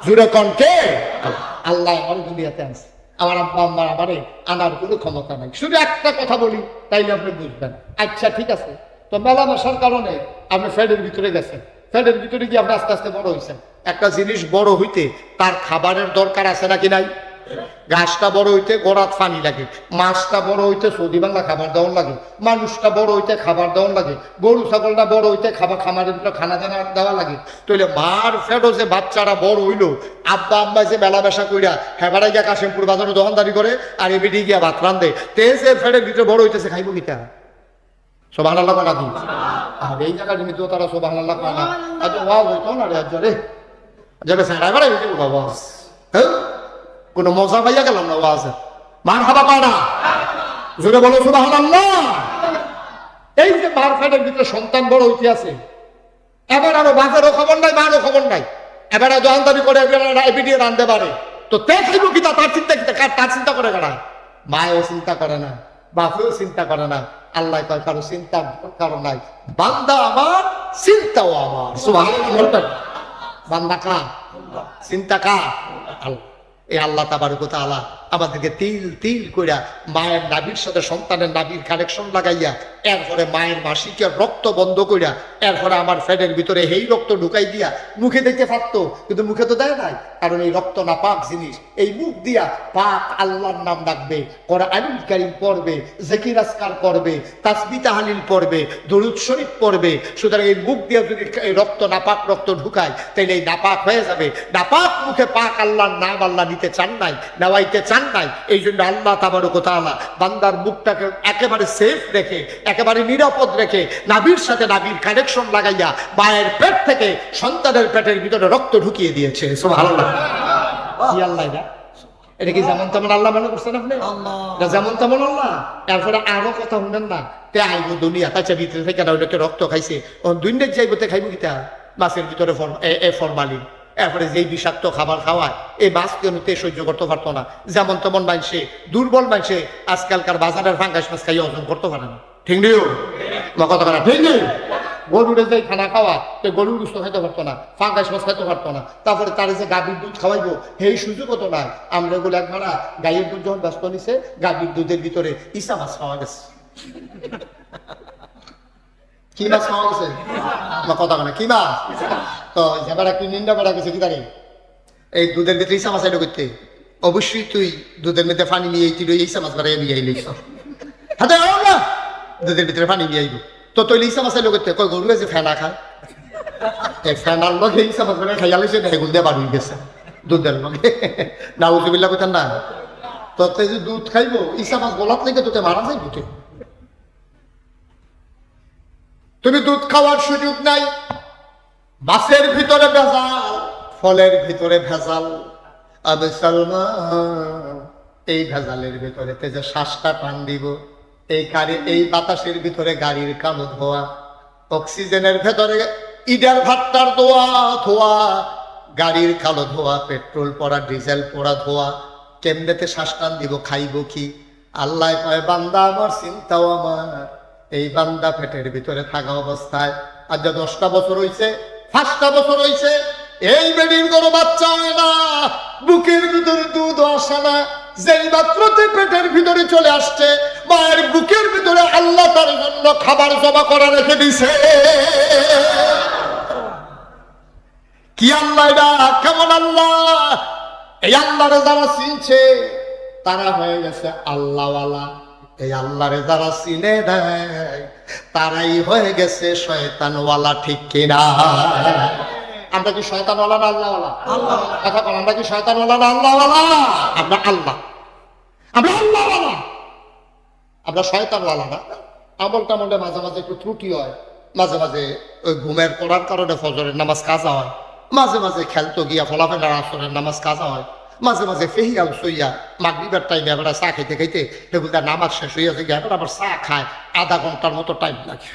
S1: জুড়ে কন কে? আল্লাহ আমার দুনিয়াতে আনছে। আমার আব্বা আম্মার আমারে আনার কোনো ক্ষমতা নাই। শুধু একটা কথা বলি তাইলে আপনি বুঝবেন। আচ্ছা ঠিক আছে, তো মেলামেশার কারণে আপনি ফ্যাটের ভিতরে গেছেন, ফ্যাটের ভিতরে গিয়ে আপনি আস্তে আস্তে বড় হয়েছেন। একটা জিনিস বড় হইতে তার খাবারের দরকার আছে নাকি নাই? গাছটা বড় হইতে গোড়াত পানি লাগে, মাছটা বড় হইতে সৌদি বাংলা খাবার দেওয়ার লাগে, মানুষটা বড় হইতে খাবার দেওয়ার লাগে, গরু ছাগলটা বড় হইতে খামারের ভিতরে খানা দানা দেওয়া লাগে। তাহলে মার ফেডো যে বাচ্চারা বড় হইলো, আব্বা আম্মা যে মেলামেশা কইরা হেবাড়াই গিয়া কাশিমপুর বাজারে দোকানদারি করে আর এবিডি গিয়া ভাত রান্ধে, তে যে ফেডের ভিতরে বড় হইতেছে, খাইব কিটা? সুবহানাল্লাহ করা দিন। আর এই জায়গায় তুমি তো তারা সুবহানাল্লাহ করা না, আজ ওয়াজ হইতো না রে, আজ রে যাবে সারা বেড়াই হইতে ওয়াজ, হ্যাঁ কোনো মজা পাইয়া গেলাম না ওয়াজে। মারহাবা করা জোরে বলো সুবহানাল্লাহ। এই যে মার ফেটের ভিতরে সন্তান বড় হইতে আছে, এবার আরো বাপেরও খবর নাই, মারও খবর নাই, এবার দোকানদারি করে এবিডিয়ে রান্ধতে পারে, তো তে খাইব কি? তার চিন্তা কি? তার চিন্তা করে কারা? মায়েও চিন্তা করে না, বাপেও চিন্তা করে না। আল্লাহ কয় কারো চিন্তার কারণ নাই, বান্দা আমার চিন্তাও আমার। সুবহানাল্লাহ। বান্দা কা? চিন্তা কা? আল্লাহ। এই আল্লাহ তাবারক ওয়া তাআলা আমাদেরকে তিল তিল কইরা মায়ের নাভির সাথে সন্তানের নাভির কানেকশন লাগাইয়া, এরপরে মায়ের মাসিকের রক্ত বন্ধ কইরা, এরপরে আমার ফ্যাটের ভিতরে এই রক্ত ঢুকাই দিয়া মুখে দিতে পারতো, কিন্তু মুখে তো দেয় নাই, কারণ এই রক্ত না পাক জিনিস। এই মুখ দিয়া পাক আল্লাহর নাম ডাকবে, কোরআনুল কারীম পড়বে, জিকির আজকার করবে, তাসবিহ তাহলিল পড়বে, দরুদ শরীফ পড়বে। সুতরাং এই মুখ দিয়া যদি এই রক্ত নাপাক রক্ত ঢুকায়, তাইলে এই নাপাক হয়ে যাবে। নাপাক মুখে পাক আল্লাহর নাম আল্লাহ নিতে চান নাই, নেওয়াইতে চান নাই। এই জন্য আল্লাহ তাবারক ওয়া তাআলা বান্দার মুখটাকে একেবারে সেফ রেখে, একেবারে নিরাপদ রেখে, নাভির সাথে নাভির কানেকশন লাগাইয়া মায়ের পেট থেকে সন্তানের পেটের ভিতরে রক্ত ঢুকিয়ে দিয়েছে। সুবহানাল্লাহ। কি আল্লাহ এটা? এটা কি যেমন তেমন আল্লাহ মনে করছেন আপনি? এটা যেমন তেমন আল্লাহ। এরপরে আরো কথা শুনেন না, তে আইব দুনিয়া তাইছে ভিতরে থেকে ওইটাকে রক্ত খাইছে, ও দুনিয়া যাইব, তে খাইব কিতা? মাছের ভিতরে ফরমালিন, এরপরে যেই বিষাক্ত খাবার খাওয়ায়, এই মাছ কেনতে সহ্য করতে পারতো না। যেমন তেমন মানুষে, দুর্বল মানুষে আজকালকার বাজারের ফাঙ্গাস মাছ খাইয়ে হজম করতে পারে না, ঠিক নেই? কথা বলা ঠিক নেই? গরুরে যে খানা খাওয়া, তো গরুর গুস্ত খাইতে পারতো না, ফাঙ্গাস মাছ খাইতে পারতো না। তারপরে তার যে গাভীর দুধ খাওয়াইবো, সেই সুযোগও তো নাই। আমরা এগুলো একবার গাইয়ের দুধ যখন ব্যস্ত নিছে, গাভীর দুধের ভিতরে ইসা মাছ খাওয়া গেছে। কি মাছ খাওয়া গেছে? কথা বলে কি মাছ? তো এবার একটু নিন্দা করা গেছে কি জানি, এই দুধের ভিতরে ইসা মাছ আইলো করতে। অবশ্যই তুই দুধের মধ্যে পানি নিয়ে তুই ইসা মাছ বাড়াইয়া নিয়ে আইলিস, হাতে না দুধের ভিতরে পানি নিয়ে আইব। তো তুই ইসা মাছ আইলো করতে, কয় গরু যে ফেনা খায়, এই ফেনার লগে ইসা মাছ বাড়াই খাইয়া লাইছে, এগুন দিয়ে বাড়ি গেছে দুধের লগে। নাউজুবিল্লাহ কইতেন না? তো তুই যে দুধ খাইবো, ইসা মাছ গোলাপ থেকে তোকে মারা যাইব। তুমি দুধ খাওয়ার সুযোগ নাই, মাছের ভিতরে ভেজাল, ফলের ভিতরে ভেজাল। আমি সালমান, এই ভেজালের ভিতরে যে শ্বাসটা টান দিব, এই বাতাসের ভিতরে গাড়ির কালো ধোয়া, অক্সিজেনের ভেতরে ইডার ভাট্টার ধোয়া, গাড়ির কালো ধোয়া, পেট্রোল পড়া, ডিজেল পড়া ধোয়া। কেমনেতে শ্বাস টান দিব, খাইব কি? আল্লাহ কয় বান্দা আমার, চিন্তাও আমার। এই বান্দা পেটের ভিতরে থাকা অবস্থায় আজ 10টা বছর হইছে, 5টা বছর হইছে, এই বেডির কোনো বাচ্চা হয় না, বুকের ভিতরে দুধ আসে না। যেই মাত্রতে পেটের ভিতরে চলে আসছে, মায়ের বুকের ভিতরে আল্লাহ তার জন্য খাবার জমা করা রেখে দিছে। কি আল্লাহ এটা? কেমন আল্লাহ? এই আল্লাহরে যারা চিনছে তারা হয়ে গেছে আল্লাহওয়ালা। এই আল্লাহরে যারা চিনে দেয় তারাই হয়ে গেছে শয়তানওয়ালা, ঠিক কিনা? আমরা কি শয়তানওয়ালা না আল্লাহওয়ালা? আল্লাহ। কথা বল, আমরা কি শয়তানওয়ালা না আল্লাহওয়ালা? আমরা আল্লাহ, আমরা আল্লাহওয়ালা, আমরা শয়তানওয়ালা না। আমল টামলে মাঝে মাঝে একটু ত্রুটি হয়, মাঝে মাঝে ওই ঘুমের পড়ার কারণে ফজরের নামাজ কাজা হয়, মাঝে মাঝে খেলতো গিয়া ফলাফেলার আসরের নামাজ কাজা হয়, মাঝে মাঝে ফেহিয়াল সইয়া মাগরিবের টাইমে এবার চা খাইতে খাইতে এগুলো নামাজ শেষ হইয়াছে গিয়ে এবার আবার চা খায়, আধা ঘন্টার মতো টাইম লাগে।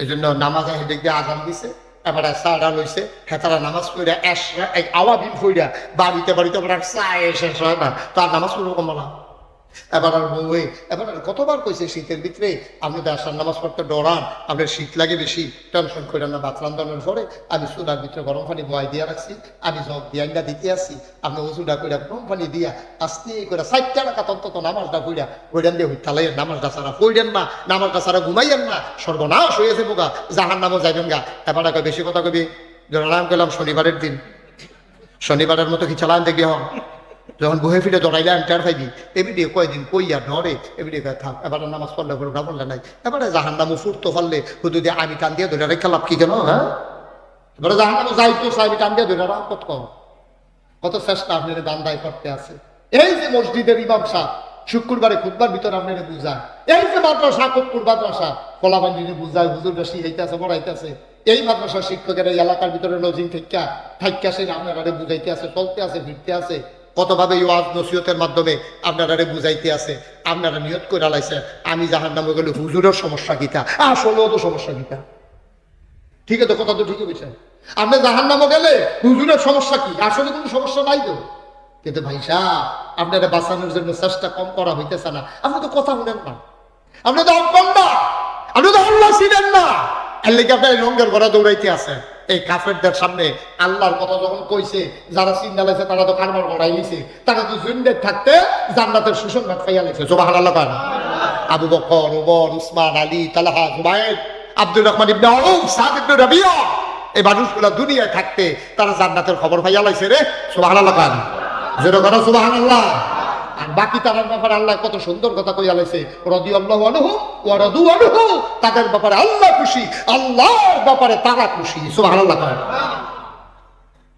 S1: এই জন্য নামাজ হেঁটে গিয়ে আজান দিছে, এবার চাটা লইছে, হেতারা নামাজ পড়িয়া আওয়াবিন ফইরা বাড়িতে বাড়িতে এবার আর চা শেষ হয় না, তার নামাজ পড়বো কমলা। এবার আর বউয়ে এবার কতবার কইছে শীতের ভিতরে আপনি আসার নামাজ পড়তে ডরান, আপনার শীত লাগে বেশি, টেনশন করেন না। ভাত রান্ধানোর পরে আমি চুলার ভিতরে গরম পানি বয় দিয়া রাখছি, আমি জগ দিয়ে আইনা দিতে আসি, আপনি উঁচুটা কইরা গরম পানি দিয়া আস্তে করে 60 টাকা অন্তত নামাজটা কইরা কইরেন দিয়ে তালাই নামাজটা ছাড়া কইরেন না, নামাজটা ছাড়া ঘুমাইয়েন না, সর্বনাশ হয়েছে বোকা, জাহান নামও যাইবেন গা। এবার বেশি কথা কবি জনালাম গেলাম শনিবারের দিন, শনিবারের মতো কি চালান দেখি হন, যখন বহে ফিরে দৌড়াইলে আমি টের পাইবি এবিডি কয়দিন কইয়া ডরে এবিডি থাক, এবার নামাজ পড়লে করে না বললে নাই, এবারে জাহান নামও ফুটতে পারলে শুধু দিয়ে আমি টান দিয়ে ধরে রেখে লাভ কি কেন? হ্যাঁ, এবারে জাহান নামও যাইতো আমি টান দিয়ে ধরে রাখ, কত চেষ্টা আপনার দান্দায় করতে আছে। এই যে মসজিদের ইমাম সাহেব শুক্রবারে খুতবার ভিতরে আপনারা বুঝায়, এই যে মাদ্রাসা কুকুর মাদ্রাসা কলাবাঞ্জিনে বুঝায়, হুজুর বেশি হইতেছে পড়াইতেছে, এই মাদ্রাসার শিক্ষকের এই এলাকার ভিতরে লজিং থাইকা সে আপনারা বুঝাইতে আছে, চলতে আছে, ফিরতে আছে, কতভাবে ওয়াজ নসিহতের মাধ্যমে আপনারা বুঝাইতে আছে। আপনারা নিয়ত করে লাইছে আমি জাহান নামে গেলে হুজুরের সমস্যা কিতা, আসলেও তো সমস্যা কিতা, ঠিক আছে, কথা তো ঠিকই বলছেন। আপনি জাহান নামে গেলে হুজুরের সমস্যা কি, আসলে কোনো সমস্যা নাই তো, কিন্তু ভাই সাহেব আপনারা বাঁচানোর জন্য চেষ্টা কম করা হইতেছে না। আপনি তো কথা শুনেন না, আপনি তো অজ্ঞান না, আপনি তো আল্লাহ ছিলেন না, এর লেগে আপনার রঙের ঘোড়া দৌড়াইতে আছে। এই কাফেরদের সামনে আল্লাহর কথা যখন কইছে, যারা চিন্তা লাইছে তারা তো কারবার গড়াই নিছে, তারা তো জিন্দে থাকতে জান্নাতের সুসংবাদ পাইয়া লাইছে। সুবহানাল্লাহ। আবু বকর, ওমর, উসমান, আলী, তালহা, জুবায়ের, আব্দুর রহমান ইবনে আউফ, সাদ ইবনে রাবিয়া, এই মানুষগুলা দুনিয়ায় থাকতে তারা জান্নাতের খবর পাইয়া লাইছে রে। সুবহানাল্লাহ। যেটা কথা সুবহানাল্লাহ। আর বাকি তাদের ব্যাপারে আল্লাহ কত সুন্দর কথা কইয়া লাইছে, রাদিয়াল্লাহু আনহু ওয়া রাদু আনহু, তাদের ব্যাপারে আল্লাহ খুশি, আল্লাহর ব্যাপারে তারা খুশি। সুবহানাল্লাহ।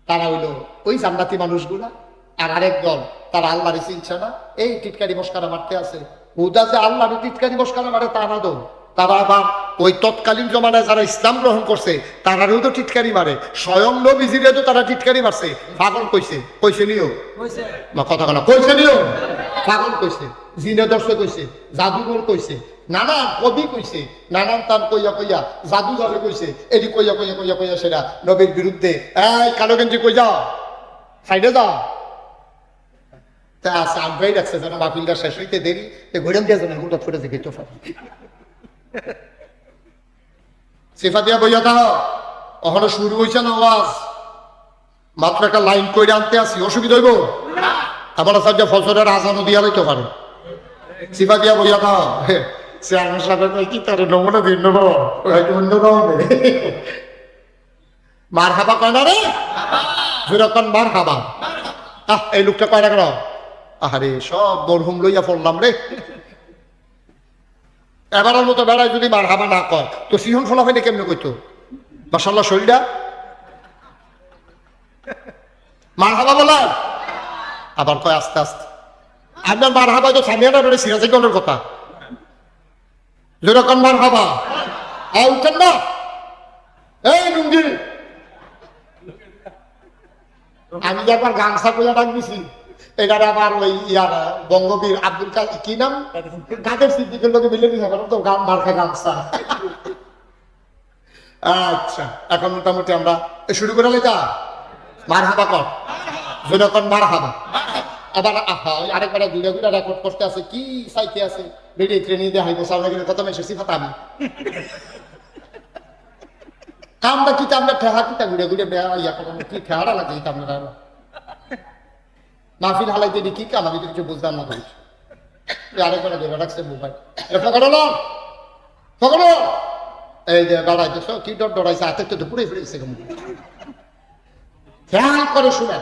S1: তারা হইল ওই জান্নাতি মানুষগুলা। আর আরেক দল তারা আল্লাহরে চিনছে না, এই টিটকারি মস্কারা মারতে আছে। হুদা যে আল্লাহরে টিটকারি মস্কারা মারে তারা দল, তারা আবার ওই তৎকালীন জমানায় যারা ইসলাম গ্রহণ করছে তারারেও তো টিটকারি মারে, স্বয়ং নবীজিরে তো তারা টিটকারি মারছে। পাগল কইছে, কইছে নিও কথা কেন, কইছে নিও, পাগল কইছে, জিনে দর্শক কইছে, জাদুঘর কইছে, নানান কবি কইছে, নানান তান কইয়া কইয়া জাদুঘরে কইছে, এটি কইয়া কইয়া কইয়া কইয়া সেটা নবীর বিরুদ্ধে। এই কালো গেঞ্জি কই যাও, সাইডে যাও, তা আগ্রাই রাখছে যেন মাহফিলটা শেষ হইতে দেরি, ঘুরেন দিয়ে যেন হুটা ফুটে দেখে তো সিফা দিয়া বইয়া দাও, ওখানে শুরু হয়েছে না আওয়াজ, মাত্র একটা লাইন করে আনতে আসি, অসুবিধা হইব? আবার সাজ্জা ফসলের আজানও দিয়া লইতে পারো। সিফা দিয়া বইয়া দাও, সে আমার সাথে কি তার নমুনা দিন নেব, অন্য মার হাবা কয় না রে, যেরকম মার হাবা। এই লোকটা কয় না কেন? আরে সব মরহুম লইয়া পড়লাম রে। এবারের মতো বেড়ায় যদি মার হাবা না কয় তো সিহন ফলা হয়নি কেমনে কইতো? মাশাআল্লাহ শরীরটা মার হাবা বলা, আবার কয় আস্তে আস্তে। আপনার মার হাবা তো সামিয়ানা বেড়ে সিরাজে গলের কথা, যেরকম মার হাবা উঠেন না। এই লুঙ্গি আমি একবার গামছা কইয়া ডাক দিছি, এটার আবার ওই ইয়ার বঙ্গবীর আব্দুল কি নাম, কাদের সিদ্দিকের লোকে মিলে দিতে পারো তো গান মার্কা গামছা। আচ্ছা, এখন মোটামুটি আমরা শুরু করে লেখা মার হাবা কর, যেরকম মার হাবা। আবার আরেকবার ঘুরে ঘুরে রেকর্ড করতে আছে, কি চাইতে আছে ভিডিও ট্রেনিং দিয়ে হাইবো সামনে গেলে কত মেসে সিফাত আমি কামটা কি আমরা ঠেহা কিটা ঘুরে ঘুরে ইয়া করেন, কি ঠেহাটা লাগে আপনারা মাহফিল হালাইতে দি কি কাম, আমি তো কিছু বুঝলাম না। বলছি আরেকবার ধরে রাখছে মোবাইল, পকড়ো পকড়ো, এই যে ডরাইতেছ, কি ডরাইছে, হাতের তো পুড়ে ফিরেছে খেয়াল করে শুনেন,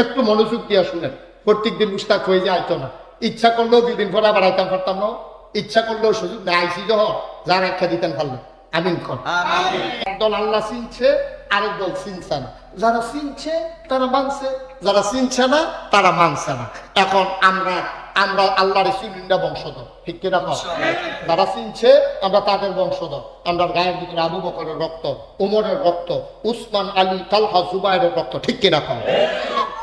S1: একটু মনোযোগ দিয়া শুনেন। প্রত্যেক দিন মুস্তাক হয়ে যায় তো না, ইচ্ছা করলেও 2 দিন পরে আবার আইতাম পারতাম না, ইচ্ছা করলেও সুযোগ না আইসি যহ যার একটা দিতেন পারলেন। আমিন কর। একদল আল্লাহ চিনছে, আরেক দল চিনছে না। যারা চিনছে তারা মানছে, যারা চিনছে না তারা মানছে না। এখন আমরা আল্লাহর চিনিন্দা বংশধর, ঠিক কিনা কর? যারা চিনছে আমরা তাদের বংশধর। আমরা গায়ের ভিতরে আবু বকরের রক্ত, উমরের রক্ত, উসমান, আলী, তালহা, জুবাইরের রক্ত, ঠিক কিনা কর?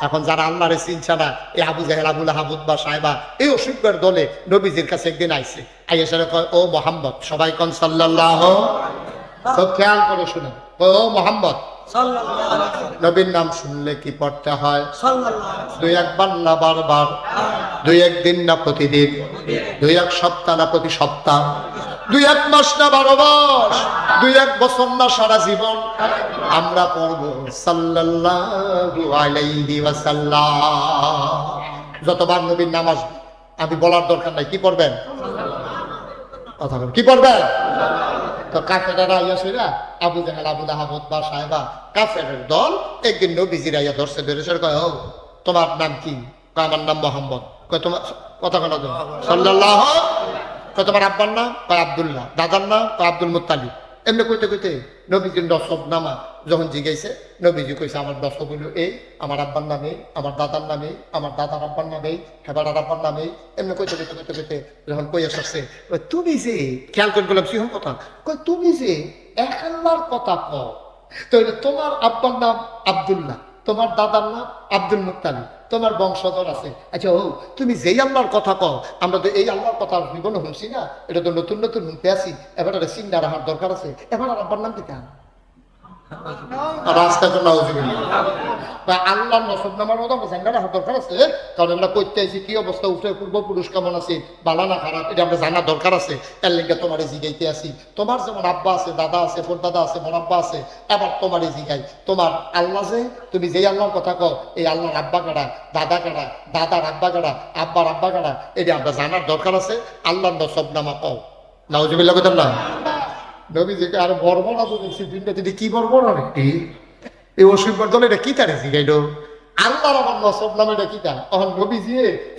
S1: এখন যারা আল্লাহরে চিনছে না, এই আবু জাহেল, আবু লাহাব, উতবা, সাইবা, এই অসুখের দলে নবীজির কাছে একদিন আইছে, আইসা কয়, ও মোহাম্মদ, সবাই কন সাল্লাল্লাহু, সব খেয়াল করে শুনেন, ও মোহাম্মদ, নবীর নাম শুনলে কি পড়তে হয়? 2 একবার না বারবার, 2 একদিন না প্রতিদিন, 2 এক সপ্তাহ না প্রতি সপ্তাহ, 2 এক মাস না 12 মাস, 2 এক বছর না সারা জীবন আমরা পড়ব সাল্লাল্লাহু আলাইহি ওয়াসাল্লাম। যতবার নবীর নাম আসবে আমি বলার দরকার নাই, কি পড়বেন? কথা বলেন, কি পড়বেন? তো কাফেররা আইয়াছিলা, আবু জাহেল, আবু লাহাব, উতবা, সাইবা, কাফেরের দল একদিন নবীজির আইয়া ধরছে, কয়, ও তোমার নাম কি? কয়, আমার নাম মোহাম্মদ। কয়, তোমার কথা কেন সাল্লাল্লাহু, কয় তোমার আব্বার নাম? কয় আব্দুল্লাহ। দাদার নাম? কয় আব্দুল মুত্তালিব। এমনি কইতে কইতে নবীজির নসব নামা যখন জিজ্ঞাসে, নবীজি কইছে, আমার নসব হইল এই, আমার আব্বার নামে, আমার দাদার নামে, আমার দাদার আব্বার নামে, হেবাটার আব্বার নামে। এমনি কইতে কইতে কইতে কইতে যখন কইয়া সরছে, তুমি যে, খেয়াল করে গেলাম সিংহ কথা, কই তুমি যে এক আল্লাহর কথা কও, তাহলে তোমার আব্বার নাম আব্দুল্লাহ, তোমার দাদার নাম আব্দুল মুত্তালিব, তোমার বংশধর আছে। আচ্ছা, ও তুমি যেই আল্লাহর কথা কও, আমরা তো এই আল্লাহর কথা জীবনে শুনছি না, এটা তো নতুন নতুন শুনতে আসি, এবার চিন্তা রাখার দরকার আছে। এবার আব্বার নাম কি কেন রাস্তা আল্লাহ নসব নামার মতো জানা রাখার দরকার আছে, কারণ আমরা করতে আছি কি অবস্থা, উঠে পূর্বপুরুষ কেমন আছে, বালা না খারাপ, এটা আমরা জানার দরকার আছে। এর লিগে তোমার জিগাইতে আসি, তোমার যেমন আব্বা আছে, দাদা আছে, দাদা আছে, বড়াব্বা আছে, এবার তোমার জিগাই, তোমার আল্লাহ যে, তুমি যেই আল্লাহর কথা কও, এই আল্লাহর আব্বা কাটা, দাদা কাটা, দাদার আব্বা কাটা, আব্বার আব্বা কাটা, এটা আমরা জানার দরকার আছে। আল্লাহর নসব নামা কও, নাউজুবিল্লাহ কইতাম না? নবীজিকে আর বর্বরা বলেছি, দিনটা কি বর্বরা রে, এই অসুখের দল এটা কি তারে জিগাইল? আল্লাহর আমার নসব নাম, এটা কিতা? তখন নবীজি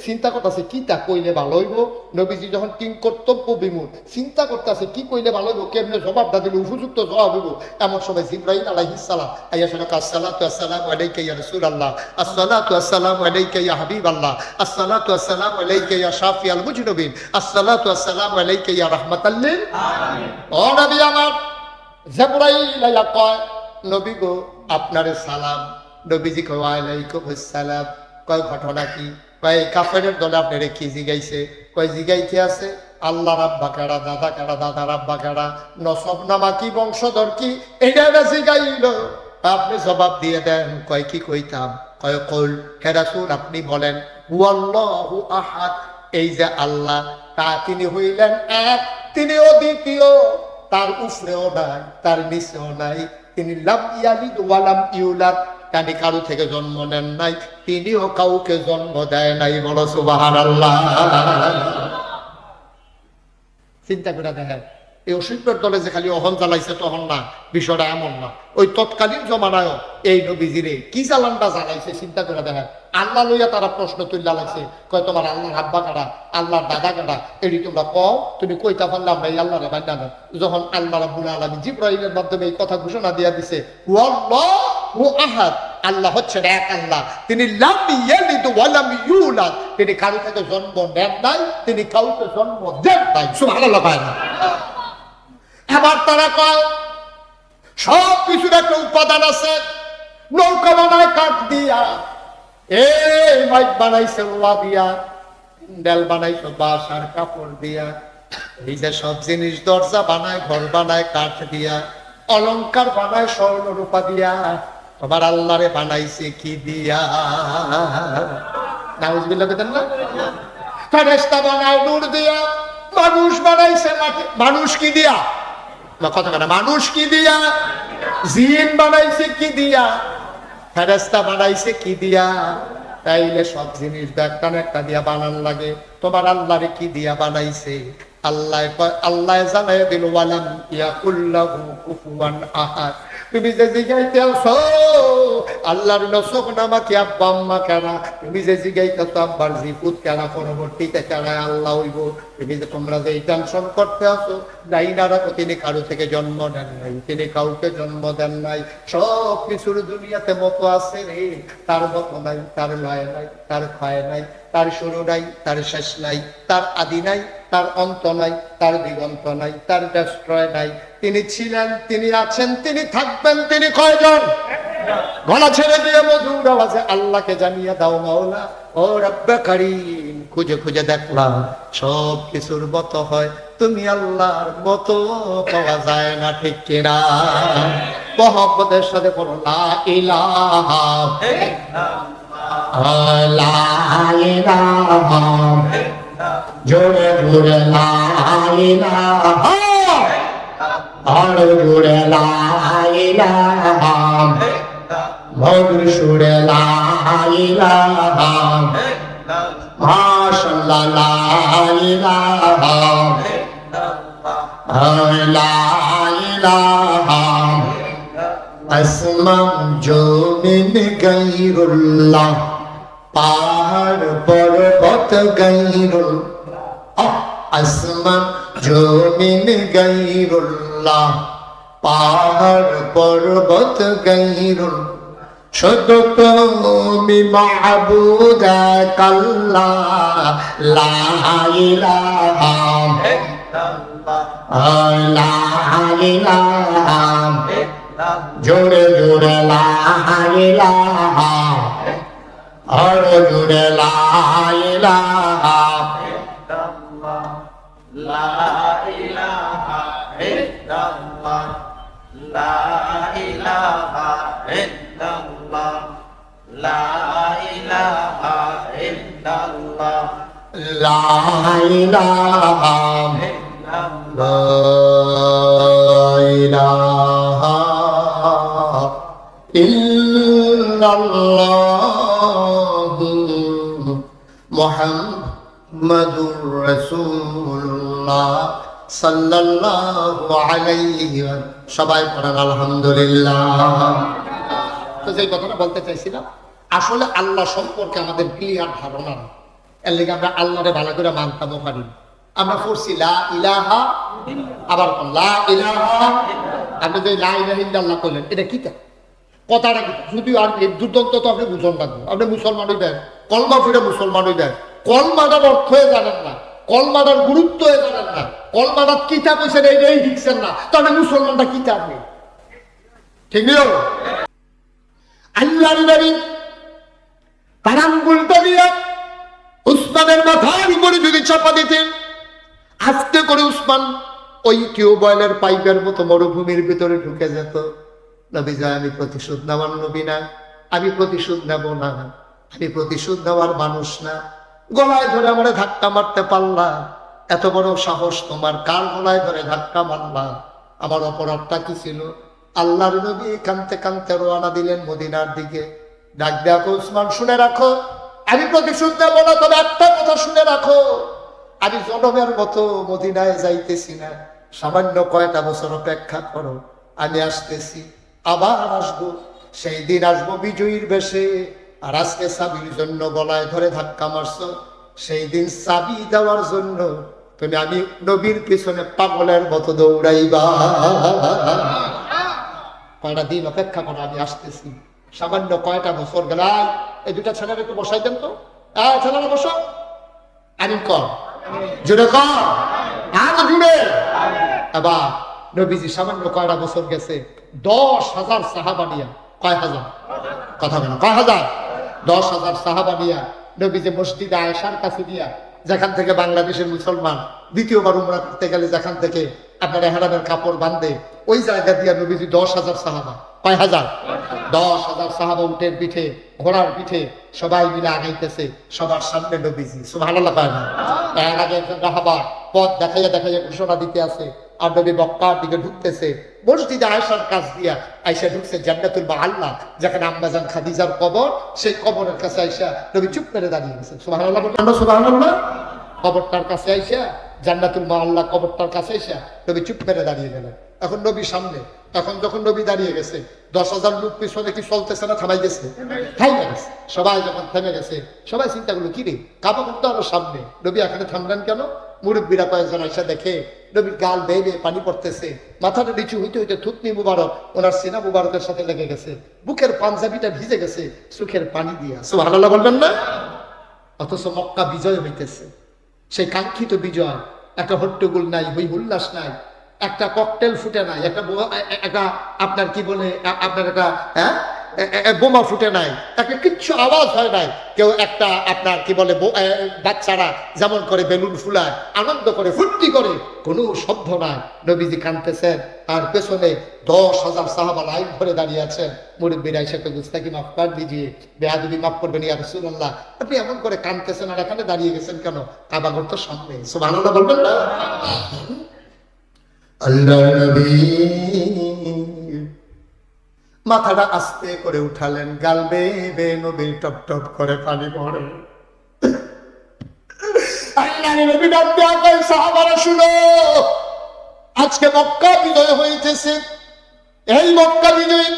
S1: চিন্তা করতেছে কিতা কইলে ভালো হইব। নবীজি যখন কিং কর্তব্য বিমূল চিন্তা করতেছে কি কইলে ভালো হইব, কেমনে জবাব দা দিলে উপযুক্ত জবাব হইব। এমন সময় জিবরাইল আলাইহিস সালাম আইয়া শুনে, আসসালাতু আসসালামু আলাইকা ইয়া রাসূলুল্লাহ, আসসালাতু আসসালামু আলাইকা ইয়া হাবিবাল্লাহ, আসসালাতু আসসালামু আলাইকা ইয়া শাফিয়াল মুজনিবিন, আসসালাতু আসসালামু আলাইকা ইয়া রাহমাতাল লিল আলামিন। ও নবী আমার, জিবরাইল আইয়া কয়, নবী গো আপনারে সালাম। নবীজি কয়, ওয়ালাইকুম আসসালাম। কয় ঘটনা কি? কয় কাফেরের দলে আপনারে কি জিগাইছে? কয় জিগাইতে আছে আল্লাহর আব্বা কারা, দাদা কারা, দাদার আব্বা কারা, নসব নামা কি, বংশধর কি, এটা জিগাইল। আপনি জবাব দিয়ে দেন। কয় কি কইতাম? কয় কুল, হে রাসূল আপনি বলেন, হুয়াল্লাহু আহাদ, এই যে আল্লাহ, তা তিনি হইলেন এক, তিনি অদ্বিতীয়, তার উপরেও নাই, তার নিচেও নাই, তিনি লাম ইয়ালিদ ওয়া লাম ইউলাদ, তিনি কারো থেকে জন্ম নেন নাই, তিনিও কাউকে জন্ম দেয় নাই। বলো সুবহানাল্লাহ। চিন্তা করে দেখেন, এই অসুখের দলে যে খালি অহন জ্বালাইছে তখন না, বিষয়টা এমন না। ওই তৎকালীন জমানায় এই নবীজিরে কি জ্বালানটা জ্বালাইছে চিন্তা করে দেখেন। আল্লাহ লইয়া তারা প্রশ্ন তুললা লাগছে, কয় তোমার আল্লাহর আব্বা কাটা, আল্লাহর দাদা কাটা, এটি তোমরা কও, তুমি কইতা পারলে আমরা এই আল্লাহরে বান্দা না। যখন আল্লাহ রাব্বুল আলামিন জিবরাইলের মাধ্যমে এই কথা ঘোষণা দিয়া দিছে, হুয়াল্লাহু আহাদ, আল্লাহ হচ্ছেন এক আল্লাহ, তিনি লাম ইয়ালিদ ওয়া লাম ইউলাদ, তিনি কারো থেকে জন্ম নেন নাই, তিনি কাউকে জন্ম দেন নাই। সুবহানাল্লাহ। এবার তারা কয় সব কিছুর একটা উপাদান আছে, নৌকা বানায় কাঠ দিয়া, এই মাইক বানাইছে লোহা দিয়া, প্যান্ডেল বানাইছে বাঁশ আর কাপড় দিয়া, এই যে সব জিনিস দরজা বানায়, ঘর বানায় কাঠ দিয়া, অলংকার বানায় স্বর্ণ রূপা দিয়া, তোমার আল্লাহরে বানাইছে কি দিয়া? নাউজুবিল্লাহ বলেন না? ফেরেশতা বানায় নূর দিয়া, মানুষ বানাইছে মাটি, মানুষ কি দিয়া? কথা কথা, মানুষ কি দিয়া? জিন বানাইছে কি দিয়া? ফেরেশতা বানাইছে কি দিয়া? তাইলে সব জিনিস একটা একটা দিয়া বানান লাগে। তোমার আল্লাহরে কি দিয়া বানাইছে? আল্লাহ জানাই দিল, ওয়ালাম ইয়াকুল্লাহু কুফুয়ান আহাদ। তুমি যে জিগাইতে আছো আল্লাহর নসক নামাকে আব্বা আম্মা কেনা, তুমি যে জিগাইতেছো আব্বার জিপুত কেনা, পরবর্তীতে কেনা আল্লাহ হইব। তুমি যে তোমরা যে এই টেনশন করতে আসো, ডাইনারা তো তিনি কারো থেকে জন্ম দেন নাই, তিনি কাউকে জন্ম দেন নাই। সব কিছুর দুনিয়াতে মতো আছে রে, তার মতো নাই, তার লয় নাই, তার ক্ষয় নাই, তার শুরু নাই, তার শেষ নাই, তার আদি নাই, তার অন্ত নাই, তার দিগন্ত নাই, তার ডেস্ট্রয় নাই। তিনি ছিলেন, তিনি আছেন, তিনি থাকবেন। তিনি কয়জন? গলা ছেড়ে দিয়ে মধুর আওয়াজে আল্লাহকে জানিয়ে দাও, মাওলা ও রব্বে কারীম, খুঁজে খুঁজে দেখলাম সব কিছুর মতো হয়, তুমি আল্লাহর মতো পাওয়া যায় না, ঠিক কিনা? মহব্বতের সাথে বলো লা ইলাহা লা ইলাহা, জোরে জোরে লা ইলাহা, আর জোরে লা ইলাহা, মধুর সুরে লা ইলাহা, মাশাআল্লাহ লা ইলাহা লা ইলাহা, আসমান জমিন গায়রুল্লাহ, পাহাড় পর্বত গায়রুল্লাহ, আসমান জমিন গায়রুল্লাহ, পাহাড় পর্বত গায়রুল্লাহ, শুধু তুমি মাবুদ আল্লাহ, লা ইলাহা লা ইলাহা, জোরে জোরে লা ইলাহা, আর জোরে লা ইলাহা,
S2: লা ইলাহা ইল্লাল্লাহ, লা ইলাহা ইল্লাল্লাহ, লা ইলাহা ইল্লাল্লাহ,
S1: লা ইলাহা লা ইলাহা ইল্লাল্লাহ মুহাম্মাদুর রাসূলুল্লাহ সাল্লাল্লাহু আলাইহি ওয়া সাল্লাম। সবাই পড়েন আলহামদুলিল্লাহ। তো যে কথাটা বলতে চাইছিলাম, আসলে আল্লাহ সম্পর্কে আমাদের ক্লিয়ার ধারণা নেই, এর লিগে আমরা আল্লাহরে ভালো করে মানতামও পারি। আমরা পড়ছি লা ইলাহা, আবার লা ইলাহা, আপনি যে লা ইলাহা ইল্লাল্লাহ কইলেন, এটা কি কথাটা কি? যদিও আর এই দুর্দান্ত তো আপনি বুঝন লাগবে, আপনি মুসলমান হইবেন, কলমা ফিরে মুসলমান হইবেন, কলমাটার অর্থ হয়ে জানেন না, কলমাটার গুরুত্ব হয়ে জানেন না, কলমাটার কিতাব হয়েছে এইটাই শিখছেন না, তাহলে মুসলমানটা কিতাব নেই, ঠিক নেই? আল্লাহর নবী তার আঙ্গুলটা দিয়ে উসমানের মাথার উপরে যদি চাপা দিতেন, আস্তে করে উসমান ওই টিউবওয়েলের পাইপের মতো মরুভূমির ভিতরে ঢুকে যেত। নবী যায়, আমি প্রতিশোধ নেওয়ার নবী না, আমি প্রতিশোধ নেব না, আমি প্রতিশোধ নেওয়ার মানুষ না। গলায় ধরে আমার ধাক্কা মারতে পারলা, এত বড় সাহস তোমার, কার গলায় ধরে ধাক্কা মারলা? আমার অপরাধটা কি ছিল? আল্লাহর নবী কানতে কানতে রওনা দিলেন মদিনার দিকে। ডাক দেখো উসমান, শুনে রাখো, আমি প্রতিশোধ নেব না, তবে একটা কথা শুনে রাখো, আমি জনমের মতো মদিনায় যাইতেছি না, সামান্য কয়টা বছর অপেক্ষা করো, আমি আসতেছি, আবার আসবো, সেই দিন আসবো বিজয়ীর বেশে। আর আজকে চাবির জন্য গলায় ধরে ধাক্কা মারছো, সেই দিন চাবি দেওয়ার জন্য তুমি আমি নবীর পিছনে পাগলের মতো দৌড়াইবা। কয়টা দিন অপেক্ষা করো, আমি আসতেছি, সামান্য কয়টা বছর গেল। এই দুটা ছেলের একটু বসাই দেন তো, ছেলেরা বসো, আমি কর জুড়ে কর, আর জুড়ে। এবার নবীজি সামান্য কয়টা বছর গেছে, 10,000 সাহাবা নিয়া, কয় হাজার, কথা বলেন, কয় হাজার, 10,000 সাহাবা নিয়া নবীজি মসজিদে আয়েশার কাছে দিয়া, যেখান থেকে বাংলাদেশের মুসলমান দ্বিতীয়বার উমরা করতে গেলে যেখান থেকে আপনার এহরামের কাপড় বাঁধে, ওই জায়গা দিয়া নবীজি 10,000 সাহাবা, কয় হাজার, 10,000 সাহাবা উটের পিঠে, ঘোড়ার পিঠে সবাই মিলে আগাইতেছে, সবার সামনে নবীজি, সুবহানাল্লাহ পায় না? এর আগে একজন রাহাবার পথ দেখাইয়া দেখাইয়া ঘোষণা দিতে আছে, আর নবী মক্কার দিকে ঢুকতেছে, মসজিদে আয়েশার কাছ দিয়া আয়েশা ঢুকছে জান্নাতুল মাআল্লা, যেখানে আম্মাজান খাদিজার কবর, সেই কবরের কাছে আয়েশা নবী চুপ করে দাঁড়িয়ে গেছে। সুবহানাল্লাহ বলুন, সুবহানাল্লাহ। কবরটার কাছে আয়েশা, জান্নাতুল মাআল্লা কবরটার কাছে আয়েশা নবী চুপ করে দাঁড়িয়ে গেলেন। এখন নবী সামনে, এখন যখন নবী দাঁড়িয়ে গেছে 10,000 লোক পিছনে কি চলতেছে না, থামাই গেছে? থাইমে গেছে। সবাই যখন থেমে গেছে সবাই চিন্তা করলো কি রে, কাবা ঘর তো আরো সামনে, নবী এখানে থামলেন কেন? মুরব্বীরা কয়েকজন এসে দেখে নবীর গাল বেয়ে বেয়ে পানি পড়তেছে, মাথাটা নিচু হইতে হইতে থুতনি মুবারক ওনার সিনা মুবারকের সাথে লেগে গেছে, বুকের পাঞ্জাবিটা ভিজে গেছে চোখের পানি দিয়া। সুবহানাল্লাহ বলবেন না? অথচ মক্কা বিজয় হইতেছে, সেই কাঙ্ক্ষিত বিজয়। একটা হট্টগোল নাই, হই হুল্লাস নাই, একটা ককটেল ফুটে নাই, একটা আপনার কি বলে আপনার একটা বোমা ফুটে নাই, একটা কিচ্ছু আওয়াজ হয় নাই। কেউ একটা আপনার কি বলে বাচ্চারা যেমন করে বেলুন ফুলায় আনন্দ করে ফুর্তি করে, কোনো শব্দ নাই। নবীজি কাঁদতেছেন আর পেছনে 10,000 সাহাবা লাইন ধরে দাঁড়িয়ে আছেন। মুরব্বীরা এসে গুস্তাকি মাফ কর দিজিয়ে, বেয়াদবি মাফ করবেন ইয়া রাসূলুল্লাহ, আপনি এমন করে কাঁদতেছেন আর এখানে দাঁড়িয়ে গেছেন কেন? কাবা ঘর তো সামনে। সুবহানাল্লাহ বলবেন না? আল্লাহর নবী মাথাটা আস্তে করে উঠালেন, গাল বেয়ে বেয়ে নবীর টপ টপ করে পানি পড়ে। আল্লাহর নবী ডাক দেয়া কয়, সাহাবারা শুনো, আজকে মক্কা বিজয় হইতেছে। এই মক্কা বিজয়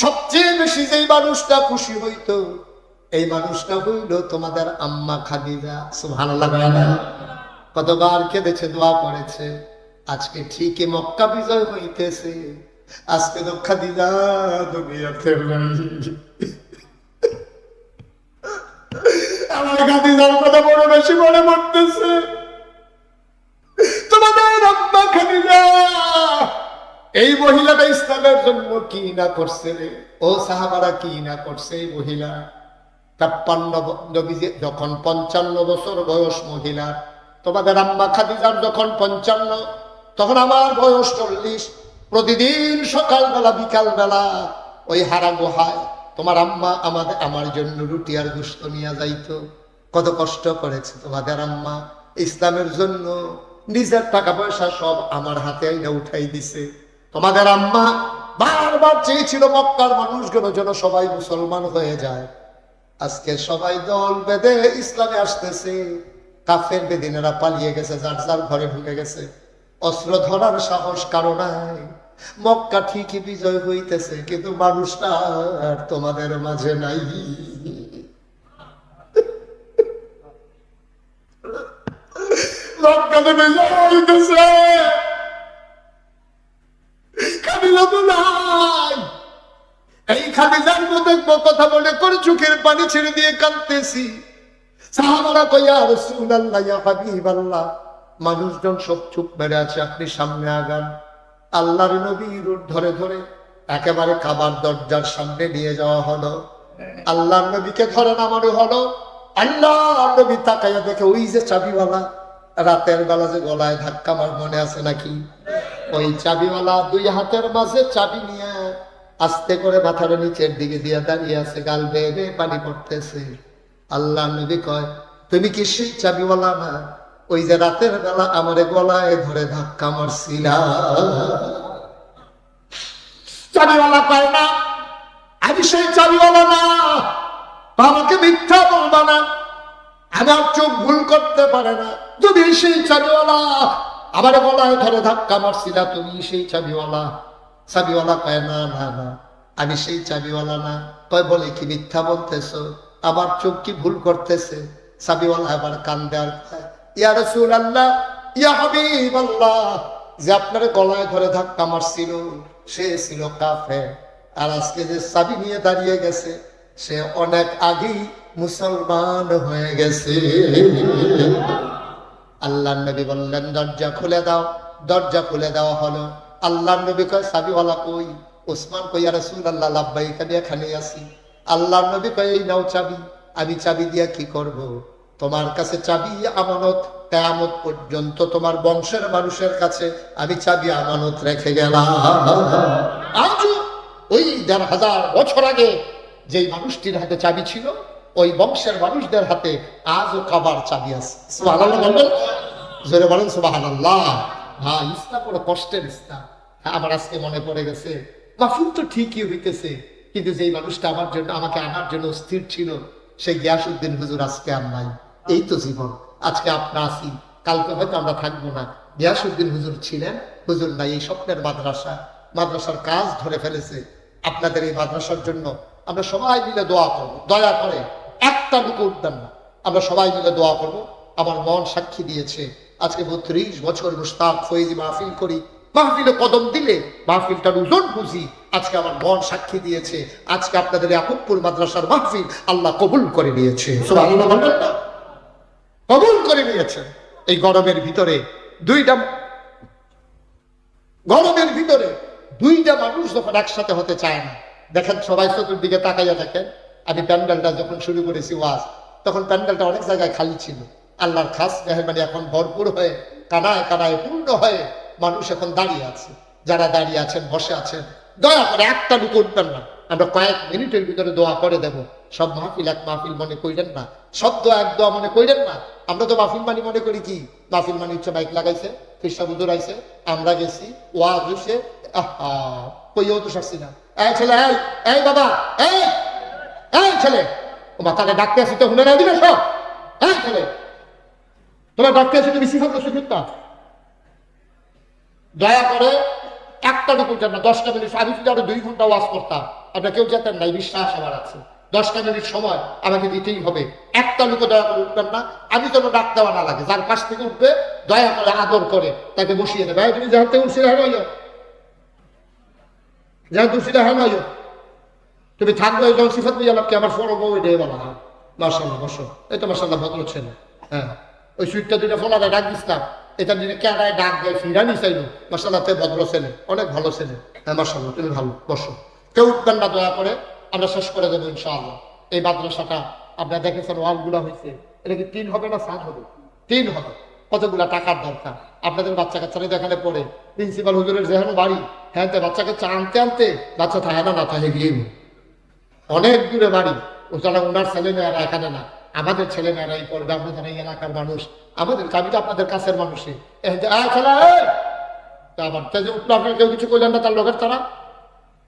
S1: সবচেয়ে বেশি যেই মানুষটা খুশি হইতো, এই মানুষটা হইল তোমাদের আম্মা খাদিজা। সুবহানাল্লাহ। কতবার কেঁদেছে, দোয়া করেছে। আজকে ঠিকই মক্কা বিজয় হইতেছে, আজকে তো খাদিজা দুনিয়াতে নাই। আমার খাদিজার কথা বড় বেশি মনে পড়তেছে। তোমাদের আম্মা খাদিজা, এই মহিলাটা ইসলামের জন্য কি না করছে রে, ও সাহাবারা কি না করছে। এই মহিলা 53 যখন 55 বছর বয়স মহিলা, তোমাদের আম্মা খাদিজার যখন 55, তখন আমার বয়স 40। প্রতিদিন সকালবেলা বিকালবেলা ওই হারা গুহায় তোমার আম্মা আমার জন্য রুটি আর গোশত নিয়ে যাইতো। কত কষ্ট করেছে তোমাদের আম্মা ইসলামের জন্য, নিজের টাকা পয়সা সব আমার হাতে আইনা উঠাই দিছে। তোমাদের আম্মা বারবার চেয়েছিল মক্কার মানুষগুলো যেন সবাই মুসলমান হয়ে যায়। আজকে সবাই দল বেঁধে ইসলামে আসতেছে, কাফের বেদিনেরা পালিয়ে গেছে, যার যার ঘরে ঢুকে গেছে, অস্ত্র ধরার সাহস কারো নাই। মক্কা ঠিকই বিজয় হইতেছে, কিন্তু মানুষটা আর তোমাদের মাঝে নাই। মক্কাতে বিজয় হইতেছে, খাদিজা তো নাই। এই খাদিজার মধ্যে কথা মনে করে চোখের পানি ছেড়ে দিয়ে কাঁদতেছি। সাহাবারা কই, ইয়া রাসূলুল্লাহ, ইয়া হাবিবাল্লাহ, মানুষজন সব চুপ মেরে আছে, আপনি সামনে আগান। আল্লাহর নবীর ধরে ধরে একেবারে কাবার দরজার সামনে নিয়ে যাওয়া হলো। আল্লাহর নবীকে ধরে নামানো হলো। আল্লাহর নবী তাকাইয়া দেখে ওই যে চাবিওয়ালা, রাতের বেলা যে গলায় ধাক্কা মার, মনে আছে নাকি? ওই চাবিওয়ালা 2 হাতের মাঝে চাবি নিয়ে আস্তে করে মাথার নিচের দিকে দিয়ে দাঁড়িয়ে আছে, গাল বেয়ে বেয়ে পানি পড়তেছে। আল্লাহ নবী কয়, তুমি কি সেই চাবিওয়ালা না, ওই যে রাতের বেলা আমার গলায় ধরে ধাক্কা মারছিলা? চাবিওয়ালা কয়, না, আমি সেই চাবিওয়ালা না। আমাকে মিথ্যা বলবা না, আমার চোখ ভুল করতে পারে না। যদি সেই চাবিওয়ালা আমার গলায় ধরে ধাক্কা মারছিলা, তুমি সেই চাবিওয়ালা? চাবিওয়ালা কয়, না না না, আমি সেই চাবিওয়ালা না। কয়, বলে কি মিথ্যা বলতেছো? আমার চোখ কি ভুল করতেছে? চাবিওয়ালা আবার কান্দে আর কয়, ইয়া রাসূলুল্লাহ, ইয়া হাবিবাল্লাহ, যে আপনার গলায় ধরে ধাক্কা মারছিল সে ছিল কাফের, আর আজকে যে চাবি নিয়ে দাঁড়িয়ে গেছে সে অনেক আগেই মুসলমান হয়ে গেছে। আল্লাহ নবী বললেন, দরজা খুলে দাও। দরজা খুলে দেওয়া হলো। আল্লাহ নবী কয়, চাবিওয়ালা কই? ওসমান কই, ইয়া রাসূলুল্লাহ, লাব্বাইক, আমি এখানে আছি। আল্লাহ নবী কয়, এই নাও চাবি। আমি চাবি দিয়া কি করব? তোমার কাছে চাবি আমানত, কিয়ামত পর্যন্ত তোমার বংশের মানুষের কাছে আমি চাবি আমানত রেখে গেলাম। আজ ওই ১,৫০০ বছর আগে যেই মানুষটির হাতে চাবি ছিল, ওই বংশের মানুষদের হাতে আজও কাবার চাবি আছে। সুবহানাল্লাহ বলবেন? জোরে বলেন সুবহানাল্লাহ। হ্যাঁ, ইসলাম বড় কষ্টের ইসলাম। হ্যাঁ, আমার আজকে মনে পড়ে গেছে, মাহফিল তো ঠিকই হইতেছে, কিন্তু যেই মানুষটা আমার জন্য, আমাকে আনার জন্য স্থির ছিল, সেই গিয়াসউদ্দিন হুজুর আজকে আর নাই। এই তো জীবন। আজকে আমরা আছি, কালকে হয়তো আমরা থাকবো না। গিয়াসউদ্দিন হুজুর ছিলেন, হুজুর নাই। এই স্বপ্নের মাদ্রাসা, মাদ্রাসার কাজ ধরে ফেলেছে। আপনাদের এই মাদ্রাসার জন্য আমরা সবাই মিলে দোয়া করবো। দয়া করে একটা বুকে উঠবেন না, আমরা সবাই মিলে দোয়া করবো। আমার মন সাক্ষী দিয়েছে, আজকে 32 বছর মুশতাক ফয়েজি মাহফিল করি, মাহফিলে কদম দিলে মাহফিলটার ওজন বুঝি। আজকে আমার মন সাক্ষী দিয়েছে, আজকে আপনাদের ইয়াকুবপুর মাদ্রাসার মাহফিল আল্লাহ কবুল করে নিয়েছে। সুবহানাল্লাহ বলবেন না? কবুল করে নিয়েছেন। এই গরমের ভিতরে দুইটা মানুষ যখন একসাথে হতে চায় না, দেখেন সবাই চতুর্দিকে তাকাইয়া দেখেন। আমি প্যান্ডেলটা যখন শুরু করেছি ওয়াজ, তখন প্যান্ডেলটা অনেক জায়গায় খালি ছিল। আল্লাহর খাস মেহরবানি এখন ভরপুর হয়ে কানায় কানায় পূর্ণ হয়ে মানুষ এখন দাঁড়িয়ে আছে। যারা দাঁড়িয়ে আছেন, বসে আছেন, দয়া করে একটা লুক উঠবেন না। আমরা কয়েক মিনিটের ভিতরে দোয়া করে দেব। সব মাহফিল এক মাহফিল মনে করিলেন না, সব দোয়া এক দোয়া মনে করিলেন না। আমরা তো মাহফিল মানি মনে করি কি, মাহফিল মানি হচ্ছে মাইক লাগাইছে, ফিরসা বুজুর আইছে, আমরা গেছি, ওয়াজ হইছে, কইও তো শাসছি না। এই ছেলে, এই বাবা, এই ছেলে, ও মাথাকে ডাকতে আসি তো হুনে না দিবে সব। এই ছেলে, তোমার ডাকতে আসি তুমি সিফাত সুযোগ না। দয়া করে একটা টুকু না, 10টা মিনিট। আমি যদি আরো 2 ঘন্টা ওয়াজ করতাম, আপনার কেউ যেতেন নাই, বিশ্বাস আমার আছে। 10টা মিনিট সময় আমাকে দিতেই হবে। একটা লোক দয়া করে উঠবেন না, আমি যেন ডাক দেওয়া না লাগে। যার পাশ থেকে উঠবে দয়া করে আদর করে তাকে বসিয়ে দেবে। তুমি যাতে উঠছি হারাইও, যেহেতু উঠছি হারাইও, তুমি থাকবে যখন সিফাত নিয়ে গেলাম কি আমার ফোন বই দিয়ে বলা হয়। মার্শাল্লাহ বসো, এই তো মার্শাল্লাহ ভদ্র ছেলে। হ্যাঁ, ওই সুইটটা 2টা ফোনারে ডাক দিচ্ছিলাম, এটা নিয়ে কেনায় ডাক দেয় ফিরানি চাইলো। মার্শাল্লাহ তে ভদ্র ছেলে, অনেক ভালো ছেলে। হ্যাঁ মার্শাল্লাহ, তুমি ভালো, বসো। কেউ উঠবেন না দয়া করে, আমরা শেষ করে দেবো ইনশাআল্লাহ। এই মাদ্রাসাটা আপনারা দেখেছেন ওয়ালগুলা হয়েছে, এটা কি 3 হবে না 7 হবে? 3 হবে। কতগুলা টাকার দরকার। আপনাদের বাচ্চা কাচ্চারা এখানে পড়ে, প্রিন্সিপাল হুজুরের যেখানে বাড়ি, হ্যাঁ বাচ্চা কাচ্চা আনতে আনতে বাচ্চা থাকে না থাকে গিয়ে অনেক দূরে বাড়ি। ওখানে ওনার ছেলে মেয়েরা এখানে না, আমাদের ছেলে মেয়েরা এই পড়বে। আপনাদের এই এলাকার মানুষ, আমাদের আমি তো আপনাদের কাছের মানুষই। আবার তেজে উঠলো, আপনার কেউ কিছু করলেন না, তার লোকের তারা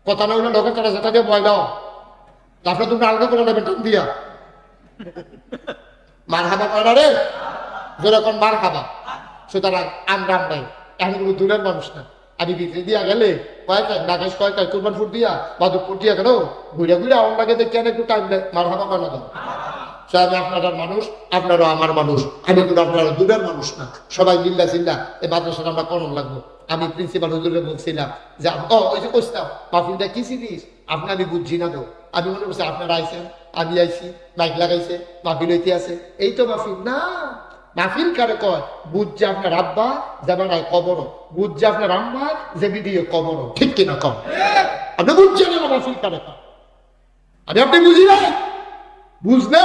S1: কথা না হইলে লোকের তারা যেটা দিয়ে ভয় দাও, তারপরে তুমি আলাদা করে নেবে টান দিয়া মার খাবা করে রে, যেরকম মার খাবা। সুতরাং আমরা নাই, এখন কোনো দূরের মানুষ না। আমি বিক্রি দিয়া গেলে নাগাইশ কয়েকটা কুরবান ফুট দিয়া বাদুর ফুট দিয়া গেল ঘুরে ঘুরে আমার লাগে দেখে একটু টাইম দেয়, মার খাবা করে দাও। আমি আপনার মানুষ, আপনারও আমার মানুষ, আমি কিন্তু আপনারা দূরের মানুষ না। সবাই মিল্লা চিল্লা এই মাদ্রাসাটা আমরা করণ লাগবো। আমি প্রিন্সিপাল হুজুরে বলছিলাম যে ওই যে কইতাম মাহফিলটা কি জিনিস আপনি আমি বুঝছি না তো। আমি মনে করছি আপনারা আইছেন, আমি আইছি, মাইক লাগাইছে, মাহফিল হইতে আছে, এই তো মাহফিল না। মাহফিল কারে কয়? বুঝছে আপনার আব্বা জামানায় কবর, বুঝছে আপনার আম্মা যে বিডিও কবর, ঠিক কিনা কম? আপনি বুঝছেন না মাহফিল কারে কয়? আপনি বুঝি না, বুঝলে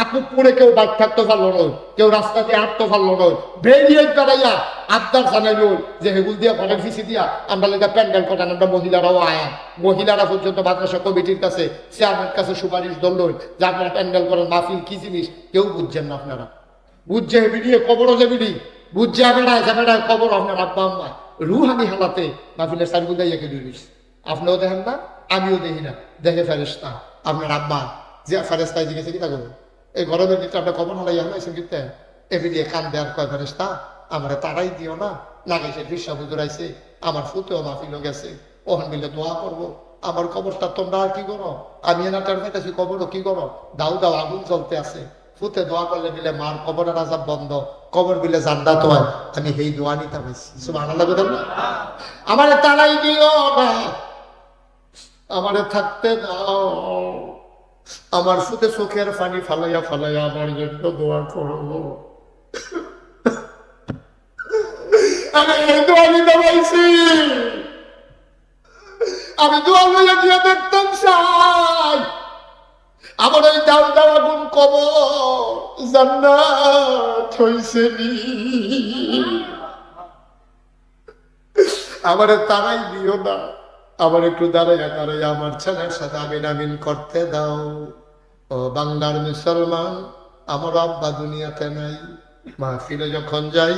S1: আপনি পরে কেউ বাইক থাকতে পারলো নয়, কেউ রাস্তা দিয়ে হাঁটতে পারলো নয়, বেরিয়ে বেড়াইয়া আবদার জানাইল যে হেগুল দিয়া ঘরের ফিসি দিয়া আমরা লেগা প্যান্ডেল করেন। আমরা মহিলারাও আয়া, মহিলারা পর্যন্ত মাদ্রাসা কমিটির কাছে, চেয়ারম্যানের কাছে সুপারিশ ধরল যে আপনারা প্যান্ডেল করেন। মাহফিল কি জিনিস কেউ বুঝছেন না। আপনারা বুঝছে বিড়িয়ে কবরও যে বিড়ি, বুঝছে বেড়ায় কবর আপনার আব্বা আম্মা রুহানি হালাতে মাহফিলের সাইডগুলো ইয়েকে দিস। আপনিও দেখেন না, আমিও দেখি না, দেখে ফেরেশতা আপনার আব্বা যে ফেরেশতায় জিজ্ঞেসে কি থাকবো এই গরমের ভিতরে আপনার কবর হালাই হালাইছেন কিন্তু এমনি দিয়ে কান দেওয়ার কয় ফেরেশতা আমরা তারাই দিও না, লাগাইছে ফিরসা বুজুর আইছে, আমার ফুতেও মাহফিলও গেছে, ওখান মিলে দোয়া করবো। আমার কবরটা তোমরা আর কি করো? আমি এনাটার কাছে কবরও কি করো? দাও দাও আগুন চলতে আছে, ফুতে দোয়া করলে মিলে মার কবরের আজাব বন্ধ, কবর বিলে জান্নাত হয়। আমি এই দোয়া নিতে পারছি। সুবহানাল্লাহ বলেন না? আমারে তাড়াই দিও না, আমারে থাকতে দাও, আমার ফুতে চোখের পানি ফালাইয়া ফালাইয়া আমার জন্য দোয়া করবো। আমি এই দোয়া নিতে পারছি, আমি দোয়া লইয়া দিয়ে দেখতাম চাই আমার ওই দাও দাওয়া গুণ কবর জান্নাত হইছে নি। আমারে তারাই দিও না, আবার একটু দাঁড়াইয়া দাঁড়াইয়া আমার ছেলের সাথে আমিন আমিন করতে দাও। ও বাংলার মুসলমান, আমার আব্বা দুনিয়াতে নাই। মাহফিলে যখন যাই,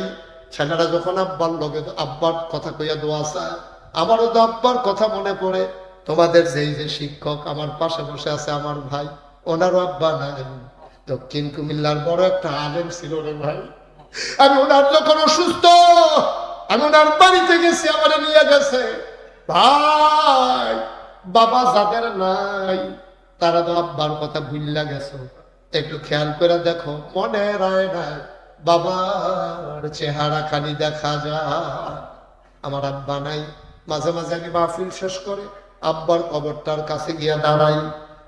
S1: ছেলেরা যখন আব্বার লগে আব্বার কথা কইয়া দোয়া চায়, আমারও তো আব্বার কথা মনে পড়ে। তোমাদের যেই যে শিক্ষক আমার পাশে বসে আছে আমার ভাই, ওনারও আব্বা নাই। দক্ষিণ কুমিল্লার বড় একটা আলেম ছিল রে ভাই। আমি ওনার যখন অসুস্থ, আমি ওনার বাড়িতে গেছি, আমার নিয়ে গেছে। ভাই বাবা যাদের নাই তারা তো আব্বার কথা ভুললা গেছো, একটু খেয়াল করে দেখো, মনে রায় না বাবার চেহারা খালি দেখা যায়। আমার আব্বা নাই, মাঝে মাঝে আমি মাহফিল শেষ করে আব্বার কবরটার কাছে গিয়া দাঁড়াই,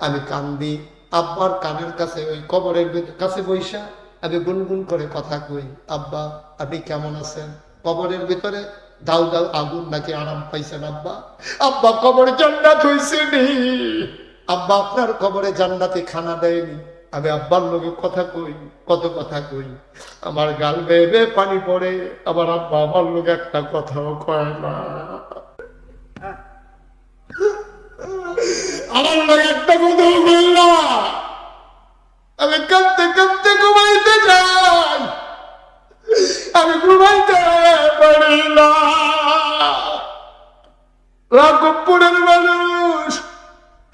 S1: আমি কান্দি, আব্বার কানের কাছে ওই কবরের কাছে বইসা আমি গুনগুন করে কথা কই, আব্বা আপনি কেমন আছেন? কবরের ভিতরে দাউ দাউ আগুন নাকি আরাম পাইছেন আব্বা? আব্বা কবরে জান্নাত হইছে নি? আব্বা আপনার কবরে জান্নাতে খানা দেয়নি? আমি আব্বার লোকে কথা কই, কত কথা কই, আমার গাল বেয়ে বেয়ে পানি পড়ে, আমার আব্বা আমার লোক একটা কথাও কয় না, আমার লোক একটা কথাও কয় না। আমি কাঁদতে কাঁদতে ঘুমাইতে যাই, আমি ঘুমাইতে পারি না। রাঘবপুরের মানুষ,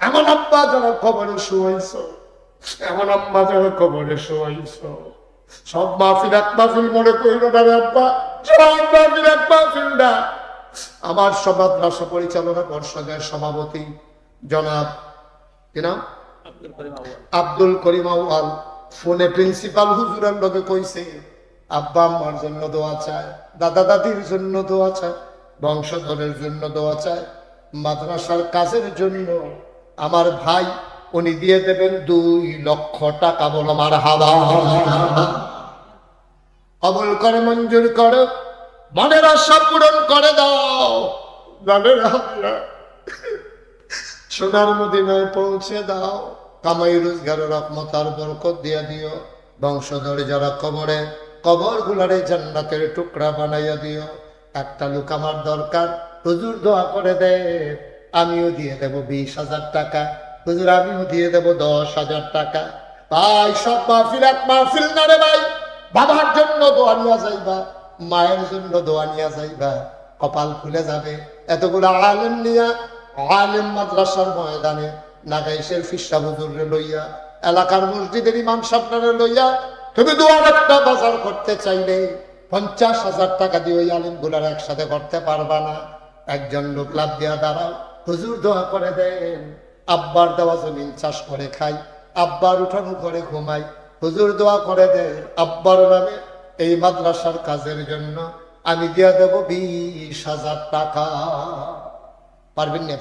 S1: এমন আব্বা যারা কবরে শোয়াইছ, এমন আম্মা যারা কবরে শোয়াইছ, সব মাহফিল এক মাহফিল মনে করিল না রে আব্বা, সব মাহফিল এক মাহফিল না। আমার সমাজ রাষ্ট্র পরিচালনা পর্ষদের সভাপতি জনাব কি নাম, আব্দুল করিম আউয়াল, ফোনে প্রিন্সিপাল হুজুরের লোকে কইছে আব্বা আম্মার জন্য দোয়া চায়, দাদা দাদির জন্য দোয়া চায়, বংশধরের জন্য দোয়া চায়, মাদ্রাসার কাজের জন্য। আমার ভাই উনি দিয়ে দেবেন 2 লক্ষ টাকা, বলো মারহাবা। কবুল করে, মঞ্জুর করো, মনের আশা পূরণ করে দাও, জানের আল্লাহ সোনার মদিনায় পৌঁছে দাও, কামাই রোজগারের রহমত আর বরকত দিয়া দিও, বংশধর যারা কবরে, কবর গুলারে জান্নাতের টুকরা বানাইয়া দিও। একটা লোক আমার দরকার, হুজুর দোয়া করে দে, আমিও দিয়ে দেব 20,000 টাকা, হুজুর আমিও দিয়ে দেব 10,000 টাকা। ভাই সব মাহফিল এক মাহফিল না রে ভাই, বাবার জন্য দোয়া নিয়ে যাইবা, মায়ের জন্য দোয়া নিয়ে যাইবা, কপাল খুলে যাবে। এতগুলো আলেম নিয়া, আলেম মাদ্রাসার ময়দানে নাগাইশের ফিসা হুজুরে লইয়া, এলাকার মসজিদের ইমাম সাহেবরে লইয়া তুমি দোয়ার একটা বাজার করতে চাইলে 50,000 টাকা দিয়ে ওই আলিম গুলার একসাথে করতে পারবা না। একজন লোক লাভ দিয়া দাঁড়াও, হুজুর দোয়া করে দেন, আব্বার দেওয়া জমিন চাষ করে খাই, আব্বার উঠানো করে ঘুমাই, হুজুর দোয়া করে দেন আব্বার নামে এই মাদ্রাসার কাজের জন্য আমি দিয়া দেব 20,000 টাকা। পারবেন না?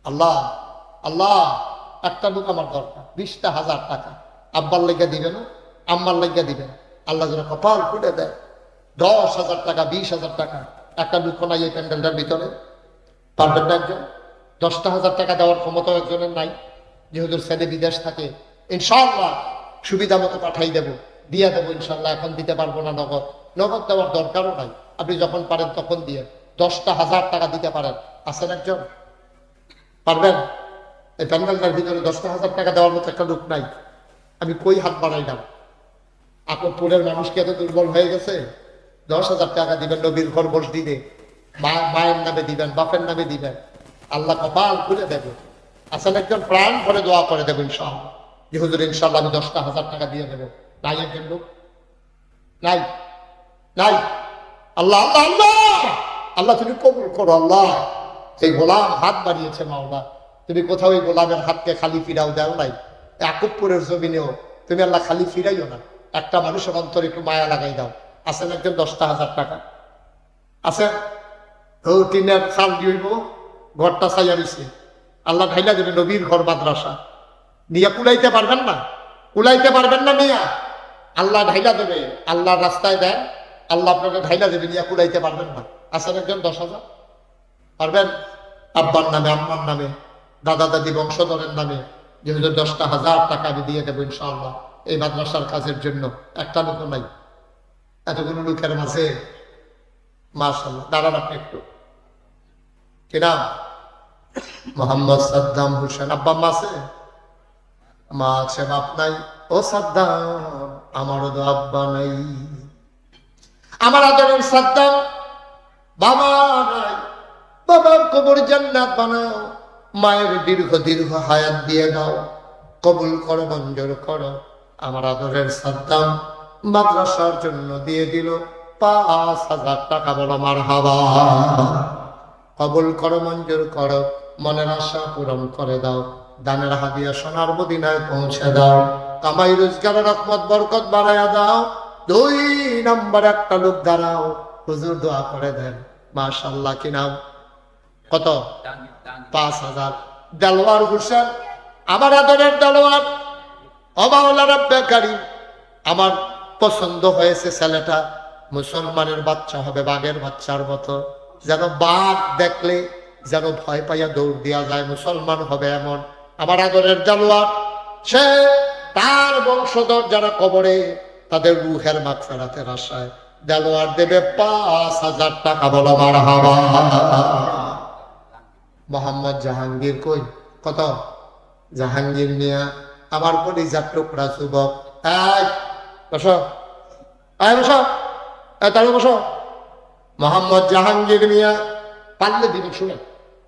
S1: আল্লাহ আল্লাহ, একটা লোক আমার দরকার, 20,000 টাকা, আব্বার লেগে দিবে না, আম্মার লেগে দিবে, আল্লাহ যেন কপাল খুলে দেয়। 10,000 টাকা, 20,000 টাকা, একটা লোক নাই এই প্যান্ডেলটার ভিতরে? পারবেন না একজন? 10,000 টাকা দেওয়ার ক্ষমতা একজনের নাই, যেহেতু ছেলে বিদেশ থাকে। ইনশাআল্লাহ সুবিধা মতো পাঠাই দেবো, দিয়ে দেবো ইনশাল্লাহ। এখন দিতে পারবো না, নগদ, নগদ দেওয়ার দরকারও নাই, আপনি যখন পারেন তখন দিয়ে 10,000 টাকা দিতে পারেন। আছেন একজন? পারবেন? এই প্যান্ডেলটার ভিতরে 10,000 টাকা দেওয়ার মতো একটা লোক নাই, আমি কই হাত বাড়াইলাম। আকবপুরের মানুষ কি এত দুর্বল হয়ে গেছে? 10,000 টাকা দিবেন নবীর ঘর মসজিদে, মায়ের নামে দিবেন, বাপের নামে দিবেন, আল্লাহ কপাল খুলে দেবে। আছেন একজন? প্রাণ করে দোয়া করে দেবো ইনশাআল্লাহ, যে হুজুর ইনশাআল্লাহ আমি 10,000 টাকা দিয়ে দেবো। নাই একজন লোক? নাই? নাই? আল্লাহ আল্লাহ আল্লাহ আল্লাহ, তুমি কবুল করো আল্লাহ। এই গোলাম হাত বাড়িয়েছে মাওলা, তুমি কোথাও এই গোলামের হাতকে খালি ফিরাও দাও নাই। আকবপুরের জমিনেও তুমি আল্লাহ খালি ফিরাইও না, একটা মানুষের অন্তরে একটু মায়া লাগাই দাও। আছেন একজন? 10,000 টাকা আছে? ও টিনের চাল দিব, ঘরটা চাইয়া দিছে, আল্লাহ ঢাইলা দেবে নবীর ঘর মাদ্রাসা, নিয়ে কুলাইতে পারবেন না, কুলাইতে পারবেন না নিয়া, আল্লাহ ঢাইলা দেবে, আল্লাহ রাস্তায় দেন, আল্লাহ আপনাকে ঢাইলা দেবে, নিয়ে কুলাইতে পারবেন না। আছেন একজন? 10,000 পারবেন? আব্বার নামে, আম্মার নামে, দাদা দাদি বংশধরের নামে, যেহেতু 10,000 টাকা আমি দিয়ে দেবো ইনশাআল্লাহ এই মাদ্রাসার কাজের জন্য। একটা লোক নাই, এতগুলো লোকের মাঝে। মাশাআল্লাহ, দাঁড়ান আপনি একটু। কি নাম? মোহাম্মদ সাদ্দাম হোসেন। আব্বা মা আছে? মা আছে, বাপ নাই। ও সাদ্দাম, আমারও তো আব্বা নাই। আমার আদরের সাদ্দাম, বাবা নাই, বাবার কবর জান্নাত বানাও, মায়ের দীর্ঘ দীর্ঘ হায়াত দিয়ে দাও, কবুল করো, মঞ্জুর করো। আমার আদরের সাদ্দাম মাদ্রাসার জন্য দিয়ে দিল 5,000 টাকা, বলো মারহাবা। কবুল করো, মঞ্জুর করো, মনের আশা পূরণ করে দাও, দানের হাদিয়া সোনার মদিনায় পৌঁছে দাও, কামাই রোজগারের রহমত বরকত বাড়াইয়া দাও। 2 নম্বর একটা লোক দাঁড়াও, হুজুর দোয়া করে দেন। মাশাআল্লাহ, কি নাম? কত? 5,000। দেলোয়ার হোসেন, আমার আদরের দেলোয়ার, ও মাওলা রব্বে কারীম, আমার পছন্দ হয়েছে ছেলেটা, মুসলমানের বাচ্চা হবে, বাঘের বাচ্চার মতো, যেন বাঘ দেখলে যেন ভয় পাইয়া দৌড় দেওয়া যায়, মুসলমান হবে এমন আমার আদরের দেলোয়ার। সে তার বংশধর যারা কবরে, তাদের রুহের মাগফিরাতের আশায় দেলোয়ার দেবে 5,000 টাকা। বলো মারহাবা। মোহাম্মদ জাহাঙ্গীর কই? কত? জাহাঙ্গীর মিয়া, আমার কলিজার টুকরা যুবক, এই বসো, এই বসো, এই তাহলে বসো। মোহাম্মদ জাহাঙ্গীর মিয়া, পারলে দিবেন, শুনে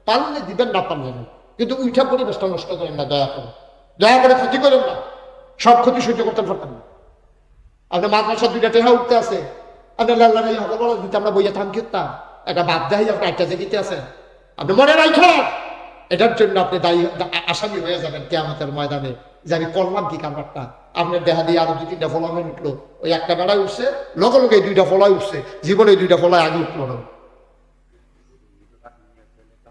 S1: পারলে দিবেন, না পারলে না, কিন্তু উইঠা পরিবেশটা নষ্ট করেন না, দয়া করে, দয়া করে ক্ষতি করেন না। সব ক্ষতি সহ্য করতে পারতেন না। আপনার মাদ্রাসা 2টা টেহা উঠতে আছে, আপনার লাল্লা দিতে আমরা বইয়া থাম কিতাম, একটা বাদ দেয় আপনার একটা জেগিতে আছে, আপনি মনে রাখেন। এটার জন্য আপনি দায়ী, আসামি হয়ে যাবেন কিয়ামতের ময়দানে, যে আমি করলাম কি কারবারটা। আপনার দেহা দিয়ে আরো 2-3টা ফলায় উঠলো, ওই একটা বেড়ায় উঠছে, লগে লগে 2টা ফলায় উঠছে, জীবনে 2টা ফলায় আগে উঠলো না।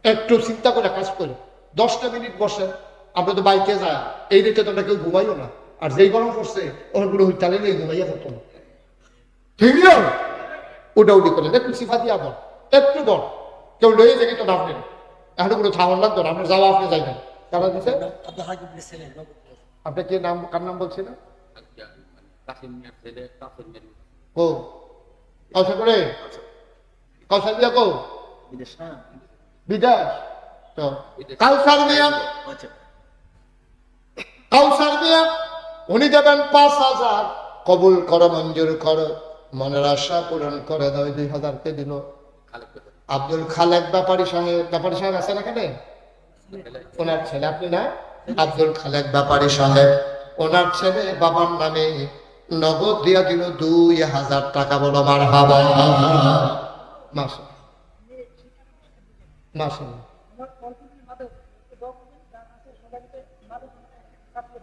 S1: একটু চিন্তা করে কাজ করে 10টা মিনিট বসেন। আপনি তো বাইকে যায়, এই রেটে তোমরা কেউ ঘুমাইও না, আর যেই গরম করছে ওগুলো হইতালে ঘুমাইয়া করতো না, ঠিক না? ওটা উঠি করেন, একটু সিফা দিয়া বল, একটু বল, কেউ লইয়ে দেখে তো নামবেন, এখন কোনো থামান লাগতো না, আপনার যাওয়া আপনি যাইবেন। তারা দিচ্ছে আপনি কি নাম, কার নাম বলছিলেন? ও কৌশল করে, কৌশল দিয়া কো বিদেশ তো কাউসার মিয়া, কাউসার মিয়া, উনি দেবেন 5,000। কবুল করো, মঞ্জুর করো, মনের আশা পূরণ করে দাও। 2,000 কে দিল আব্দুল খালেক ব্যাপারী সাহেব। ব্যাপারী সাহেব আছেন এখানে? ওনার ছেলে আপনি না? আব্দুল খালেক ব্যাপারী সাহেব, ওনার ছেলে বাবার নামে নগদ দিয়া দিল 2,000 টাকা। বলো মারহাবা। মাশাআল্লাহ, মাশাআল্লাহ।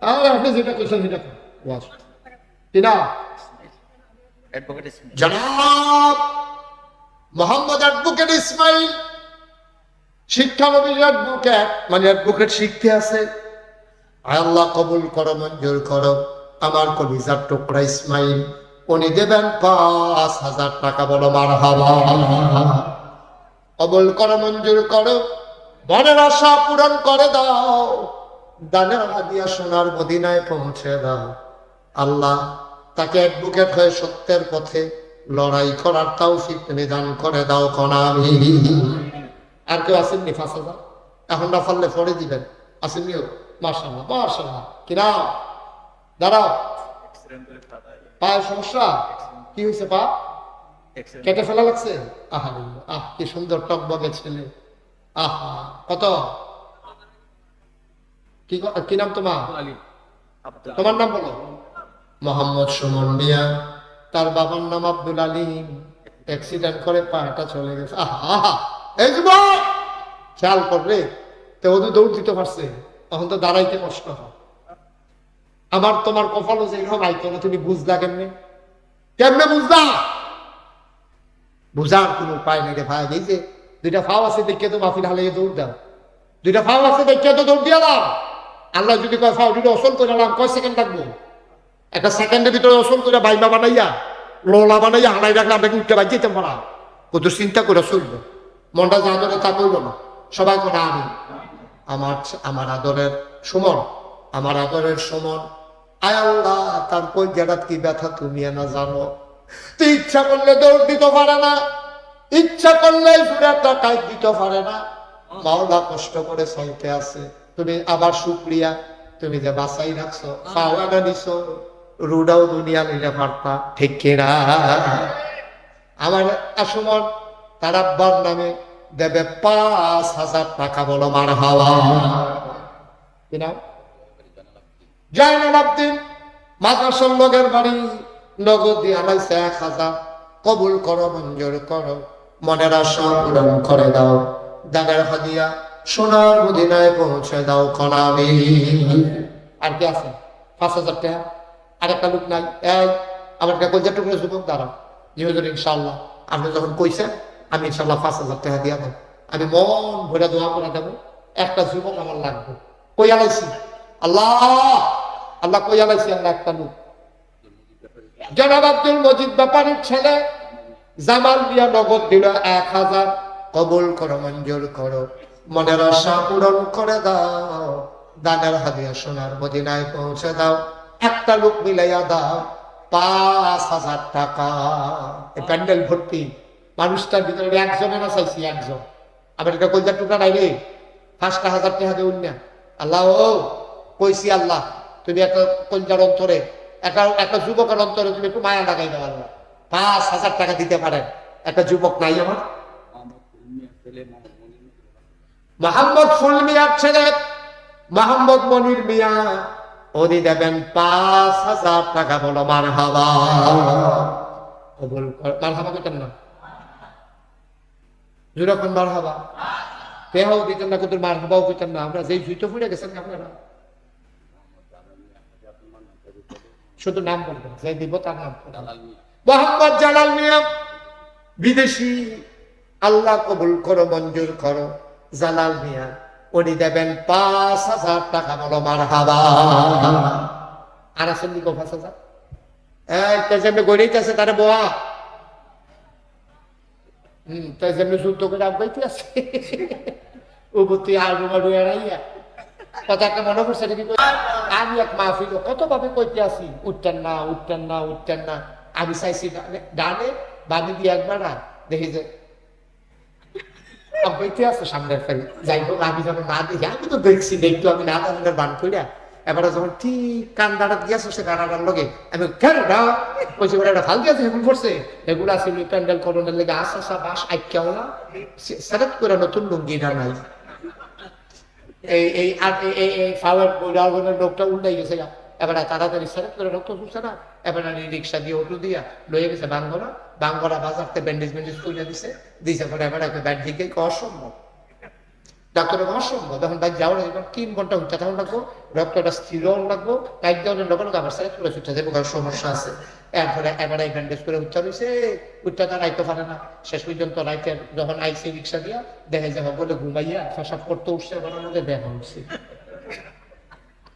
S1: আর আপনি যেটা করছেন সেটা কিনা জনাব মোহাম্মদ অ্যাডভোকেট ইসমাইল, শিক্ষানবীর অ্যাডভোকেট, মানে অ্যাডভোকেট শিখতে আছে। আল্লাহ কবুল করো, মঞ্জুর করো, আমার কলিজার টুকরা ইসমাইল, উনি দেবেন 5,000 টাকা। বলো মারহাবা। কবুল করো, মঞ্জুর করো, মনের আশা পূরণ করে দাও, দানের হাদিয়া সোনার মদিনায় পৌঁছে দাও। আল্লাহ তাকে অ্যাডভোকেট হয়ে সত্যের পথে লড়াই করার তৌফিক তুমি দান করে দাও। কোনা আর কেউ আসেননি 5,000? এখন না পারলে পরে দিবেন, আসেননিও? মাশাআল্লাহ, মাশাআল্লাহ। কিনা দাঁড়াও, পায়ের সমস্যা কি হয়েছে? পা কেটে ফেলা লাগছে? আহা, আহ কি সুন্দর টকবগে ছেলে। আহা, কত? কি নাম তোমার? তোমার নাম বলো। মোহাম্মদ সুমন মিয়া, তার বাবার নাম আব্দুল আলিম, অ্যাক্সিডেন্ট করে পাটা চলে গেছে। আহা, এই যুবক খেয়াল করবে তো, ওদের দৌড় দিতে পারছে, তখন তো দাঁড়াইতে কষ্ট হয়। আমার তোমার কপালও যে এরকম আইতো না, তুমি বুঝলা কেমনে? কেমনে বুঝলা? বুঝার কোন উপায় নেই রে ভাই। এই যে 2টা ফাও আছে দেখে তো মাফিল হালিয়ে দৌড় দাও, 2টা ফাও আছে দেখে তো দৌড় দিয়ে দাও। আল্লাহ যদি কয় ফাও 2টা অসল করে আলাম, কয় সেকেন্ড লাগবো? একটা সেকেন্ডের ভিতরে অসল করে বাইমা বানাইয়া, লোলা বানাইয়া হানাই রাখলে আপনাকে উঠতে বাই যেতে পারা। কত চিন্তা করে চলল, মনটা যা ধরে তা করল না। সবাই করে আমি আমার আদরের সুমন, আমার আদরের সুমন, আয় আল্লাহ তার পর্যাটাত কি ব্যথা তুমি না জানো। তুই ইচ্ছা করলে দৌড় দিতে পারে না, ইচ্ছা করলে একটা টাইট দিতে পারে না। মাওলা কষ্ট করে চলতে আছে, তুমি আবার শুক্রিয়া, তুমি যে বাঁচাই রাখছো, পাওয়াটা দিছো, রুডাও দুনিয়া নিলে পারতা, ঠিক কিনা? আমার আসমান তার আব্বার নামে দেবে 5,000 টাকা। বলো মারহাবা। কি নাম? জয়নাল আব্দিন, মাদ্রাসার লোকের বাড়ি, নগদ দিয়ে আলাইছে 1,000। কবুল করো, মঞ্জুর করো, মনের আশা পূরণ করে দাও, দানের হাদিয়া সোনার মদিনায় পৌঁছে দাও কনামি। আর কি আছে? 5,000 টাকা। আর একটা লোক নাই, এই আমার একটা কলজার টুকরো যুবক দাঁড়াও, জি হুজুর ইনশাআল্লাহ আপনি যখন কইছেন আমি ইনশাআল্লাহ 5,000 টাকা দিয়া দেব, আমি মন ভরে দোয়া করে দেবো, একটা যুবক আমার লাগবে। কই আলাইছি আল্লাহ, আল্লাহ কই আলাইছি আমরা একটা লোক, জনাব আব্দুল মজিদ ব্যাপারীর ছেলে জামাল মিয়া নগদ দিল 1,000, কবুল করো, মঞ্জুর করো, মনের আশা পূরণ করে দাও, দানের হাদিয়া সোনার মদিনায় পৌঁছে দাও, একটা লোক মিলাইয়া দাও 5,000 টাকা। এই প্যান্ডেল ভর্তি মানুষটার ভিতরে একজনের না চাইছি, একজন। আমার এটা কলজার টুকরা নাই রে, 5,000 টাকা দেউন না। আল্লাহ ও কইছি আল্লাহ তুমি একটা কলজার অন্তরে, একটা যুবকের অন্তরে তুমি একটু মায়া লাগাই দাও আল্লাহ, 5,000 টাকা দিতে পারেন। একটা যুবক নাই আমার, মোহাম্মদ ফুল মিয়ার ছেলে মোহাম্মদ মনির মিয়া, উনি দেবেন 5,000 টাকা। বলো মারহাবা, কবুল কর। মারহাবা কইতেন না, যেরকম মারহাবা তেহাও দিতেন না, কিন্তু মারহাবাও কইতেন না। আমরা যেই জুইতো ফুড়ে গেছেন আপনারা, শুধু নাম বলবেন, যে দিব তার নাম। মোহাম্মদ জালাল মিয়া বিদেশি, আল্লাহ কবুল করো, মঞ্জুর করো। জালাল মিয়া উনি দেবেন 5,000 টাকা। বলো মারহাবা। আর আছেন নি 5,000? এই যেমনি গড়িতেছে তারা বোয়া, তাই যেমনি যুদ্ধ করে আগাইতে আছে ও বুদ্ধি আলু মালু এড়াইয়া কথা একটা মনে করছে নাকি? আমি এক মাহফিল কত ভাবে কইতে আছি, উঠতেন না, উঠতেন না, উঠতেন না। আমি চাইছি ডানে বাদি দিয়ে একবার না দেখি যে বইতে আছে সামনের ফেরি। যাই হোক আমি যখন না দেখি, আমি তো দেখছি, দেখতো আমি না জানার বান করিয়া এবারে যখন ঠিক কান দাঁড়া দিয়েছে সে গানাটার লগে আমি কেন না কইছি ওরা একটা ফাল দিয়েছে, এগুলো করছে, এগুলো আছে প্যান্ডেল করোনার লেগে আসা বাস আইকেও না সেলেক্ট করে নতুন লুঙ্গিটা নাই। এই আর এই ফাওয়ার বইরার লোকটা উল্টাই গেছে। এবারে তাড়াতাড়ি সেলেক্ট করে রক্ত চলছে না, এবারে রিক্সা দিয়ে অটো দিয়া লয়ে গেছে বাঙ্গরা, বাঙ্গরা বাজারতে ব্যান্ডেজ ব্যান্ডেজ করে দিছে, দিছে পরে এবারে ব্যাট দিকে অসম্ভব, ডাক্তারের অসম্ভব। তখন বাইক যাওয়ার 3 ঘন্টা উঠতে তখন লাগবো, রক্তটা স্থির লাগবো, বাইক যাওয়ার লোক আবার সেলেক্ট করে ছুটতে যাবো, কারণ সমস্যা আছে। এরপরে এবারে ব্যান্ডেজ করে উঠতে হয়েছে, উঠতে তার আইতে পারে না। শেষ পর্যন্ত রাইতে যখন আইসি রিক্সা দিয়া দেখে যাবো বলে ঘুমাইয়া ফেসাব করতে উঠছে, ওনার মধ্যে দেখা উঠছে।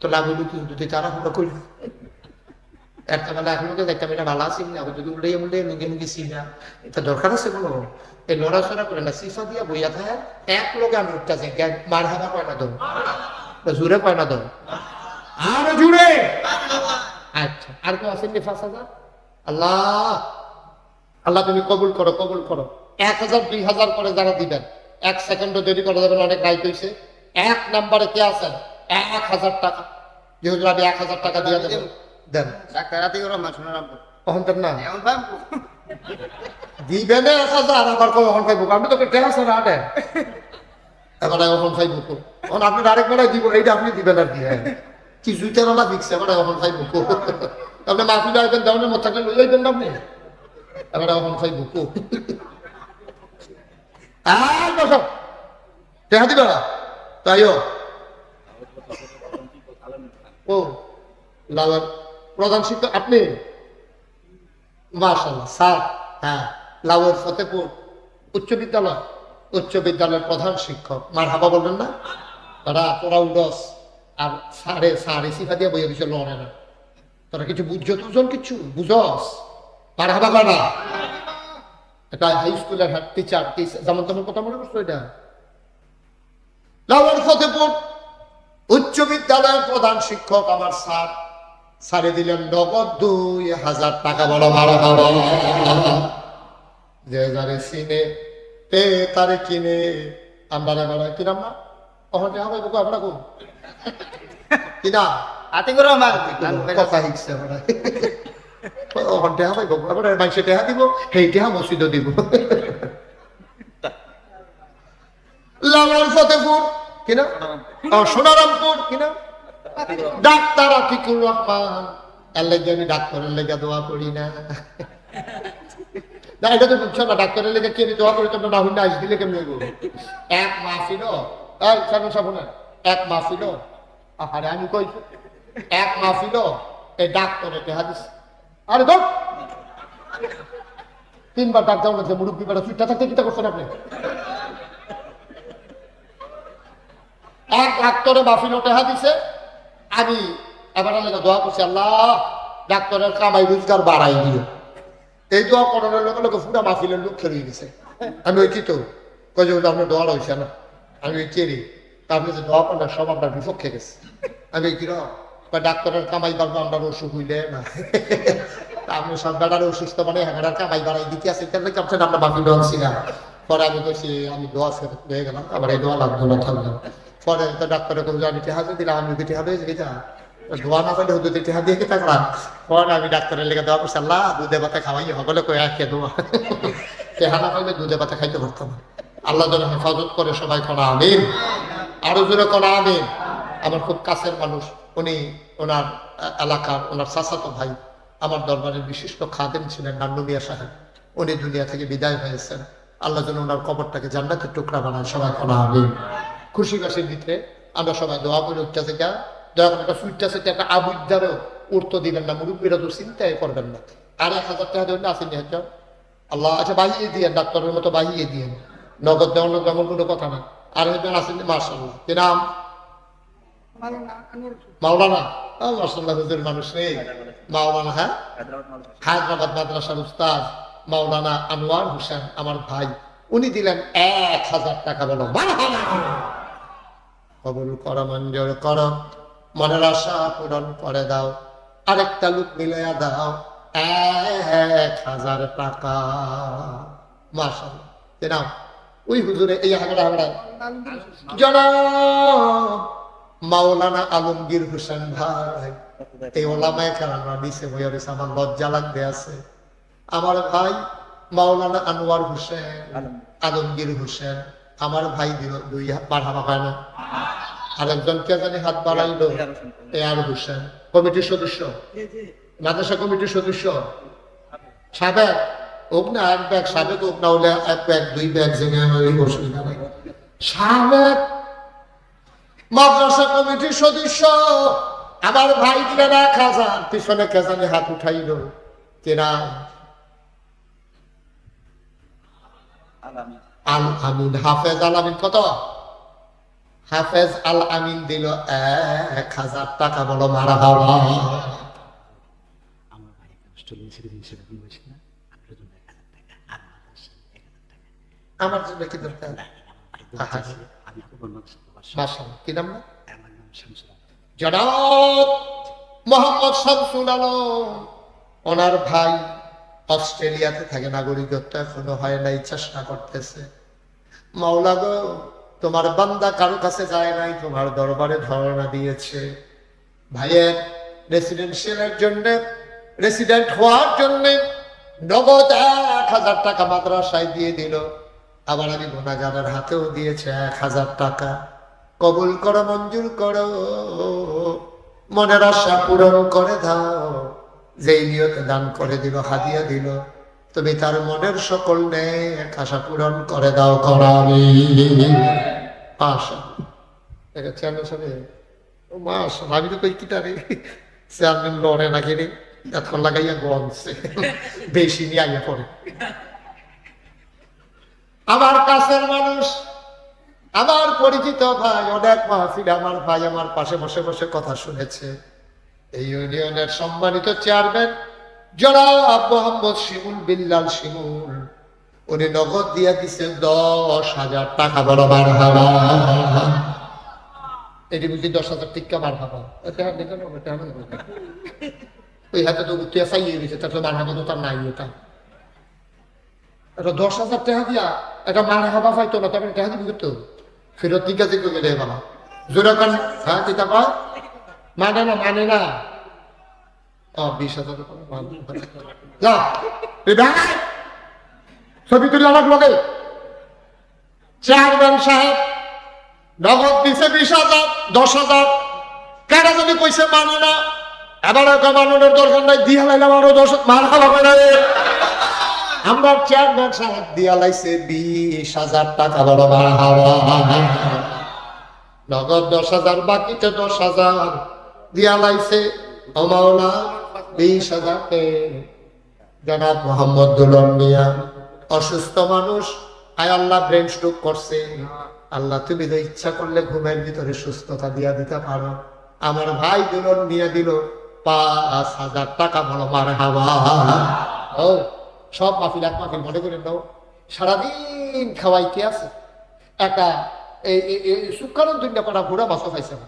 S1: তো লাভ হইল কিন্তু তুই তারা হলো করি একটা বেলা এখন দেখতাম এটা ভালো আছি না, যদি উল্টে উল্টে লুঙ্গি লুঙ্গি না, এটা দরকার আছে কোনো? এই লড়াচড়া করে না, সিফা দিয়া বইয়া থাকে এক লোকে আমি উঠতে চাই, মার হাবা কয় না দম, জুড়ে কয় না দম, আরো জুড়ে। আচ্ছা আর কেউ আসেননি 5,000? আল্লাহ আল্লাহ তুমি কবুল করো, কবুল করো। 1,000 2,000 করে যারা দিবেন, 1 সেকেন্ডও দেরি করা যাবে না, অনেক রাইট হয়েছে। 1 নম্বরে কে আছেন? 1,000 টাকা। যেহেতু আমি 1,000 টাকা দিয়ে দেবেন, দেন। কখন দেন না দিবেন 1,000, আবার কখন খাইব? আমি তোকে টেহাস না আটে এবারে কখন খাইব? তখন আপনার আরেক বেলায় দিব, এইটা আপনি দিবেন আর কি। কি জুইতের ওলা দিচ্ছে এবারে কখন খাইব? আপনি মাফিল আসবেন দেওয়ানের মতো থাকলে লই যাইবেন না আপনি, এবারে কখন খাইব? আর বসো টেহা দিবে না তাইও। ও লাভার প্রধান শিক্ষক আপনি? মাশাআল্লাহ স্যার। হ্যাঁ, লাউয়ের ফতেপুর উচ্চ বিদ্যালয়ের প্রধান শিক্ষক। মারহাবা বলবেন না? তোরা উডস আর সারে সিফা দিয়ে বইয়া দিছিল অনেক। তোরা কিছু বুঝছো তুজন, কিছু বুঝস? মারহাবা কর না। এটা হাই স্কুলের হেড টিচার, যেমন তেমন কথা মনে করছো? এটা লাউয়ের ফতেপুর উচ্চ বিদ্যালয়ের প্রধান শিক্ষক আমার স্যার। সারে দিলেন নগদ 2,000 টাকা। বলো মারহাবা। যে যারে চিনে তে তারে কিনে আমরা বেড়া কিনাম না অহনে হবে বুকু আমরা কো কিনা
S2: আতি করে আমার
S1: কথা হিকছে আমরা অহনে হবে বুকু আমরা মাইসে টেহা দিব, হেই টেহা মসজিদে দিব। লাওয়ার ফতেপুর কিনা, সোনারামপুর কিনা, ডাক্তার আতিকুর রহমান। এর লেগে আমি ডাক্তারের লেগে দোয়া করি না। না এটা তো বুঝছো না, ডাক্তারের লেগে কে দোয়া করে তোমরা না হইলে আইস দিলে কেমনি হইব? এক মাহফিল এই সামনে সামনে এক মাহফিল, আরে আমি কই এক মাহফিল এই ডাক্তারের হাদিস, আরে ধর 3 বার ডাক্তার বলেছে মুরব্বী বেড়া চুটটা থাকতে কিটা করছেন আপনি? এক ডাক্তারে মাহফিল টেহা দিছে, আমি এবার লেগে দোয়া করছি আল্লাহ ডাক্তারের কামাই রোজগার বাড়াই দিও। এই দোয়া করানোর লগে লগে পুরা মাহফিলের লোক খেয়ে গেছে। আমি ওই কি তো কই যে আপনার দোয়া রয়েছে না, আমি ওই চেরি আপনি যে দোয়া করলেন সব আপনার বিপক্ষে গেছে। আমি কিরকম ডাক্তারের কামাই বাড়বো আমরা অসুখ হইলে না, আপনি সব বেড়ার অসুস্থ মানে হেঁড়ার কামাই বাড়াই দিতে আছে আমরা বাকি দোয়া ছিল। পরে আমি বলছি আমি দোয়া হয়ে গেলাম, আবার এই দোয়া লাগতো না থাকলাম। পরে তো ডাক্তারের কবি আমি টেহা দিলাম, আমি কি টেহা হয়েছে কিটা দোয়া না পাইলে হুদুতে টেহা দিয়ে কি থাকলাম। পরে আমি ডাক্তারের লেগে দোয়া করছি আল্লাহ দুধে ভাতে খাওয়াই সকলে কয়ে একে দোয়া টেহা না পাইলে দুধে ভাতে খাইতে পারতাম। আল্লাহ যেন হেফাজত করে সবাই করা আমিন, আরো জোরে করা আমিন। আমার খুব কাছের মানুষ, উনি ওনার এলাকার ওনার চাচাতো ভাই আমার দরবারের বিশিষ্ট খাদেম ছিলেন নান্নু মিয়া সাহেব, উনি দুনিয়া থেকে বিদায় হয়েছেন। আল্লাহ যেন ওনার কবরটাকে জান্নাতের টুকরা বানায় সবাই করা আমিন। খুশি বাসির ভিতরে আমরা সবাই দোয়া করে উঠতে থেকে দয়া করে একটা সুইটটা সেটা একটা আবুদ্দারও উঠতে দিবেন না, মুরব্বীরা তো চিন্তাই করবেন না। আর 1000 টাকা দেবেন না আসেনি হয়তো আল্লাহ আচ্ছা বাহিয়ে দিয়েন, ডাক্তারের মতো বাহিয়ে দিয়েন, নগদ দেওয়ানোর তেমন কোনো কথা না। আর একজন আসেনি মার্শাল্লাহ, কি নাম? মাওলানা মার্শাল্লাহ, হুজুর মানুষ নেই মাওলানা, হ্যাঁ হায়দ্রাবাদ মাদ্রাসার উস্তাদ মাওলানা আনোয়ার হোসেন আমার ভাই, উনি দিলেন 1000 টাকা। বলো কবুল করো, মঞ্জুর করো, মনের আশা পূরণ করে দাও। আরেকটা লোক মিলাইয়া দাও 1000 টাকা। মাশাআল্লাহ, নাও ওই হুজুরে এই হাগড়া হাগড়া জনাব মাওলানা আলমগীর হোসেন ভাই, এই ওলামায়ে কেরামরা নিচে বইয়া রয়েছে, আমার লজ্জা লাগবে আছে। আমার ভাই মাওলানা আনোয়ার হোসেন আলমগীর হোসেন আমার ভাই দিল 2 হাত মারহাবা পায় না। আরেকজন কে জানি হাত বাড়াইলো এয়ার হোসেন, কমিটির সদস্য, মাদ্রাসা কমিটির সদস্য সাবেক হোক না, 1 ব্যাগ সাবেক হোক না হলে 1 ব্যাগ 2 ব্যাগ জেনে অসুবিধা নাই। সাবেক মাদ্রাসা কমিটির সদস্য আমার ভাই দিলেন 1000, পিছনে কে জানি হাত উঠাইল কেনা আল আমিন, হাফেজ আল আমিন। কত? হাফেজ আল আমিন দিল 1000 টাকা। বলো মারহাবা। আমার জন্য কি দরকার? কি নাম? জনাব মোহাম্মদ শামসুল আলম, ওনার ভাই অস্ট্রেলিয়াতে থাকে, নাগরিকত্ব এখনো হয় নাই, চেষ্টা করতেছে। মাওলা গো তোমার বান্দা কারো কাছে যায় নাই, তোমার দরবারে ধারণা দিয়েছে ভাইয়ের রেসিডেন্সিয়ালের জন্য, রেসিডেন্ট হওয়ার জন্য নগদ 1000 টাকা মাদ্রাসায় দিয়ে দিল। আবার আমি গুনাহগারের হাতেও দিয়েছে 1000 টাকা। কবুল করো, মঞ্জুর করো, মনের আশা পূরণ করে দাও। যেই নিয়তে দান করে দিল, হাদিয়া দিল, তুমি তার মনের সকল নেক আশা পূরণ করে দাও। করামি আশা আমি তো কই কিটা রে চেয়ারম্যান লড়ে নাকি রে, এতক্ষণ লাগাইয়া গনছে বেশি নিয়ে আইয়া পড়ে। আমার কাছের মানুষ, আমার পরিচিত ভাই, অনেক মাহফিল আমার ভাই আমার পাশে বসে বসে কথা শুনেছে। এই ইউনিয়নের সম্মানিত চেয়ারম্যান জনাব মোহাম্মদ শিমুল বিল্লাল শিমুল, উনি নগদ দিয়ে দিচ্ছেন 10,000 টাকা। বড় মারহাবা। এটি বুঝি 10,000 টিক্কা মারহাবা। ওই হাতে তো উঠে চাইয়ে দিয়েছে, তার মারহাবা তো তার নাই। ওটা 10,000 টাকা দিয়া এটা মারহাবা পাইতো না, তখন টাকা দিবি তো ফেরত দিকে দিকে গেলে বাবা জোরা কান। হ্যাঁ কিতা কয় মানে না, মানে না। 20,000 ছবি তুলে আমার লগে চেয়ারম্যান সাহেব নগদ দিছে 20,000, 10,000 কেন যদি কইছে মানে না। এবার মাননের দরকার নাই, দিয়া লাইলাম আরো 10 মার খাওয়া করে আমরা চেয়ারম্যান সাহেব দিয়া লাইছে 20,000 টাকা, বড় মারহাবা। নগদ 10,000, বাকিতে 10,000 দিয়া লাইছে ও মাওলা 20,000 জনাব মোহাম্মদ দুলন মিয়া অসুস্থ মানুষ, আয় আল্লাহ ব্রেন স্ট্রোক করছে। আল্লাহ তুমি তো ইচ্ছা করলে ঘুমের ভিতরে সুস্থতা দিয়া দিতে পারো। আমার ভাই দুলন মিয়া দিল 5,000 টাকা, বড় মারহাবা। ও সব মাহফিল এক মাহফিল মনে করে দাও, সারাদিন খাওয়াইতে আছে একা। এই সুকারণ দুইটা করা ঘোড়া মাছও খাইছে না,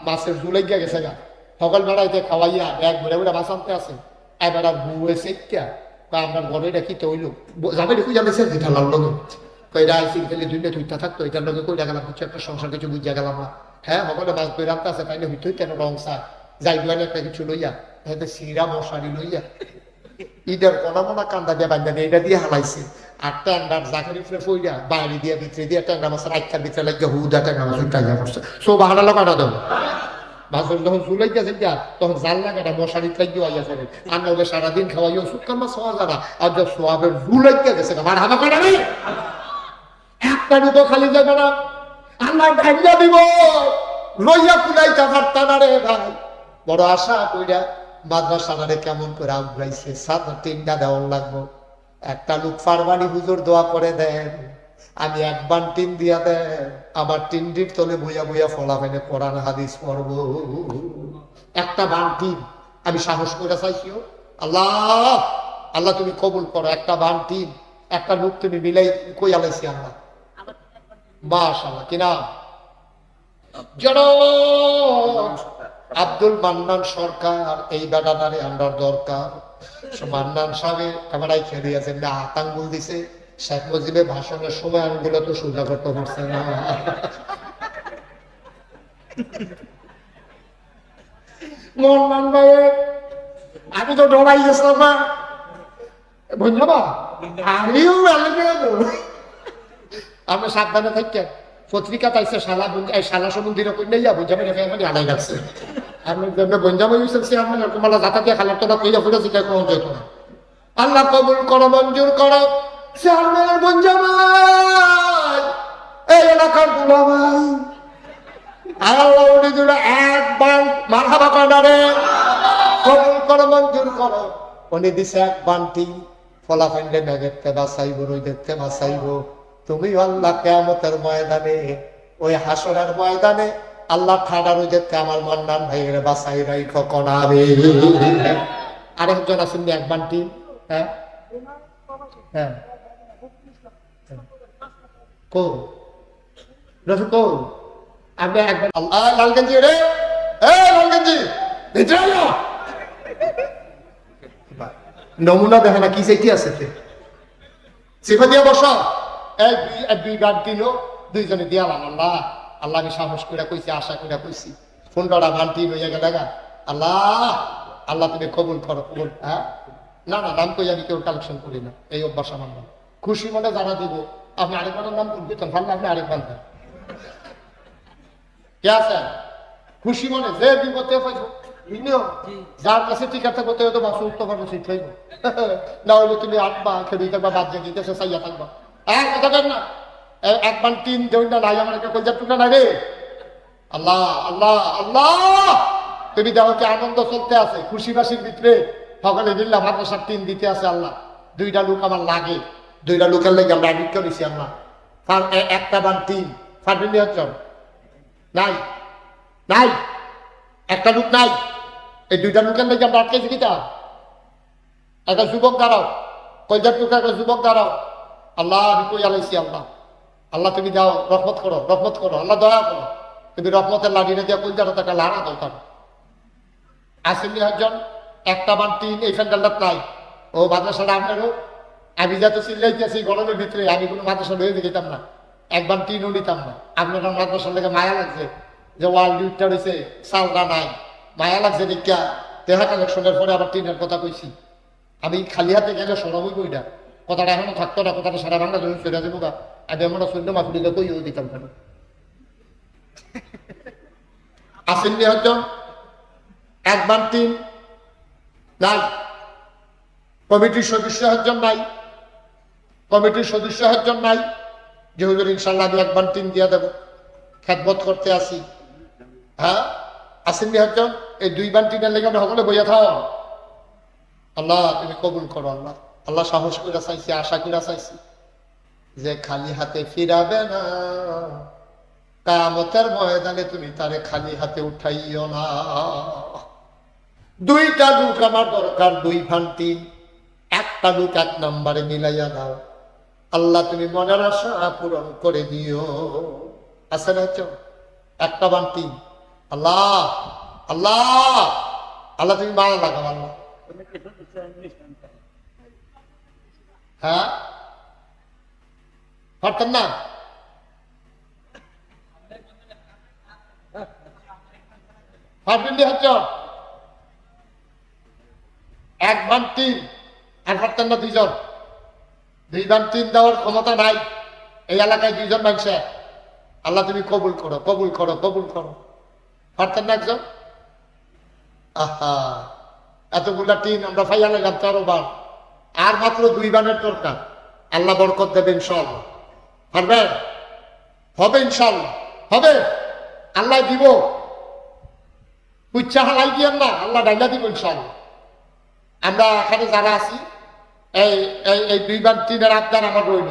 S1: মাছের জুলাই গিয়া গেছে গা। সকাল বেড়াইতে খাওয়াইয়া এক ঘুরে ঘুরে মাছ আনতে আছে। এবার আর বুয়ে সেটা আপনার ঘরে রাখিতে হইল যাবে দেখুই জানাইছে যেটা লাল লগে কইরা আইসি খেলে দুইটা তুইটা থাকতো, এটার লগে কইরা গেলাম কিছু একটা সংসার কিছু বুঝিয়া গেলাম না। হ্যাঁ সকালে মাছ ধরে আনতে আছে, তাইলে হইতে কেন রং চা যাই দুয়ানে একটা কিছু লইয়া হয়তো সিরা মশারি লইয়া ঈদের কোনা মোনা কান্দা দিয়ে বান্ধা দিয়ে এটা দিয়ে হালাইছে। আর ট্যান্ডার জাকের উপরে পইরা বাইরে দিয়ে ভিতরে দিয়ে ট্যাংরা মাছের আইকার ভিতরে লাগিয়ে হুদা ট্যাংরা মাছ উঠাইয়া করছে। সো বাহানা লাগানো দেবো মাছের যখন চুলাই গেছে যা তখন জাল লাগাটা মশারি লাগিয়ে আইয়া যাবে। আর না সারাদিন খাওয়াইও সুকার মাছ হওয়া যারা আর যা সোয়াবের জুলাই গেছে আমার হাবা করা নেই, একটা দুটো খালি যাবে না। আল্লাহ ভাঙ্গা দিব লইয়া কুলাইতে পারতা না রে ভাই। বড় আশা কইরা মাদ্রাসারে কেমন করে আগ্রাইছে, 3টা দেওয়ার লাগবো। একটা লোক ফারবানি হুজুর দোয়া করে দেন, আমি একবার টিন দিয়া দেন, আমার টিনটির তলে বইয়া বইয়া ফলাফেনে কোরআন হাদিস পড়ব। একটা বান্টি আমি সাহস করে চাইছিও, আল্লাহ আল্লাহ তুমি কবুল করো। একটা বান্টি একটা লোক তুমি মিলাই কই আলাইছি আল্লাহ, মাশাআল্লাহ। কিনা জন আব্দুল মান্নান সরকার, এই বেটাটারে আমরা দরকার। মান্নান সাহেব ক্যামেরায় খেলে আছেন না, আতাঙ্গুল দিছে। শেখ মুজিবের ভাষণের সময় আঙ্গুলো তো সোজা করতে পারছে না। মান্নান ভাই আমি তো ডরাই গেছিলাম না বুঝলাম, আমিও আমরা সাবধানে থাকি। পত্রিকা তাইছে শালা শালা সমুদ্রের কই নেই বুঝাবে ফ্যামিলি আলাই রাখছে। আমি বঞ্জামা ইউসেফ আপনার তোমার জাতা দিয়ে খালার তোরা কইয়া ফুটে জিজ্ঞাসা করো যে আল্লাহ কবুল করো, মঞ্জুর করো। চেয়ারম্যানের বঞ্জামাই এই এলাকার দুলাভাই আল্লাহ উনি দুটো একবার মারহাবা কর্নারে কবুল করো, মঞ্জুর করো। উনি দিছে এক বান্টি ফলাফাইন্ডে না দেখতে বাঁচাইব, রই দেখতে বাঁচাইব। তুমি আল্লাহ কিয়ামতের ময়দানে, ওই হাসরের ময়দানে আল্লাহ ঠাডা রই দেখতে আমার মান্নান ভাইয়ের বাঁচাই রাইখো কনাবে। আরেকজন আছেন এক বান্টি, হ্যাঁ হ্যাঁ কো রফি কো আপনি একবার আল্লাহ লালগঞ্জি রে, লালগঞ্জি ভিতরে নমুনা দেখে না কি চাইতে আছে সিফা দিয়া বসা। দুই গান দিল, দুইজনে দিয়ালাম। আল্লাহ আল্লাহ আমি সাহস করে কইছি, আশা করে কইছি, ফোনটা ভান্টি লইয়া গেলে গা। আল্লাহ আল্লাহ তুমি কবুল করো, কবুল। হ্যাঁ না না নাম কই আমি কেউ কালেকশন করি না, এই অভ্যাস আমার না। খুশি মনে যারা দিব আপনি আরেকবার নাম করবেন, ভালো আপনি আরেকবার দেন। কে আছে খুশি মনে যে দিব তে পাইব, যার কাছে টিকা থাকবো তো তো বাসু উঠতে পারবো, ঠিক হইব। না হইলে তুমি আটবা খেয়ে থাকবা, বাদ দিয়ে দিতেছে চাইয়া থাকবা। হ্যাঁ কথা কেন না একবার 3 দেউনটা নাই, আমার একটা কলজার টুকরা নাই রে। আল্লাহ আল্লাহ আল্লাহ তুমি দেখো কি আনন্দ চলতে আছে, খুশি বাসির ভিতরে সকালে দিল্লা মাদ্রাসার 3 দিতে আছে। আল্লাহ 2টা লোক আমার লাগে, 2টা লোকের লাগে আমরা অ্যাডিট করেছি। আল্লাহ একটা বান 3 ফারবেন একজন নাই, নাই একটা লোক নাই, এই 2টা লোকের লাগে আমরা আটকেছি। কিটা একটা যুবক দাঁড়াও, কলজার টুকরা একটা যুবক দাঁড়াও। আল্লাহ আমি কই আলাইছি। আল্লাহ আল্লাহ তুমি দাও, রহমত করো, রহমত করো। আল্লাহ দয়া করো, তুমি রহমতের লাঠিটা দিয়া কলজাটা একটা লাড়া দাও। তার আসেননি একজন একটা বার 3 এই ফ্যান্ডালটা নাই। ও মাদ্রাসাটা আপনারও আমি যত চিল্লাইতেছি গরমের ভিতরে, আমি কোনো মাদ্রাসা লয়ে দিতাম না, একবার 3ও নিতাম না। আপনার মাদ্রাসার লেগে মায়া লাগছে যে ওয়ার্ল্ড ডিউটটা রয়েছে, চালটা নাই, মায়া লাগছে দীক্ষা দেহা কালেকশনের পরে আবার 3-এর কথা কইছি। আমি খালি হাতে গেলে সরবই কইটা কথাটা এখনো থাকতো না, কথাটা সারা বাংলা জমি ফেরা দেবো গা। আমি আমরা সৈন্য মাফুলিকে কইও দিতাম কেন। আসেননি একজন একবার 3 নাই, কমিটির সদস্য একজন নাই, কমিটির সদস্য একজন নাই যে হুজুর ইনশাল্লাহ আমি এক বান্টিন দিয়ে দেবো, খেদমত করতে আসি। হ্যাঁ আসেন নি একজন? এই 2 বান্টিনের লেগে আমরা সকলে বইয়া থাও। আল্লাহ তুমি কবুল করো। আল্লাহ আল্লাহ সাহস করে চাইছি, আশা করে চাইছি যে খালি হাতে ফিরাবে না, কিয়ামতের ময়দানে তুমি তারে খালি হাতে উঠাইও না। 2টা লোক আমার দরকার, 2 ভান্টি, একটা লোক 1 নম্বরে মিলাইয়া দাও। আল্লাহ তুমি মনের আশা পূরণ করে দিও। আছে না একটা বান্টি? আল্লাহ আল্লাহ আল্লাহ তুমি মারা লাগাও। আল্লাহ হ্যাঁ পারতেন না? পারবেন হচ্ছ 1 বান্টি আর পারতেন না 2 জন? 2 বান্টি দেওয়ার ক্ষমতা নাই এই এলাকায়, 2 জন মানুষে। আল্লাহ তুমি কবুল করো, কবুল করো, কবুল করো। পারতেন না একজন? আহা এতগুলা টিন আমরা ফাইয়া লাগাম 4 বার, আর মাত্র 2 বানের দরকার। আল্লাহ বরকত দেবে ইনশাআল্লাহ। পারবেন? হবে ইনশাআল্লাহ, হবে। আল্লাহ দিব, উচ্চা হালাই দিয়েন না, আল্লাহ ডাইলা দিব ইনশাআল্লাহ। আমরা এখানে যারা আছি এই এই 2 বার 3-এর আবদার আমার রইল।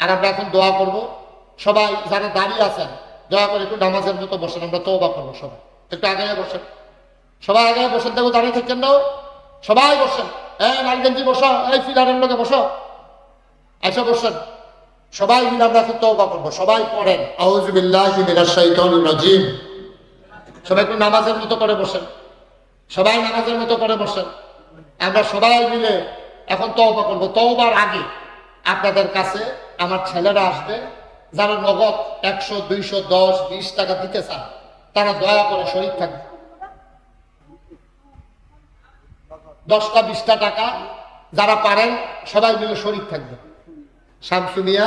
S1: আর আমরা এখন দোয়া করব। সবাই যারা দাঁড়িয়ে আছেন দয়া করে একটু নামাজের মতো বসেন, আমরা তওবা করবো। সবাই একটু আগে বসেন, সবাই আগে বসেন। দেখো দাঁড়িয়ে থাকেন না, সবাই বসেন। লালগঞ্জি বসো, এই ফিলারের লোকে বসো, আচ্ছা বসেন। সবাই মিলে আমরা এখন তওবা করবো। সবাই পড়েন আউযু বিল্লাহি মিনাশ শাইতানির রাজিম। সবাই একটু নামাজের মতো করে বসেন, সবাই নামাজের মতো করে বসেন। আমরা সবাই মিলে এখন তওবা করবো। তওবার আগে আপনাদের কাছে আমার ছেলেরা আসবে, যারা নগদ 100, 200, 10, 20 টাকা দিতে চান তারা দয়া করে শরীর থাকবে। 10টা 20টা টাকা যারা পারেন সবাই মিলে শরীর থাকবে। শামসু মিয়া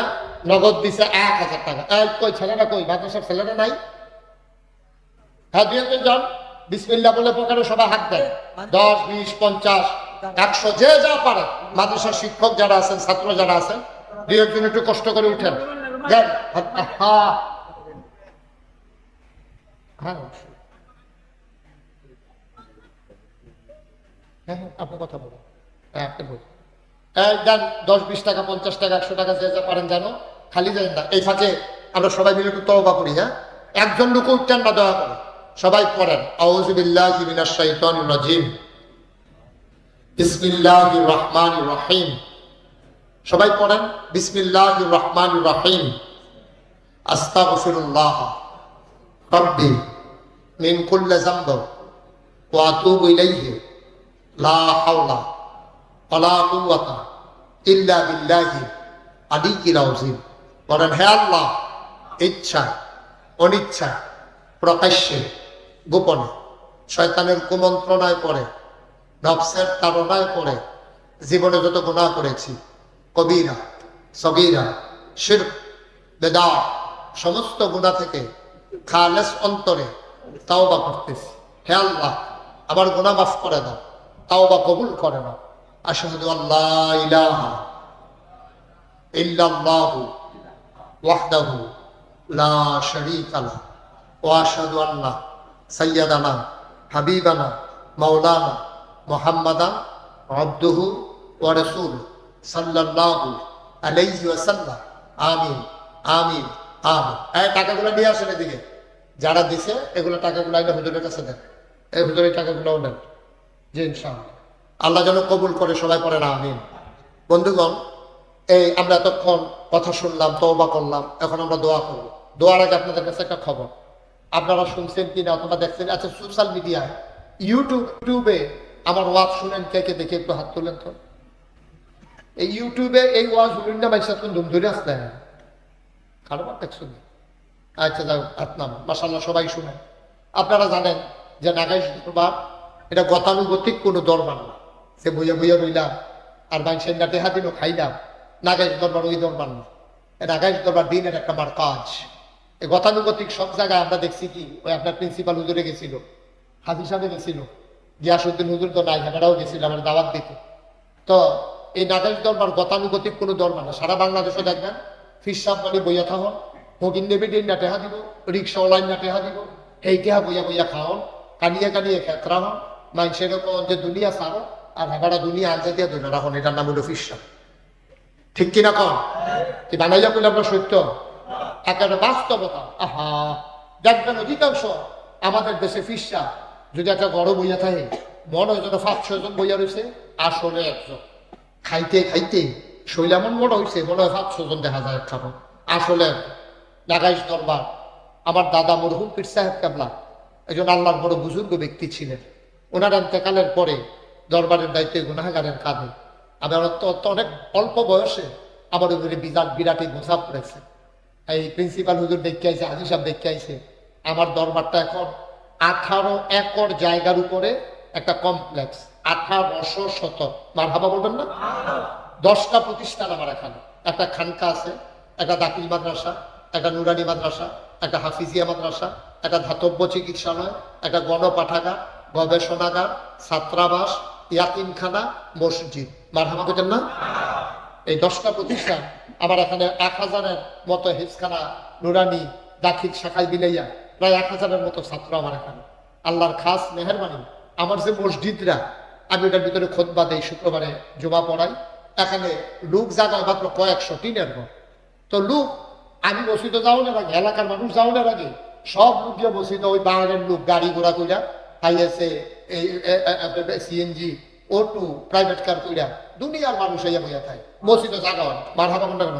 S1: নগদ দিছে 1000 টাকা। কই ছেলেরা কই? মাদ্রাসার ছেলেরা নাই? হ্যাঁ 2-1 জন বিসমিল্লাহ বলে পকেটে সবাই হাত দেন। 10, 20, 50, 100 যে যা পারে। মাদ্রাসার শিক্ষক যারা আছেন, ছাত্র যারা আছেন, 2-1 জন একটু কষ্ট করে উঠেন। হ্যাঁ আপনি কথা বলুন। হ্যাঁ আপনি বলুন। দেন 10, 20 টাকা, 50 টাকা, 100 টাকা যে যা পারেন জানো, খালি যাই না। এই ফাঁকে আমরা সবাই মিলে একটু তওবা করি। হ্যাঁ একজন লোক উঠতেন না, দয়া করে সবাই পড়েন আউযু বিল্লাহি মিনাশ শাইতানির রাজিম বিসমিল্লাহির রহমানির রহিম। সবাই পড়েন বিসমিল্লাহির রহমানির রহিম। আস্তাগফিরুল্লাহ রাব্বি মিন কুল্লি যামব ওয়া আতুবু ইলাইহি লা হাওলা ওয়ালা কুওয়াতা ইল্লা বিল্লাহি আলিয়্যিল আযীম। বলেন হে আল্লাহ, ইচ্ছা অনিচ্ছা প্রকাশ্যে গোপনে শয়তানের কুমন্ত্রণায় পড়ে, নফসের তাড়নায় পড়ে জীবনে যত গুনাহ করেছি, কবিরা সগীরা শিরক বেদাত, সমস্ত গুনাহ থেকে খালেস অন্তরে তাওবা করতেছি। হে আল্লাহ আমার গুনাহ মাফ করে দাও, তাওবা কবুল করে নাও। আশহাদু আল্লা ইলাহা ইল্লাল্লাহু ওয়াহদাহু লা শারীকা লাহু ওয়া আশহাদু আন্না সাইয়্যিদানা হাবিবানা মাওলানা মুহাম্মাদান আবদুহু ওয়া রাসূলুহু সাল্লাল্লাহু আলাইহি ওয়াসাল্লাম। আমিন আমিন আমিন। এই টাকাগুলো নিয়ে আসেন এদিকে, যারা দিছে এগুলো টাকাগুলো আইনা হুজুরের কাছে দেন। এই হুজুরের টাকাগুলোও নেন। জি ইনশাআল্লাহ আল্লাহ যেন কবুল করে। সবাই পড়েন আমিন। বন্ধুগণ, এই আমরা এতক্ষণ কথা শুনলাম, তওবা করলাম, এখন আমরা দোয়া করব। দোয়ার আগে আপনাদের কাছে একটা খবর, আপনারা শুনছেন কিনা অথবা দেখছেন, আচ্ছা সোশ্যাল মিডিয়ায় ইউটিউবে আমার ওয়াজ শুনেন কে কে, দেখে একটু হাত তুলেন তো। এই ইউটিউবে এই ওয়াজ শুনেন না মাইসা কোন ধুম ধরে আসলে কারোবার দেখছেন? আচ্ছা যাও হাত নাম। মাশাআল্লাহ সবাই শুনেন। আপনারা জানেন যে নাগাইশ দরবার এটা গতানুগতিক কোনো দরবার না, সে বইয়া বইয়া রইলাম আর মানুষের নাটে হাতিনও খাইলাম। নাগাইশ দরবার ওই দরবার না। নাগাইশ দরবার দিনের একটা আমার কাজ। এই গতানুগতিক সব জায়গায় আমরা দেখছি কি, ওই আপনার প্রিন্সিপাল হুজুরে গেছিল, হাজি সাহেব গেছিল, গিয়াসউদ্দিন হুজুর তো নাই, হেনারাও গেছিল আমার দাওয়াত দিতে। তো এই নাগাইশ দরবার গতানুগতিক কোনো দরবার না, সারা বাংলাদেশে দেখবেন ফিসাব মানে বইয়া থাকুন, হগিন দেবী দিন না টেহা দিব, রিক্সাওয়ালাইন না টেহা দিব, এই টেহা বইয়া বইয়া খাওন, কানিয়ে কানিয়ে খেতরা হন, মানুষের যে দুনিয়া সারো আর হেবারা দুনিয়া আনতে দিয়ে ধরে রাখুন, এটার নাম হলো ফিসাব। ঠিক কিনা কন? কি বানাইয়া বলে আপনার সত্য? একেবারে বাস্তবতা। আহা, দেখবেন অধিকাংশ আমাদের দেশে ফিসা যদি একটা গড় বইয়া থাকে, মনে হয় যেন 5-6 জন বইয়া রয়েছে, আসলে একজন। খাইতে খাইতে শৈল এমন বড় হয়েছে, মনে হয় 5-6 জন দেখা যায় খাবো, আসলে নাগাইশ দরবার। আমার দাদা মরহুম পীর সাহেব কেবলা একজন আল্লাহর বড় বুজুর্গ ব্যক্তি ছিলেন। ওনার ইন্তেকালের পরে দরবারের দায়িত্বে গুনাহগারের কাঁধে। আমার অনেক অল্প বয়সে আমার উপরে বিরাটি বোঝা পড়েছে। এই প্রিন্সিপাল হুজুর দেখতে আইছে, হাজি সাহেব দেখতে আইছে। আমার দরবারটা এখন 18 একর জায়গার উপরে একটা কমপ্লেক্স, 1800 শতক। মারহাবা বলবেন না? 10টা প্রতিষ্ঠান আমার এখানে, একটা খানকা আছে, একটা দাখিল মাদ্রাসা, একটা নুরানি মাদ্রাসা, একটা হাফিজিয়া মাদ্রাসা, একটা ধাতব্য চিকিৎসালয়, একটা গণপাঠাগার, গবেষণাগার, ছাত্রাবাস, ইয়াতিমখানা, মসজিদ। মারহাবা বলবেন না? এই 10টা প্রতিষ্ঠান আমার এখানে 1000-এর মতো হেফখানা, নুরানি, দাখিল শাখায় বিলাইয়া প্রায় 1000-এর মতো ছাত্র আমার এখানে। আল্লাহর খাস মেহেরবানি, আমার যে মসজিদরা, আমি ওটার ভিতরে খুতবা দেই, শুক্রবারে জুমা পড়াই। এখানে লোক জায়গায় মাত্র কয়েকশো, টিনের ঘর। তো লোক, আমি মসজিদে যাওয়ার আগে, এলাকার মানুষ যাওয়ার আগে সব লোক গিয়ে মসজিদে, ওই বাঙালির লোক গাড়ি ঘোড়া কইরা খাইয়েছে, এই সিএনজি, অটো, প্রাইভেট কার কইরা দুনিয়ার মানুষ হইয়া বইয়া থাকে মসজিদে জায়গা হয়। মারহাবা কোনটা কেন?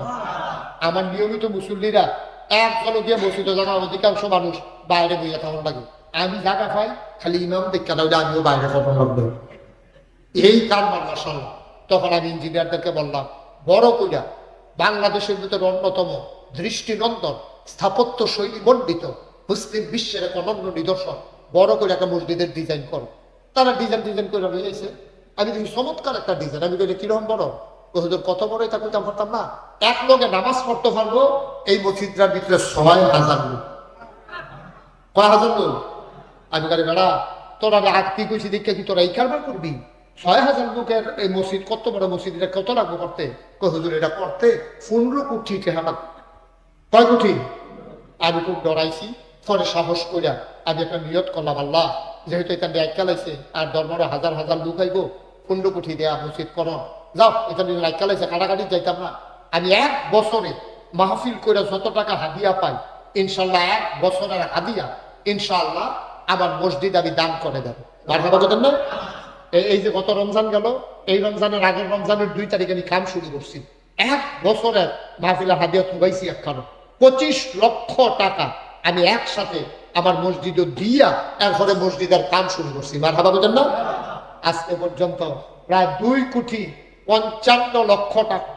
S1: আমার নিয়মিত মুসল্লিরা একজন গিয়ে মসজিদে জায়গা, অধিকাংশ মানুষ বাইরে বইয়া থাকুন লাগে। আমি জায়গা পাই, খালি ইমাম দেখা দাও, আমিও বাইরে ফটো লাগবে। এই কারবার মাশাআল্লাহ। তখন আমি ইঞ্জিনিয়ারদেরকে বললাম, বড় কইরা বাংলাদেশের ভিতরে অন্যতম দৃষ্টিনন্দন স্থাপত্য শৈলী মণ্ডিত মুসলিম বিশ্বের এক অনন্য নিদর্শন বড় করে একটা মসজিদের ডিজাইন করো। তারা ডিজাইন করে রয়েছে। আমি দেখি চমৎকার একটা ডিজাইন। আমি বলি কিরকম বড়? হুজুর কত বড়? এটা কইতাম পারতাম না। এক লোকে নামাজ পড়তে পারবো এই মসজিদটার ভিতরে 6000 লোক। কয় হাজার লোক? আমি বলি বেড়া, তোরা আত্মীয় কইছি দেখে কি তোরা এই কারবার করবি? 6000 লোকের এই মসজিদ, কত বড় মসজিদ, এটা কত লাগবে করতে? হুজুর এটা করতে 15 কোটি টাকা লাগবে। কয় কোটি? আমি খুব ডরাইছি। পরে সাহস কইরা আমি একটা নিয়ত করলাম, আল্লাহ যেহেতু এটা ব্যাগ চালাইছে আর দরবারে 1000 লোক আইব, 15 কোটি দেয়া মসজিদ করো, যাও এটা নিয়ে লাইক চালাইছে, কাটাকাটি যাইতাম না। আমি 1 বছরে মাহফিল করে যত টাকা হাদিয়া পাই, ইনশাল্লাহ 1 বছরের হাদিয়া ইনশাআল্লাহ আমার মসজিদ আমি দান করে দেবো। মারহাবা বলেন না? এই যে গত রমজান গেল, এই রমজানের আগের রমজানের 2 তারিখে আমি কাম শুরু করছি। 1 বছরের মাহফিলের হাদিয়া তুবাইছি একখানো 25 লক্ষ টাকা আমি একসাথে আমার মসজিদে দিয়া এরপরে মসজিদের কাম শুরু করছি। মারহাবা বলেন না? আজকে পর্যন্ত প্রায় 2,55,00,000 টাকা,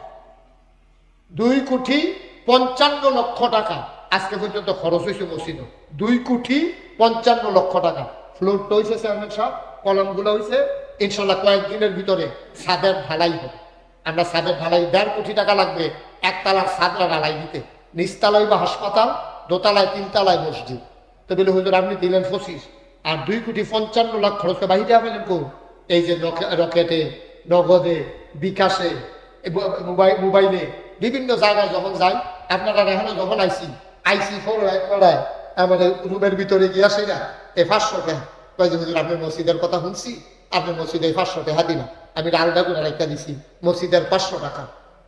S1: 2,55,00,000 টাকা আজকে পর্যন্ত খরচ হয়েছে মসজিদে। 2,55,00,000 টাকা। ফ্লোরটা হয়েছে চেয়ারম্যান সাহেব, কলমগুলো হয়েছে, ইনশাল্লাহ কয়েকদিনের ভিতরে ছাদের ঢালাই হবে। আমরা ছাদের ঢালাই 1.5 কোটি টাকা লাগবে একতলার ছাদটা ঢালাই দিতে। নিচতলায় বা হাসপাতাল, দোতলায় 3 তলায় মসজিদ। তো বলে হুজুর আপনি দিলেন 25 আর 2,55,00,000 খরচ বাহিরে আপনি কো? এই যে রকেটে, নগদে, বিকাশে, মোবাইলে বিভিন্ন জায়গায় যখন যাই, আপনারা এখানে যখন আইসি ফোর একবারায় আমাদের রুমের ভিতরে গিয়া সেরা এই 500 টাকা কয় যে হুজুর আপনার মসজিদের কথা শুনছি, আপনার মসজিদে 500 টাকা দিলাম, আমি আলাদা করে রেখা দিছি মসজিদের 500 টাকা।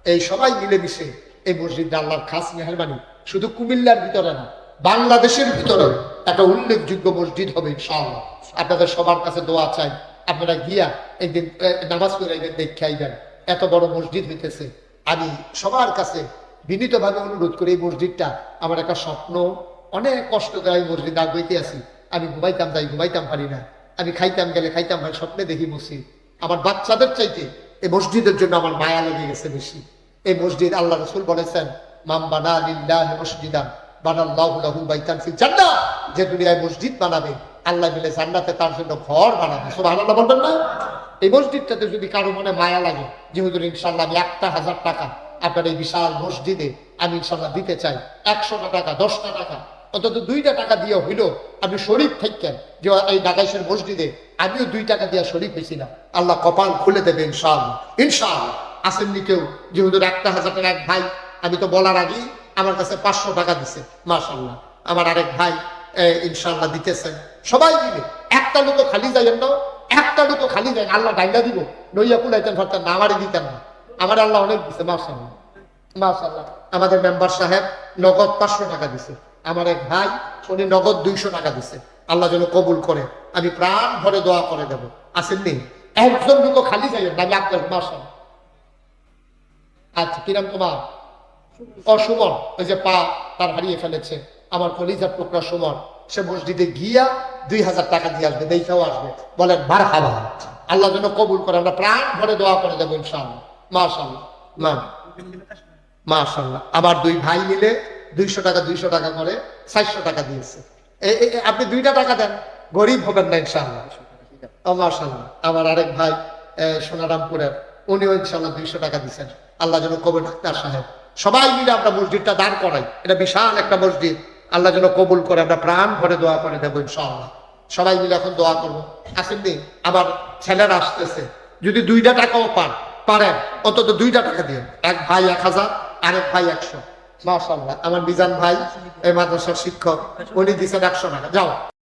S1: এই সবাই মিলেমিশে এই মসজিদটা আল্লাহর খাস মেহেরবানি, শুধু কুমিল্লার ভিতরে না, বাংলাদেশের ভিতরে একটা উল্লেখযোগ্য মসজিদ হবে ইনশাআল্লাহ। আপনাদের সবার কাছে দোয়া চাই, আপনারা গিয়া একদিন নামাজ পড়ে একদিন দেখে আইবেন। এত বড় মসজিদ হইতেছে। আমি সবার কাছে বিনীতভাবে অনুরোধ করি, এই মসজিদটা আমার একটা স্বপ্ন। অনেক কষ্ট করে আমি মসজিদ আগাইতে আছি। আমি ঘুমাইতাম পারি না। আমি খাইতাম গেলে খাইতাম ভাই, স্বপ্নে দেখি মসজিদ। আমার বাচ্চাদের চাইতে এই মসজিদের জন্য আমার মায়া লেগে গেছে বেশি। এই মসজিদ আল্লাহ রাসূল বলেছেন, মাম বানা লিল্লাহি মসজিদান বানাল্লাহু লাহু বাইতান ফিল জান্নাহ। যে দুনিয়ায় মসজিদ বানাবে, আল্লাহ মিলে জান্নাতে তার জন্য ঘর বানাবে। সুবহানাল্লাহ বলবেন না? এই মসজিদটাতে যদি কারো মনে মায়া লাগে যে হুজুর ইনশাআল্লাহ আমি 1,000 টাকা আপনার এই বিশাল মসজিদে আমি ইনশাআল্লাহ দিতে চাই, 100টা টাকা, 10টা টাকা, অন্তত 2টা টাকা দিয়ে হইল আপনি শরীফ থাকেন যে এই ঢাকাইশের মসজিদে আমিও 2 টাকা দিয়ে শরীফ হয়েছি না, আল্লাহ কপাল খুলে দেবে ইনশাআল্লাহ। ইনশাআল্লাহ আসেননি কেউ যে হুজুর 1000 টাকা এক ভাই, আমি তো বলার আগেই আমার কাছে 500 টাকা দিছে, মাশাআল্লাহ। আমার আরেক ভাই ইনশাআল্লাহ দিতেছেন। সবাই মিলে একটা লোক খালি যাইয়েন না, একটা লোক খালি যায়, আল্লাহ ডাইলা দিব, নইয়া কুলাইতেন পারতেন না, আমারই দিতেন না। আমার আল্লাহ অনেক দিছে, মাশাআল্লাহ মাশাআল্লাহ। আমাদের মেম্বার সাহেব নগদ 500 টাকা দিছে, আমার এক ভাই উনি নগদ 200 টাকা দিছে। আল্লাহ যেন কবুল করে, আমি প্রাণ ভরে দোয়া করে দেবো। আসেননি একজন লোক খালি যাইয়েন না, আমি আপনার মাশাআল্লাহ। আচ্ছা, কিরাম তোমার? অসুমন, ওই যে পা তার হারিয়ে ফেলেছে, আমার কলিজার টুকরা সুমন, সে মসজিদে গিয়া 2000 টাকা দিয়ে আসবে, দেখেও আসবে। বলেন মারহাবা, আল্লাহ যেন কবুল করে, আমরা প্রাণ ভরে দোয়া করে দেবো ইনশাআল্লাহ। মাশাআল্লাহ মাশাআল্লাহ। আবার 2 ভাই মিলে 200 টাকা 200 টাকা করে 400 টাকা দিয়েছে। আপনি 2টা টাকা দেন, গরিব হবেন না ইনশাআল্লাহ। মাশাআল্লাহ। আমার আরেক ভাই সোনারামপুরের, উনিও ইনশাআল্লাহ 200 টাকা দিচ্ছেন। আল্লাহ যেন কবুল, ডাক্তার সাহেব সবাই মিলে আমরা মসজিদটা দাঁড় করাই, এটা বিশাল একটা মসজিদ, আল্লাহ যেন কবুল করে, আমরা প্রাণ ভরে দোয়া করে দেবো ইনশাআল্লাহ। সবাই মিলে এখন দোয়া করবো। আসেননি আবার ছেলেরা আসতেছে, যদি 2টা টাকাও পারেন অন্তত 2টা টাকা দিন। এক ভাই 1000, আরেক ভাই 100। মাশাআল্লাহ। আমার মিজান ভাই এই মাদ্রাসার শিক্ষক, উনি দিচ্ছেন 100 টাকা। যাও।